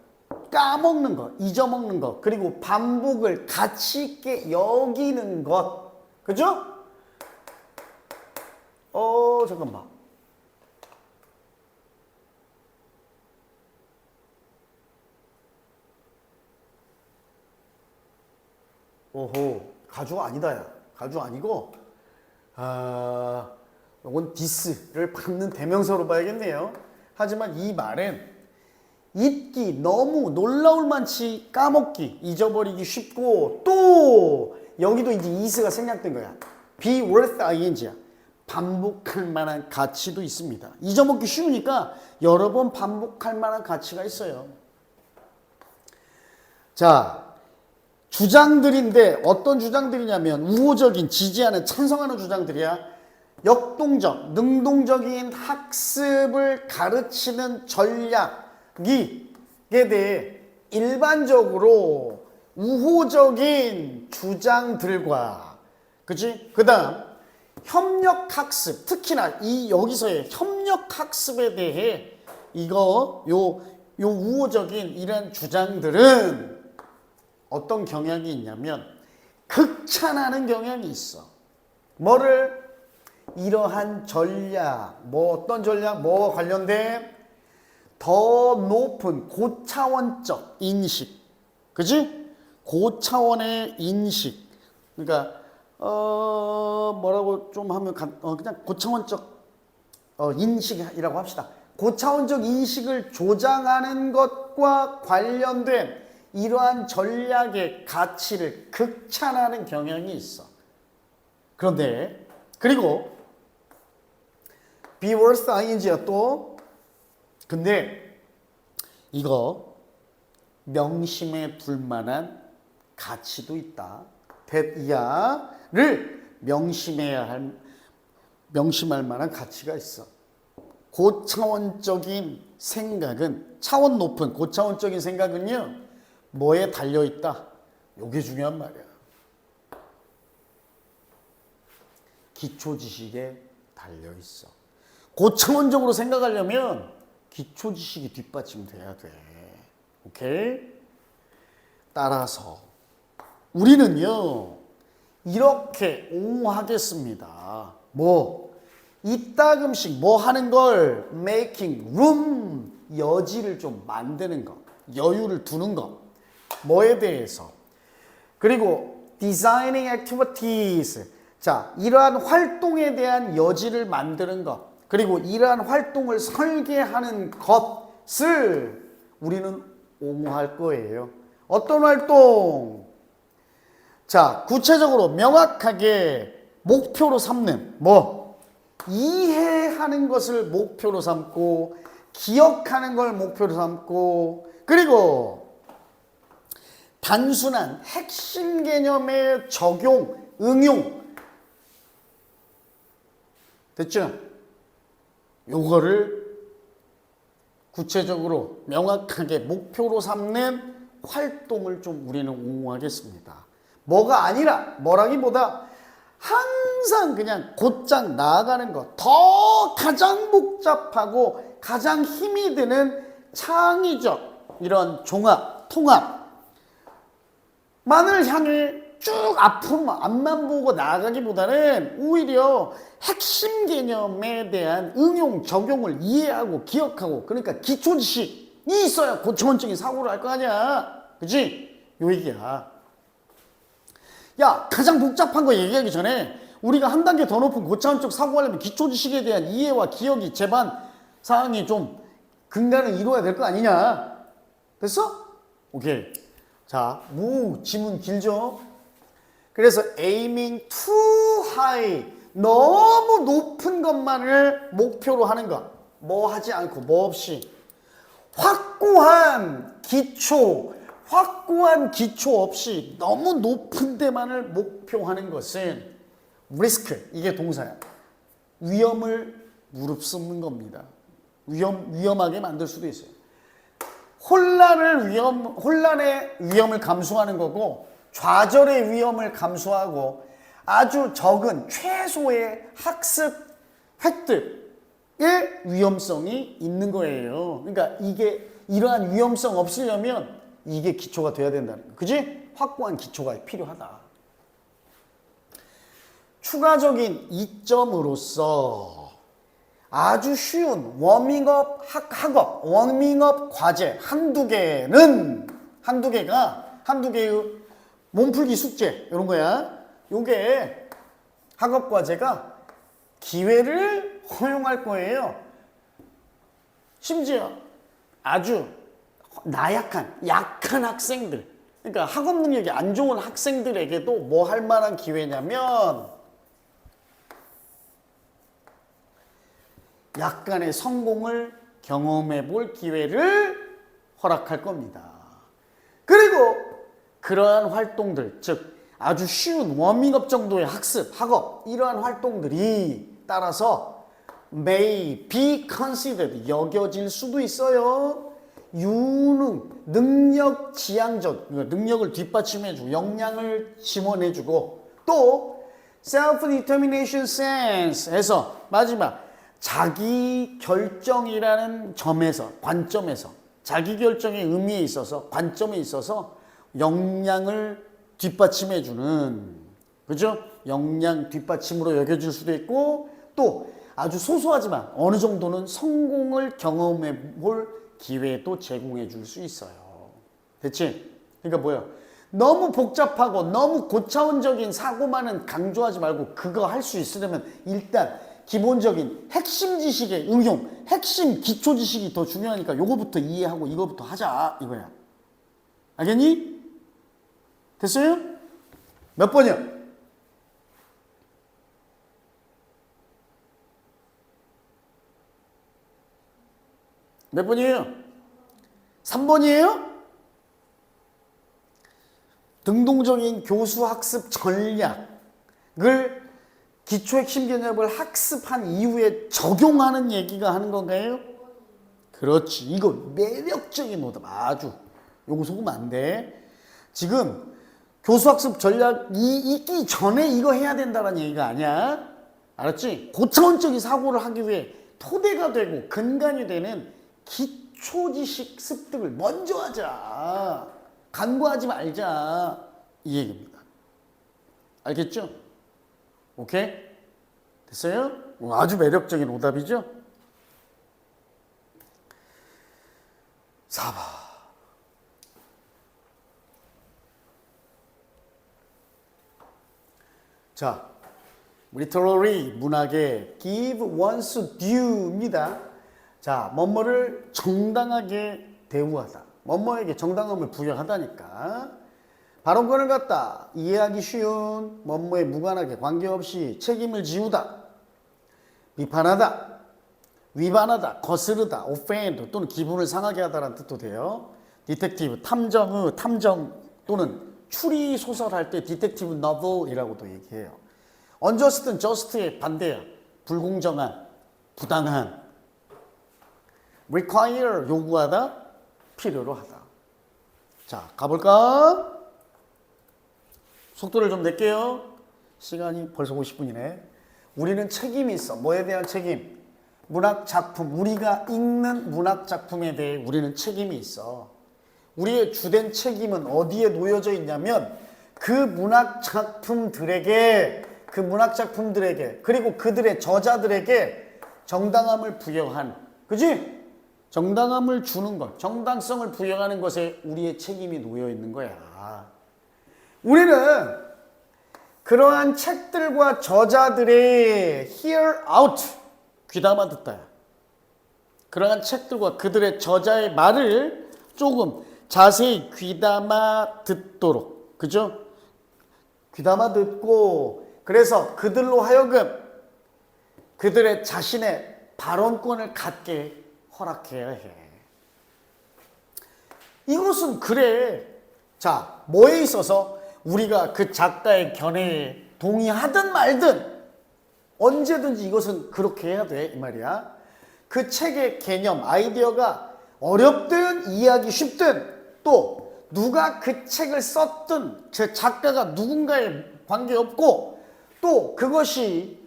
까먹는 것, 잊어먹는 것, 그리고 반복을 가치 있게 여기는 것. 그죠? 잠깐만. 가주어 아니다, 야. 가주어 아니고, 이건 디스를 받는 대명사로 봐야겠네요. 하지만 이 말은 잊기, 너무 놀라울 만치 까먹기, 잊어버리기 쉽고, 또 여기도 이제 is가 생략된 거야. be worth ing야. 반복할 만한 가치도 있습니다. 잊어먹기 쉬우니까 여러 번 반복할 만한 가치가 있어요. 자, 주장들인데 어떤 주장들이냐면 우호적인, 지지하는, 찬성하는 주장들이야. 역동적, 능동적인 학습을 가르치는 전략에 대해 일반적으로 우호적인 주장들과, 그치? 그 다음 협력학습, 특히나 여기서의 협력학습에 대해 요 우호적인 이런 주장들은 어떤 경향이 있냐면 극찬하는 경향이 있어. 뭐를? 이러한 전략, 어떤 전략, 뭐와 관련된 더 높은 고차원적 인식, 그지? 고차원의 인식. 그러니까 뭐라고 좀 하면 그냥 고차원적 인식이라고 합시다. 고차원적 인식을 조장하는 것과 관련된 이러한 전략의 가치를 극찬하는 경향이 있어. 그런데 그리고 be worth ing야 또. 근데 이거 명심해 둘 만한 가치도 있다. 대이하를 명심할 만한 가치가 있어. 고차원적인 생각은, 차원 높은 고차원적인 생각은요, 뭐에 달려있다? 요게 중요한 말이야. 기초 지식에 달려있어. 고차원적으로 생각하려면 기초 지식이 뒷받침돼야 돼. 오케이? 따라서 우리는요 이렇게 옹호하겠습니다. 뭐 이따금씩 뭐 하는 걸 making room, 여지를 좀 만드는 것, 여유를 두는 것, 뭐에 대해서. 그리고 designing activities, 자 이러한 활동에 대한 여지를 만드는 것, 그리고 이러한 활동을 설계하는 것을 우리는 옹호할 거예요. 어떤 활동? 자, 구체적으로 명확하게 목표로 삼는 뭐 이해하는 것을 목표로 삼고 기억하는 걸 목표로 삼고 그리고 단순한 핵심 개념의 적용, 응용 됐죠? 요거를 구체적으로 명확하게 목표로 삼는 활동을 좀 우리는 옹호하겠습니다. 뭐가 아니라 뭐라기보다 항상 그냥 곧장 나아가는 것, 더 가장 복잡하고 가장 힘이 드는 창의적 이런 종합, 통합만을 향해 쭉 앞만 보고 나아가기보다는 오히려 핵심 개념에 대한 응용, 적용을 이해하고 기억하고 그러니까 기초 지식이 있어야 고차원적인 사고를 할 거 아니야. 그치? 요 얘기야. 야, 가장 복잡한 거 얘기하기 전에 우리가 한 단계 더 높은 고차원적 사고하려면 기초 지식에 대한 이해와 기억이 제반 사항이 좀 근간을 이루어야 될 거 아니냐. 됐어? 오케이. 자, 지문 길죠? 그래서 aiming too high, 너무 높은 것만을 목표로 하는 것, 뭐 하지 않고 뭐 없이 확고한 기초 없이 너무 높은 데만을 목표하는 것은 risk, 이게 동사야. 위험을 무릅쓰는 겁니다. 위험하게 만들 수도 있어요. 혼란의 위험을 감수하는 거고 좌절의 위험을 감수하고 아주 적은 최소의 학습 획득의 위험성이 있는 거예요. 그러니까 이러한 위험성 없으려면 이게 기초가 돼야 된다는 거. 그지? 확고한 기초가 필요하다. 추가적인 이점으로서 아주 쉬운 워밍업 학업, 워밍업 과제 한두 개의 몸풀기 숙제 이런 거야. 요게 학업 과제가 기회를 허용할 거예요. 심지어 아주 약한 학생들, 그러니까 학업 능력이 안 좋은 학생들에게도 뭐 할 만한 기회냐면 약간의 성공을 경험해 볼 기회를 허락할 겁니다. 그리고 그러한 활동들, 즉 아주 쉬운 워밍업 정도의 학습, 학업 이러한 활동들이 따라서 may be considered, 여겨질 수도 있어요. 유능, 능력 지향적, 능력을 뒷받침해주고 역량을 지원해주고 또 self-determination sense에서 마지막 자기 결정이라는 관점에서 자기 결정의 의미에 있어서 관점에 있어서 역량을 뒷받침해주는, 그죠? 역량 뒷받침으로 여겨질 수도 있고 또 아주 소소하지만 어느 정도는 성공을 경험해 볼 기회도 제공해 줄 수 있어요. 됐지? 그러니까 뭐야? 너무 복잡하고 너무 고차원적인 사고만은 강조하지 말고 그거 할 수 있으려면 일단 기본적인 핵심 지식의 응용, 핵심 기초 지식이 더 중요하니까 요거부터 이해하고 이거부터 하자 이거야. 알겠니? 됐어요? 몇 번이야? 몇 번이에요? 3번이에요? 등동적인 교수 학습 전략을 기초 핵심 개념을 학습한 이후에 적용하는 얘기가 하는 건가요? 그렇지. 이거 매력적인 오답. 아주. 요거 속으면 안 돼. 지금 교수 학습 전략이 있기 전에 이거 해야 된다는 얘기가 아니야. 알았지? 고차원적인 사고를 하기 위해 토대가 되고 근간이 되는 기초 지식 습득을 먼저 하자. 간과하지 말자. 이 얘기입니다. 알겠죠? 오케이? 됐어요? 아주 매력적인 오답이죠? 4번. 자, literary 문학의 give one's due입니다. 자, 뭐뭐를 정당하게 대우하다. 뭐뭐에게 정당함을 부여하다니까. 발언권을 갖다. 이해하기 쉬운. 뭐뭐에 무관하게 관계없이 책임을 지우다. 비판하다. 위반하다. 거스르다. offend 또는 기분을 상하게 하다라는 뜻도 돼요. 디텍티브, 탐정의 탐정 또는 추리 소설할 때 디텍티브 너블이라고도 얘기해요. unjust는 just의 반대야. 불공정한, 부당한. require 요구하다, 필요로 하다. 자, 가볼까? 속도를 좀 낼게요. 시간이 벌써 50분이네. 우리는 책임이 있어. 뭐에 대한 책임? 문학 작품, 우리가 읽는 문학 작품에 대해 우리는 책임이 있어. 우리의 주된 책임은 어디에 놓여져 있냐면 그 문학 작품들에게 그리고 그들의 저자들에게 정당함을 부여한, 그지? 정당함을 주는 것, 정당성을 부여하는 것에 우리의 책임이 놓여 있는 거야. 우리는 그러한 책들과 저자들의 hear out, 귀담아 듣다. 그러한 책들과 그들의 저자의 말을 조금 자세히 귀담아 듣도록, 그죠? 귀담아 듣고, 그래서 그들로 하여금 그들의 자신의 발언권을 갖게 허락해야 해. 이것은 그래. 자, 뭐에 있어서 우리가 그 작가의 견해에 동의하든 말든 언제든지 이것은 그렇게 해야 돼, 이 말이야. 그 책의 개념, 아이디어가 어렵든 이해하기 쉽든 또 누가 그 책을 썼든 제 작가가 누군가에 관계없고 또 그것이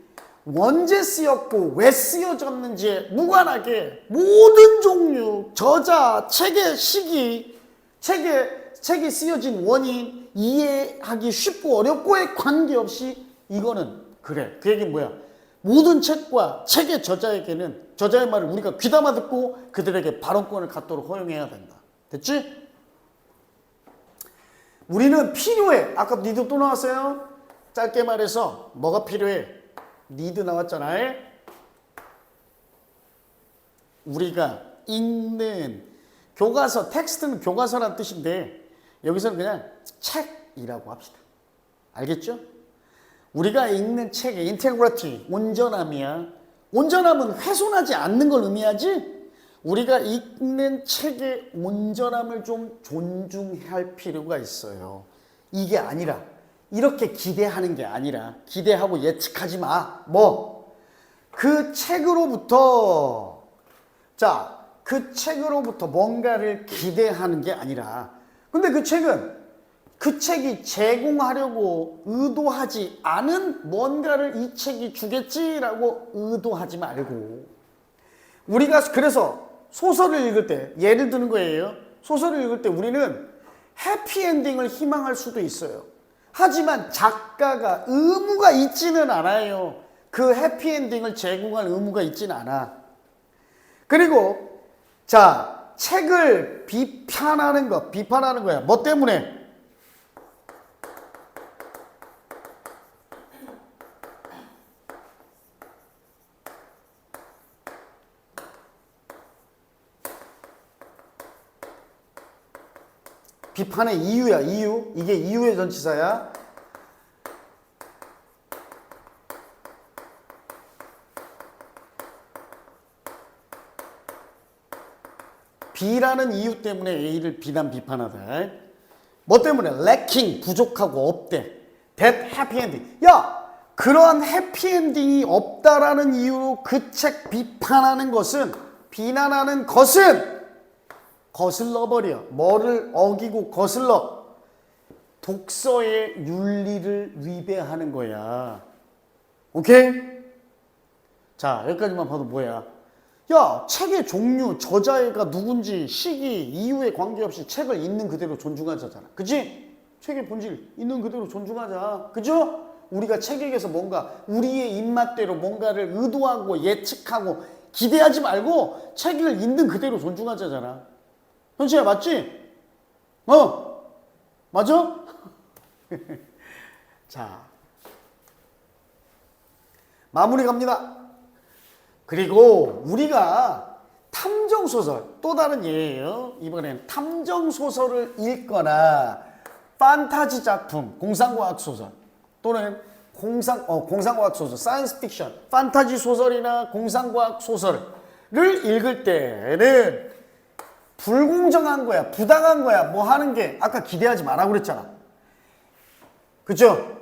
언제 쓰였고 왜 쓰여졌는지에 무관하게 모든 종류, 저자, 책의 시기, 책이 쓰여진 원인, 이해하기 쉽고 어렵고에 관계없이 이거는 그래. 그 얘기는 뭐야? 모든 책과 책의 저자에게는 저자의 말을 우리가 귀담아 듣고 그들에게 발언권을 갖도록 허용해야 된다. 됐지? 우리는 필요해. 아까 니드 또 나왔어요? 짧게 말해서 뭐가 필요해? 니드 나왔잖아요. 우리가 읽는 교과서, 텍스트는 교과서란 뜻인데 여기서는 그냥 책이라고 합시다. 알겠죠? 우리가 읽는 책의 인테그리티, 온전함이야. 온전함은 훼손하지 않는 걸 의미하지? 우리가 읽는 책의 온전함을 좀 존중할 필요가 있어요. 이게 아니라 이렇게 기대하는 게 아니라 기대하고 예측하지 마. 그 책으로부터 그 책으로부터 뭔가를 기대하는 게 아니라 근데 그 책이 제공하려고 의도하지 않은 뭔가를 이 책이 주겠지라고 의도하지 말고 우리가 그래서 소설을 읽을 때 예를 드는 거예요. 소설을 읽을 때 우리는 해피엔딩을 희망할 수도 있어요. 하지만 작가가 의무가 있지는 않아요. 그 해피엔딩을 제공할 의무가 있지는 않아. 그리고 책을 비판하는 거야. 뭐 때문에? 비판의 이유야, 이유. 이게 이유의 전치사야. B라는 이유 때문에 A를 비판하다. 뭐 때문에? lacking, 부족하고 없대. that happy ending. 야, 그러한 해피엔딩이 없다라는 이유로 그 책 비난하는 것은 거슬러버려. 뭐를 어기고 거슬러? 독서의 윤리를 위배하는 거야. 오케이? 자, 여기까지만 봐도 뭐야? 야, 책의 종류, 저자가 누군지, 시기, 이유에 관계없이 책을 있는 그대로 존중하자잖아. 그치? 책의 본질 있는 그대로 존중하자. 그죠? 우리가 책에게서 뭔가 우리의 입맛대로 뭔가를 의도하고 예측하고 기대하지 말고 책을 있는 그대로 존중하자잖아. 현수야, 맞지? 맞아? 자, 마무리 갑니다. 그리고 우리가 탐정소설, 또 다른 예예요. 이번엔 탐정소설을 읽거나 판타지 작품, 공상과학소설 또는 공상과학소설, 사이언스 픽션, 판타지 소설이나 공상과학소설을 읽을 때는 불공정한 거야, 부당한 거야, 뭐 하는 게 아까 기대하지 마라 그랬잖아. 그죠?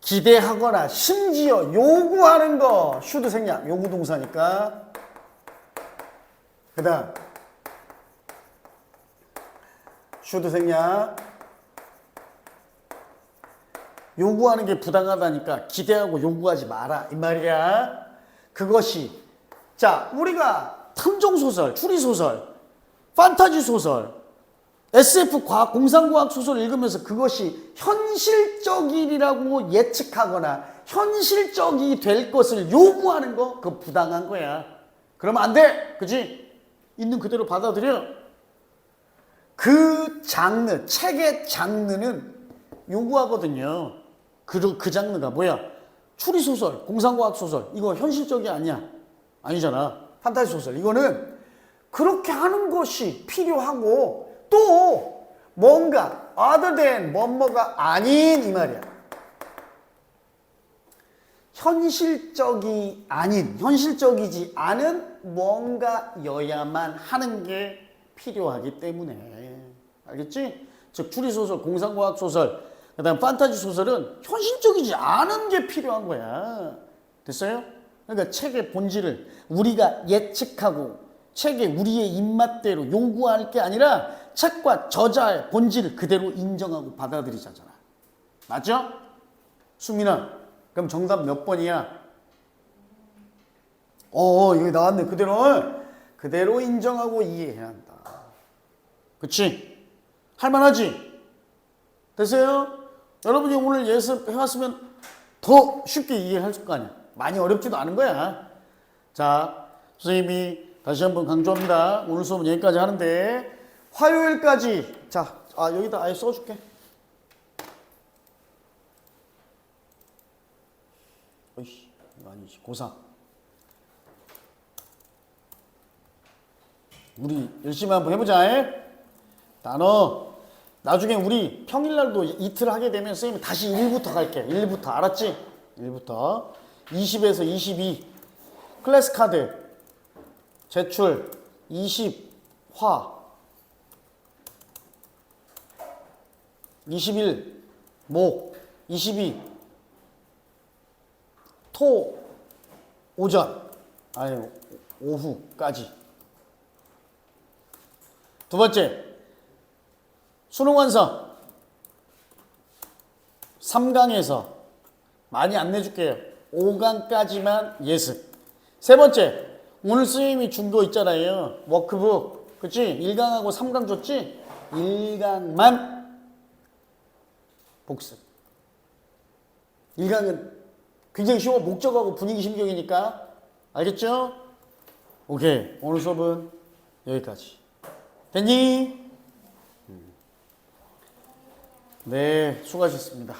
기대하거나 심지어 요구하는 거, 슈드 생략, 요구 동사니까. 그 다음 슈드 생략, 요구하는 게 부당하다니까 기대하고 요구하지 마라 이 말이야. 그것이 자, 우리가 탐정소설, 추리소설, 판타지소설, SF 과학, 공상과학 소설을 읽으면서 그것이 현실적이라고 예측하거나 현실적이 될 것을 요구하는 거, 그거 부당한 거야. 그러면 안 돼. 그지? 있는 그대로 받아들여. 그 장르, 책의 장르는 요구하거든요. 그 장르가 뭐야? 추리소설, 공상과학 소설, 이거 현실적이 아니야. 아니잖아. 판타지 소설. 이거는 그렇게 하는 것이 필요하고 또 뭔가 other than 뭐뭐가 아닌 이 말이야. 현실적이지 않은 뭔가여야만 하는 게 필요하기 때문에. 알겠지? 즉 추리소설, 공상과학소설, 그 다음 판타지 소설은 현실적이지 않은 게 필요한 거야. 됐어요? 그러니까 책의 본질을 우리가 예측하고 책에 우리의 입맛대로 요구할 게 아니라 책과 저자의 본질을 그대로 인정하고 받아들이자잖아. 맞죠? 수민아, 그럼 정답 몇 번이야? 여기 나왔네. 그대로 인정하고 이해해야 한다. 그치? 할만하지? 됐어요? 여러분이 오늘 예습해왔으면 더 쉽게 이해할 거 아니야. 많이 어렵지도 않은 거야. 자, 선생님이 다시 한번 강조합니다. 오늘 수업은 여기까지 하는데 화요일까지, 자, 여기다 아예 써줄게. 어이씨, 이거 아니지. 고3. 우리 열심히 한번 해보자. 단어. 나중에 우리 평일날도 이틀 하게 되면 선생님이 다시 1부터 갈게. 1부터. 알았지? 1부터. 20에서 22. 클래스 카드. 제출. 20. 화. 21. 목. 22. 토. 오전. 아니, 오후까지. 두 번째. 수능 완성. 3강에서 많이 안 내줄게요. 5강까지만 예습. 세 번째. 오늘 선생님이 준 거 있잖아요. 워크북. 그치? 1강하고 3강 줬지? 1강만 복습. 1강은 굉장히 쉬워. 목적하고 분위기 심경이니까. 알겠죠? 오케이. 오늘 수업은 여기까지. 됐니? 네, 수고하셨습니다.